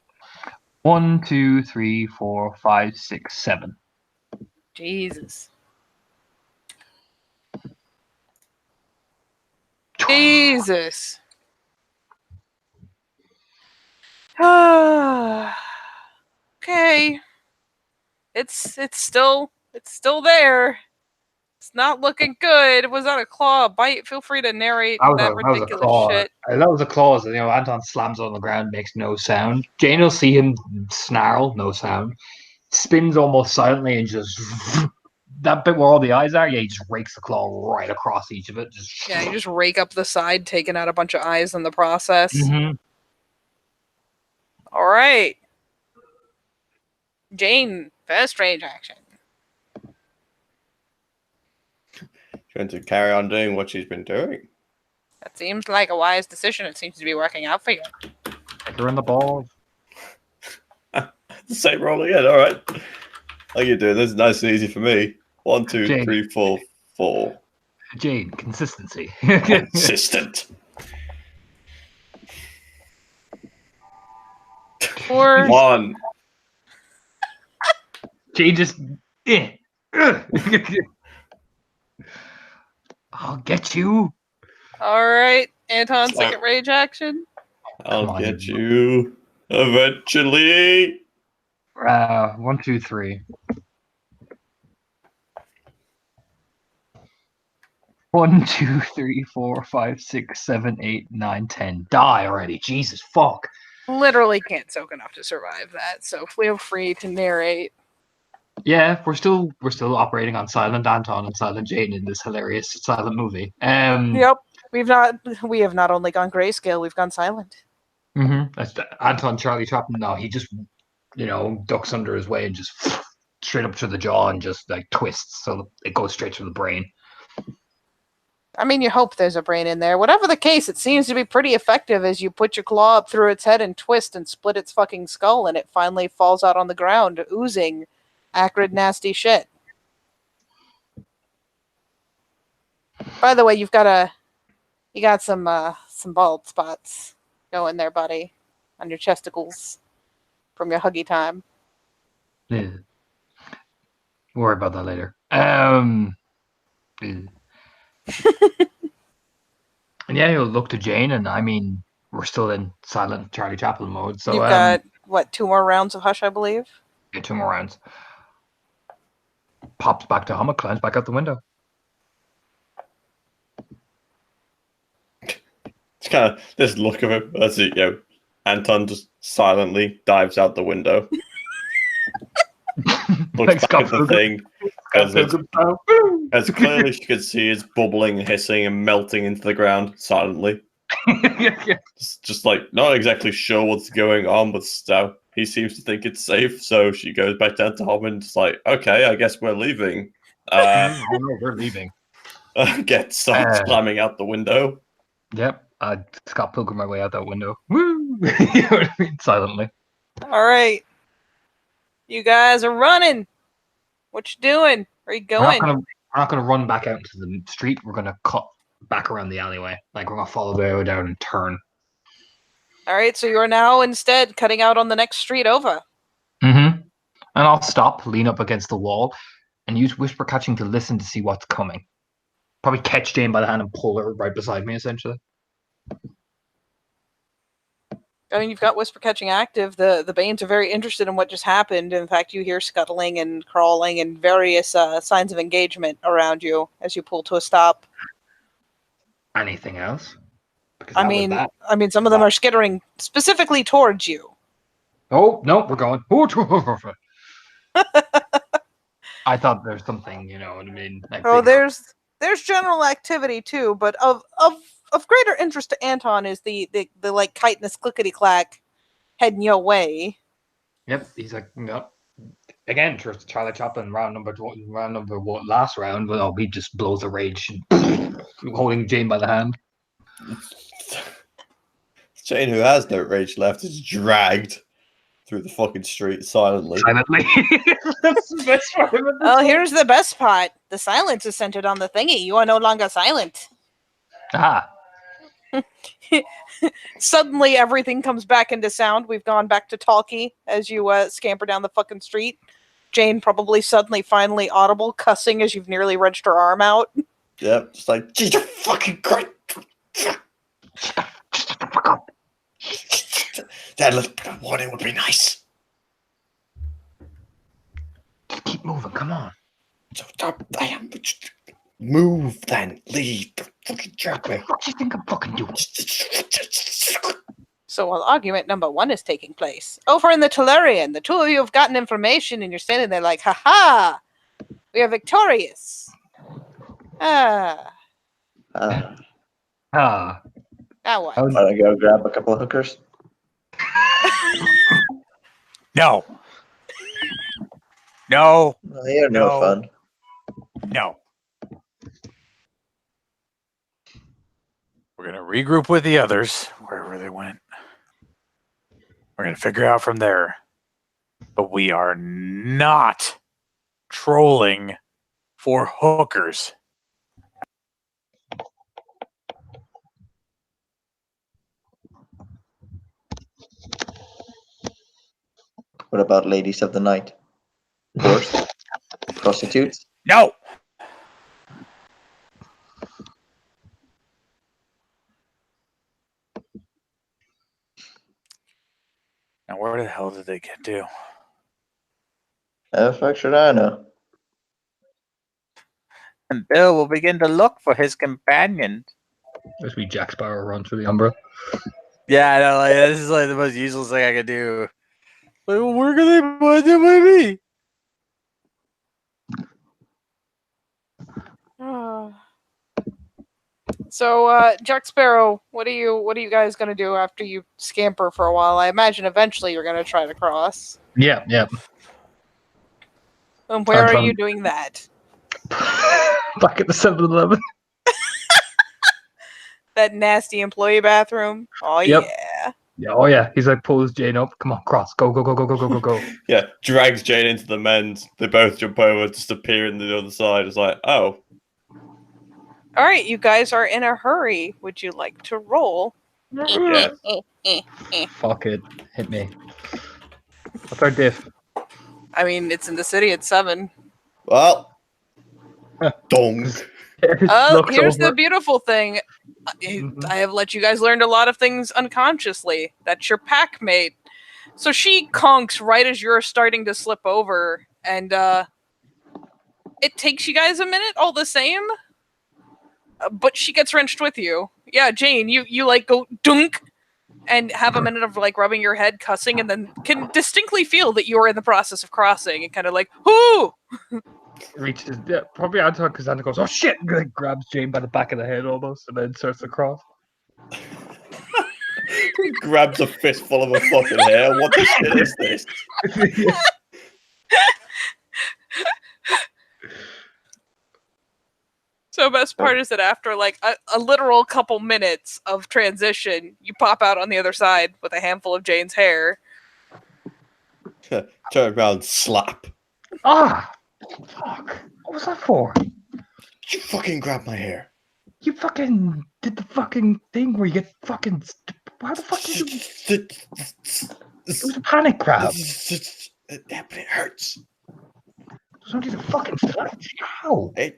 1, 2, 3, 4, 5, 6, 7. Jesus. Jesus. Okay. It's still there. It's not looking good. Was that a claw, a bite? Feel free to narrate that That was a ridiculous claw. shit. That was a claw. You know, Anton slams on the ground, makes no sound. Jane will see him snarl, no sound. Spins almost silently and just that bit where all the eyes are. Yeah, he just rakes the claw right across each of it. Just Yeah, you just rake up the side, taking out a bunch of eyes in the process. Mhm. All right. Jane, fast range action. She's going to carry on doing what she's been doing. That seems like a wise decision. It seems to be working out for you. Kick her in the balls. Same roll again. All right. How you doing? This is nice and easy for me. 1, 2, Jane. 3, 4, 4. Jane, consistency. Consistent. 4. 1. Jane just. I'll get you. All right. Anton, Slap. second rage action. I'll Come on, get you- you eventually. 1, 2, 3. 1, 2, 3, 4, 5, 6, 7, 8, 9, 10. Die already. Jesus fuck. Literally can't soak enough to survive that, so feel free to narrate. Yeah, we're still operating on Silent Anton and Silent Jane in this hilarious silent movie. Yep. We have not only gone grayscale, we've gone silent. That's Anton Charlie Chaplin. No, he just ducks under his way and just straight up to the jaw and just like twists so it goes straight to the brain. I mean, you hope there's a brain in there. Whatever the case, it seems to be pretty effective as you put your claw up through its head and twist and split its fucking skull, and it finally falls out on the ground, oozing acrid, nasty shit. By the way, you got some bald spots going there, buddy, on your chesticles from your huggy time. Yeah. We'll worry about that later. Yeah, And yeah, he'll look to Jane, and I mean, we're still in silent Charlie Chaplin mode, so You've got, what, 2 more rounds of Hush, I believe? get 2 more rounds. Pops back to Hummock, climbs back out the window. It's kind of this look of him. That's it, Anton just silently dives out the window. Looks back at the thing. As clearly she could see, it's bubbling, hissing, and melting into the ground silently. Just like not exactly sure what's going on, but still, he seems to think it's safe. So she goes back down to Hom and just like, okay, I guess we're leaving. Oh no, we're leaving. Starts climbing out the window. Yep, Scott Pilgrim my way out that window. Woo! You know what I mean? Silently. All right. You guys are running. What you doing? Where you going? We're not gonna run back out into the street. We're gonna cut back around the alleyway. Like we're gonna follow the way down and turn. All right, so you are now instead cutting out on the next street over. Mm-hmm. And I'll stop, lean up against the wall, and use whisper catching to listen to see what's coming. Probably catch Jane by the hand and pull her right beside me, essentially. I mean, you've got whisper catching active. The Banes are very interested in what just happened. In fact, you hear scuttling and crawling and various signs of engagement around you as you pull to a stop. Anything else? Because I mean, some of them are skittering specifically towards you. Oh no, we're going. I thought there's something, you know what I mean? Like there's general activity too, but of greater interest to Anton is the like chitinous clickety clack heading your way. Yep, he's like, yep. Again, Charlie Chaplin last round, but he just blows a rage, holding Jane by the hand. Jane, who has no rage left, is dragged through the fucking street silently. That's the best part of it. Well, here's the best part. The silence is centered on the thingy. You are no longer silent. Ah. Suddenly, everything comes back into sound. We've gone back to talkie as you scamper down the fucking street. Jane probably suddenly, finally audible, cussing as you've nearly wrenched her arm out. Yep, just like, Jesus fucking Christ. That little bit of warning would be nice. Keep moving, come on. So I am. Move then. Leave the fucking jerk me. What do you think I'm fucking doing? So while argument number 1 is taking place, over in the Tellurian, the 2 of you have gotten information and you're standing there like, ha-ha! We are victorious. Now what? Want to go grab a couple of hookers? No. No. Well, you're no fun. No. We're going to regroup with the others, wherever they went. We're going to figure out from there. But we are not trolling for hookers. What about ladies of the night? Whores? Prostitutes? No. Now, where the hell did they get to? How the fuck should I know? And Bill will begin to look for his companion. As we Jack Sparrow run through the Umbra. Yeah, I know. Like, this is like the most useless thing I could do. Like, where can they find it by me? So, Jack Sparrow, what are you guys gonna do after you scamper for a while? I imagine eventually you're gonna try to cross. Yeah. And where are you doing that? Back at the 7-Eleven. That nasty employee bathroom. Oh Yep. yeah. Yeah, oh yeah. He's like pulls Jane up. Come on, cross. Go. Yeah, drags Jane into the men's. They both jump over, just appear in the other side. It's like, oh. All right, you guys are in a hurry. Would you like to roll? Yeah. Fuck it. Hit me. What's our diff? I mean, it's in the city at 7. Well. Dong. Looks Here's the over. beautiful thing. Mhm. I have let you guys learn a lot of things unconsciously. That's your pack mate. So she conks right as you're starting to slip over, and it takes you guys a minute all the same. But she gets wrenched with you. Yeah, Jane, you like go dunk and have a minute of like rubbing your head, cussing, and then can distinctly feel that you're in the process of crossing and kind of like, whoo! Reaches, yeah, probably Anton, because Anton goes, oh shit, and like, grabs Jane by the back of the head almost, and then starts to cross. Grabs a fistful of a fucking hair. What the shit is this? So best part is that after like a literal couple minutes of transition, you pop out on the other side with a handful of Jane's hair. Turn around, slap. Ah! Fuck. What was that for? You fucking grab my hair. You fucking did the fucking thing where you get fucking. How the fuck did you. It was a panic grab. Yeah, but it hurts. Somebody's a fucking slap. How? Hey.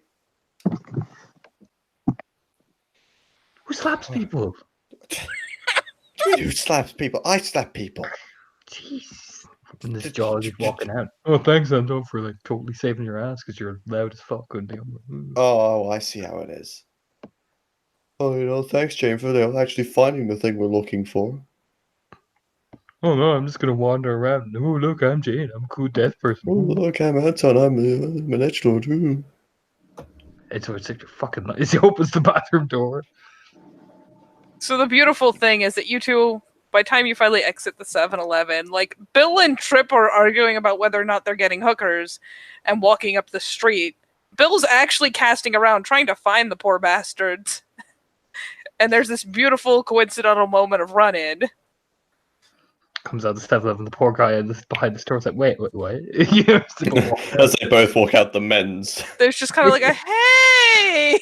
Who slaps people? Who slaps people? I slap people. Jeez. And this jaw is just walking out. Oh, thanks, Anton, for like totally saving your ass because you're loud as fuck. Couldn't be. Oh, I see how it is. Oh, thanks, Jane, for actually finding the thing we're looking for. Oh no, I'm just gonna wander around. Oh look, I'm Jane. I'm a cool death person. Oh, look, I'm Anton. I'm an edgelord too. It's such a fucking nice. He opens the bathroom door. So the beautiful thing is that you two, by the time you finally exit the 7-Eleven, like Bill and Trip are arguing about whether or not they're getting hookers and walking up the street. Bill's actually casting around trying to find the poor bastards. And there's this beautiful coincidental moment of run-in. Comes out the 7-Eleven. The poor guy behind the store is like, wait, what? Yeah, As they both walk out the men's. There's just kind of like a, hey!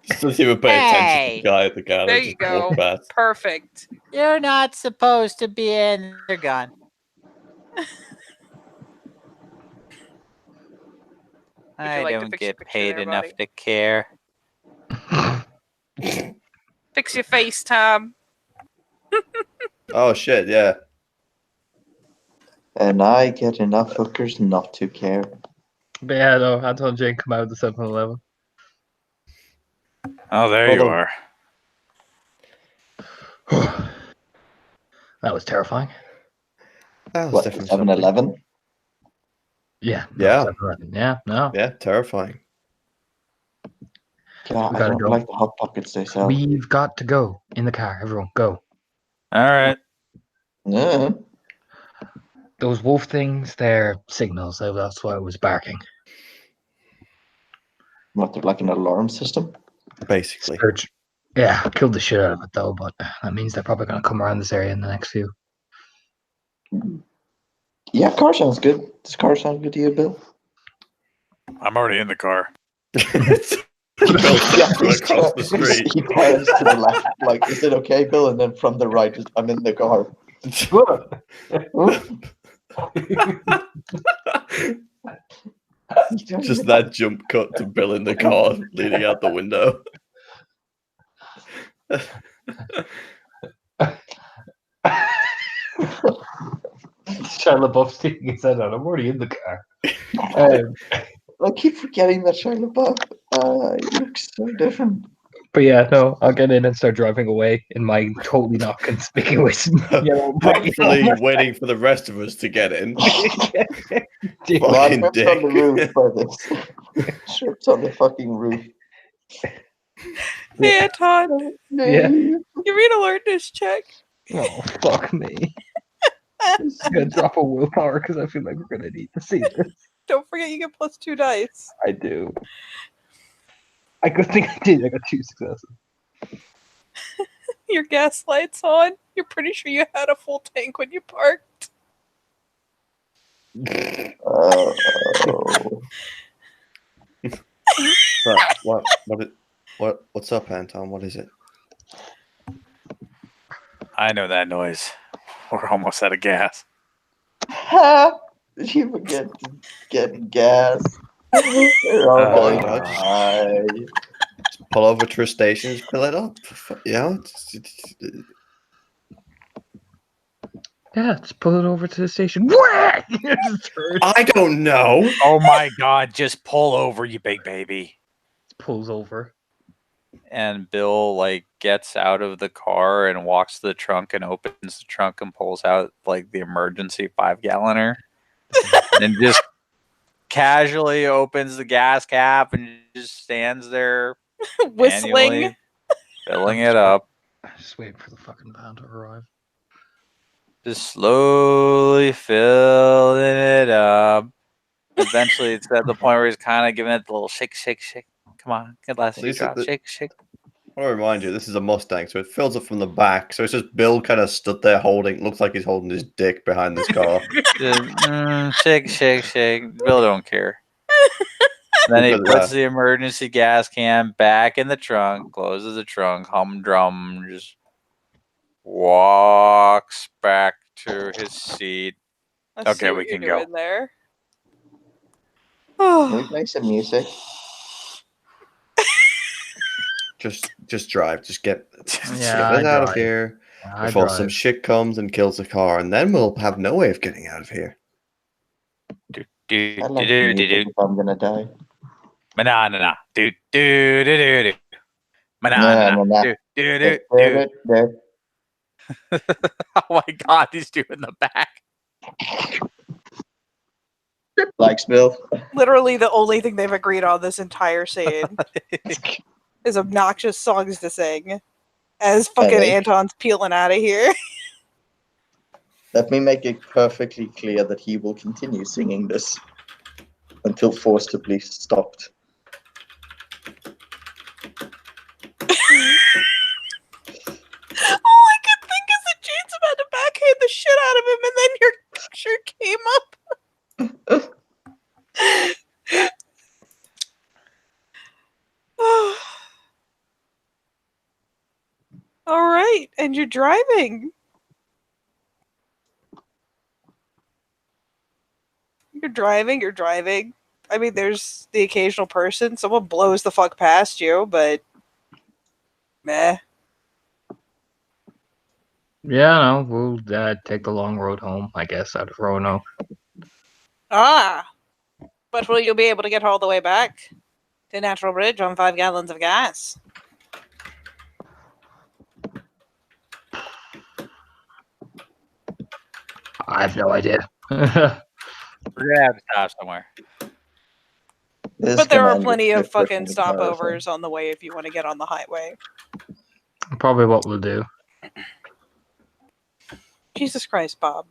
Just doesn't even pay attention to the guy at the counter. There just you go. walk past. Perfect. You're not supposed to be in. They're gone. I like to don't fix your get picture paid there, enough buddy? to care. Fix your face, Tom. Oh shit, yeah. And I get enough hookers not to care. But yeah, no, Anton and Jane come out of the 7-Eleven. Oh, there Hold you on. are. That was terrifying. That was What, definitely something. 7-Eleven? Yeah. Yeah. 7-Eleven. Yeah, no. Yeah, terrifying. God, We I gotta don't go. like the Hot Pockets they sell. We've got to go in the car. Everyone, go. All right. Yeah. Those wolf things, they're signals. So that's why I was barking. What, they're like an alarm system? Basically. Search. Yeah, killed the shit out of it though, but that means they're probably going to come around this area in the next few. Yeah, car sounds good. Does car sound good to you, Bill? I'm already in the car. Across the street. He turns to the left, like, is it okay, Bill? And then from the right, I'm in the car. Just that jump cut to Bill in the car leaning out the window. Shia LaBeouf sticking his head out. I'm already in the car. I keep forgetting that Shia LaBeouf. He looks so different. But yeah, no, I'll get in and start driving away in my totally not conspicuous yellow Hopefully waiting for the rest of us to get in. Well, I Fucking tripped on the dick. roof for this. Tripped on the fucking roof. Hey, Anton. Yeah. You read alertness check. Oh, fuck me. I'm just gonna drop a willpower because I feel like we're gonna need to see this. Don't forget you get +2 dice. I do. I good thing I did. I got 2 successes. Your gas light's on. You're pretty sure you had a full tank when you parked. Oh. What's up, Anton? What is it? I know that noise. We're almost out of gas. Ha! Did you forget to get gas? They're all Oh, going to die. pull over to a station, just fill it up. You know, Yeah, let's pull it over to the station. Whack! I don't know. Oh my god, just pull over, you big baby. Pulls over. And Bill like gets out of the car and walks to the trunk and opens the trunk and pulls out like the emergency 5-galloner and just casually opens the gas cap and just stands there Whistling. manually filling it up. Just waiting for the fucking van to arrive. Just slowly filling it up. Eventually, it's at the point where he's kind of giving it the little shake, shake, shake. Come on, good last few These are drops. the- Shake, shake. I want to remind you, this is a Mustang, so it fills up from the back. So it's just Bill kind of stood there holding, looks like he's holding his dick behind this car. Just, shake, shake, shake. Bill don't care. Then he Because, puts the emergency gas can back in the trunk, closes the trunk, humdrum, just walks back to his seat. I Okay, see we what you're can go. doing there. Can we play some music? just drive. Just get Yeah, it out of drive. here I before some drive. shit comes and kills the car, and then we'll have no way of getting out of here. Do, I like do, do, music do. if I'm gonna die. Manana. Do, do, do, do, do. Nah, Manana. nah, nah. Do, do, do, do. Oh my god, he's doing the back. Likes Bill. Literally the only thing they've agreed on this entire scene is obnoxious songs to sing. As fucking Hey. Anton's peeling out of here. Let me make it perfectly clear that he will continue singing this until forcibly stopped. All I could think is that Jane's about to backhand the shit out of him, and then your picture came up. All right, and you're driving. You're driving. I mean, there's the occasional person. Someone blows the fuck past you, but meh. Yeah, no, we'll take the long road home, I guess, out of Roanoke. Ah, but will you be able to get all the way back to Natural Bridge on 5 gallons of gas? I have no idea. We're gonna have to stop somewhere. This But there are commander plenty of trip fucking with comparison. stopovers on the way if you want to get on the highway. Probably what we'll do. Jesus Christ, Bob.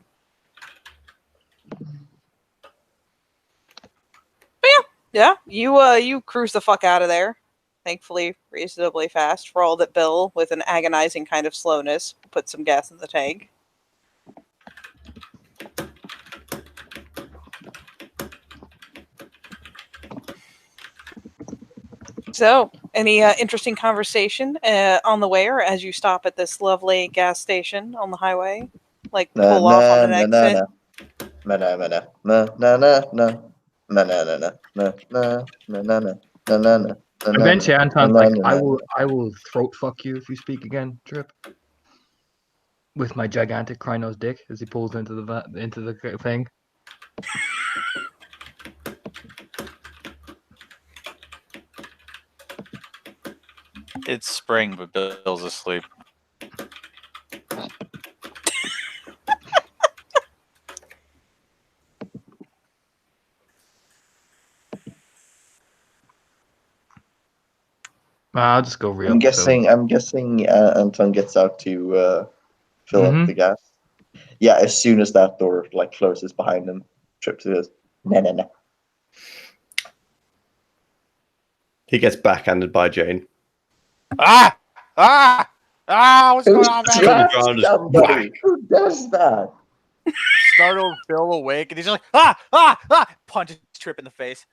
But yeah, you cruise the fuck out of there. Thankfully, reasonably fast. For all that Bill, with an agonizing kind of slowness, put some gas in the tank. So, any interesting conversation on the way or as you stop at this lovely gas station on the highway? Like pull off on an exit? Eventually, Anton's like, I will throat fuck you if you speak again, Trip. With my gigantic Krynos dick as he pulls into the thing. It's spring, but Bill's asleep. I'll just go real. I'm guessing Anton gets out to fill up the gas. Yeah, as soon as that door like closes behind him, Trips goes, no. He gets backhanded by Jane. What's going on, Who man? does that? Somebody, who does that? Startled Bill awake, and he's like, punches Trip in the face.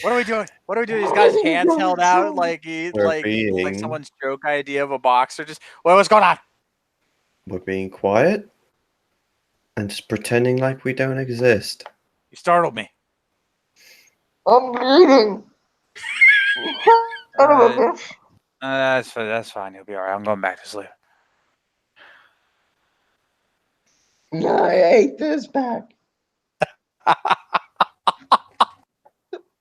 What are we doing? What are we doing? He's got his hands held out like he's We're like being- someone's joke idea of a boxer. Just what's going on? We're being quiet and just pretending like we don't exist. You startled me. I'm bleeding. That's fine. You'll be all right. I'm going back to sleep. I hate this back.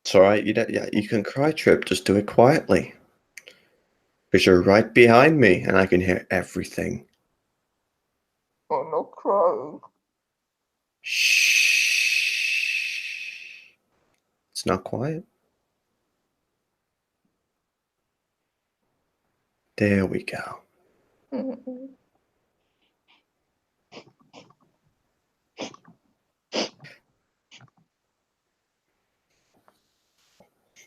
It's all right. Yeah, you can cry, Trip. Just do it quietly. Because you're right behind me, and I can hear everything. I'm not crying. Shh. It's not quiet. There we go.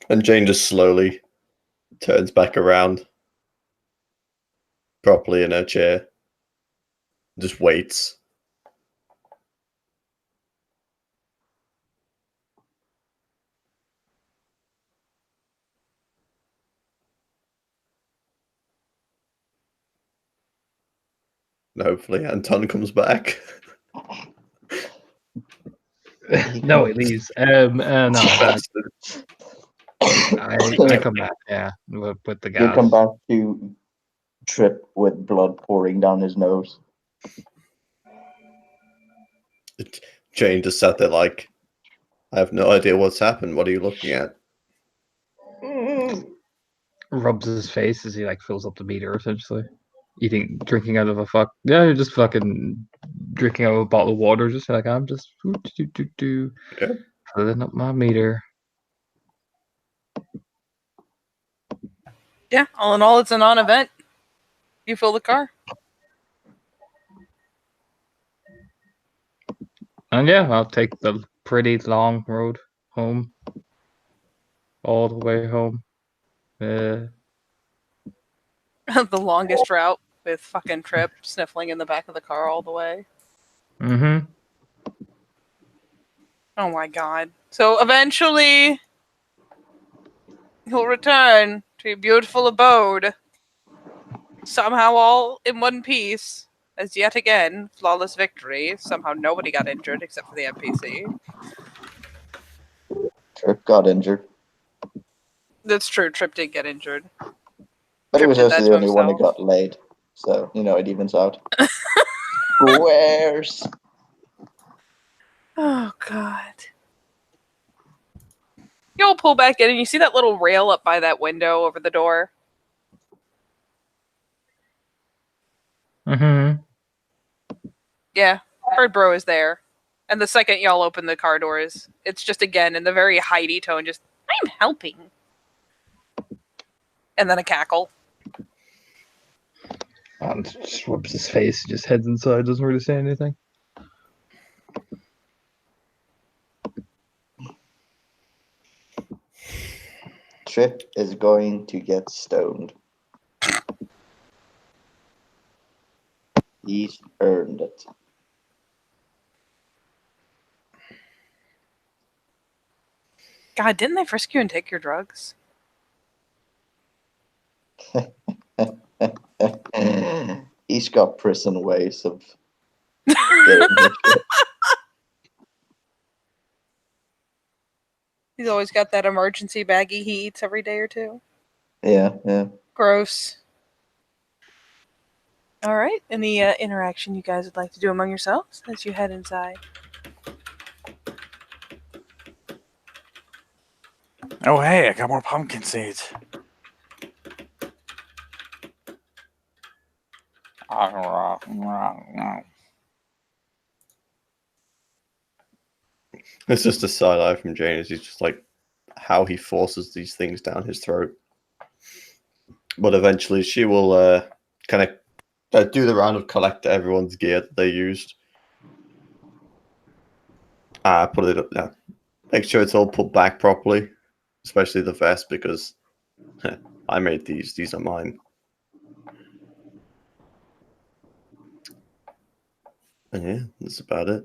And Jane just slowly turns back around, properly in her chair. Just waits. And hopefully Anton comes back. No, he leaves. No, I come back. Yeah, with the You gas. come back to Trip with blood pouring down his nose. Jane just sat there like, I have no idea what's happened. What are you looking at? Rubs his face as he like fills up the meter essentially. Drinking out of a yeah, you're just fucking drinking out of a bottle of water, just like I'm just Yeah. filling up my meter. Yeah, all in all, it's a non-event. You fill the car. And yeah, I'll take the pretty long road home. All the way home. The longest route with fucking Trip sniffling in the back of the car all the way. Mm-hmm. Oh my god. So eventually, he'll return to your beautiful abode. Somehow all in one piece. As yet again, flawless victory. Somehow nobody got injured except for the NPC. Trip got injured. That's true, Trip did get injured. But he Trip was did also that the to only one who himself. got laid. So, it evens out. Squares. Oh god. You'll pull back in and you see that little rail up by that window over the door. Mm-hmm. Yeah, Bird Bro is there. And the second y'all open the car doors, it's just again in the very Heidi tone, just, I'm helping. And then a cackle. And just rubs his face, just heads inside, doesn't really say anything. Trip is going to get stoned. He's earned it. God, didn't they frisk you and take your drugs? He's got prison ways of getting his shit. He's always got that emergency baggie he eats every day or two. Yeah. Gross. All right. Any interaction you guys would like to do among yourselves as you head inside? Oh, hey, I got more pumpkin seeds. It's just a side eye from Jane. He's just like how he forces these things down his throat. But eventually she will kind of do the round of collect everyone's gear that they used. Put it up there. Make sure it's all put back properly, especially the vest, because I made these. These are mine. And yeah, that's about it.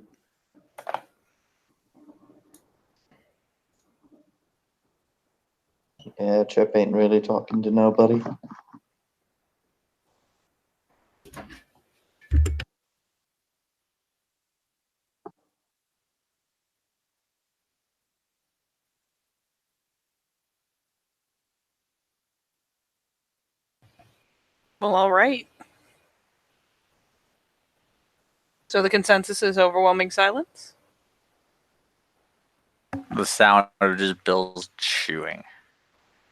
Yeah, Trip ain't really talking to nobody. Well, all right. So the consensus is overwhelming silence? The sound of just Bill's chewing.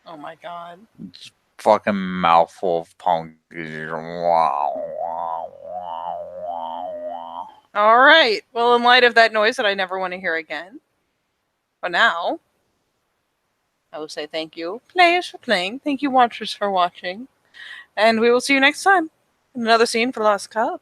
Oh my god. Fucking mouthful of pumpkin. All right. Well, in light of that noise that I never want to hear again, for now, I will say thank you, players, for playing. Thank you, watchers, for watching. And we will see you next time in another scene for Lost Cub.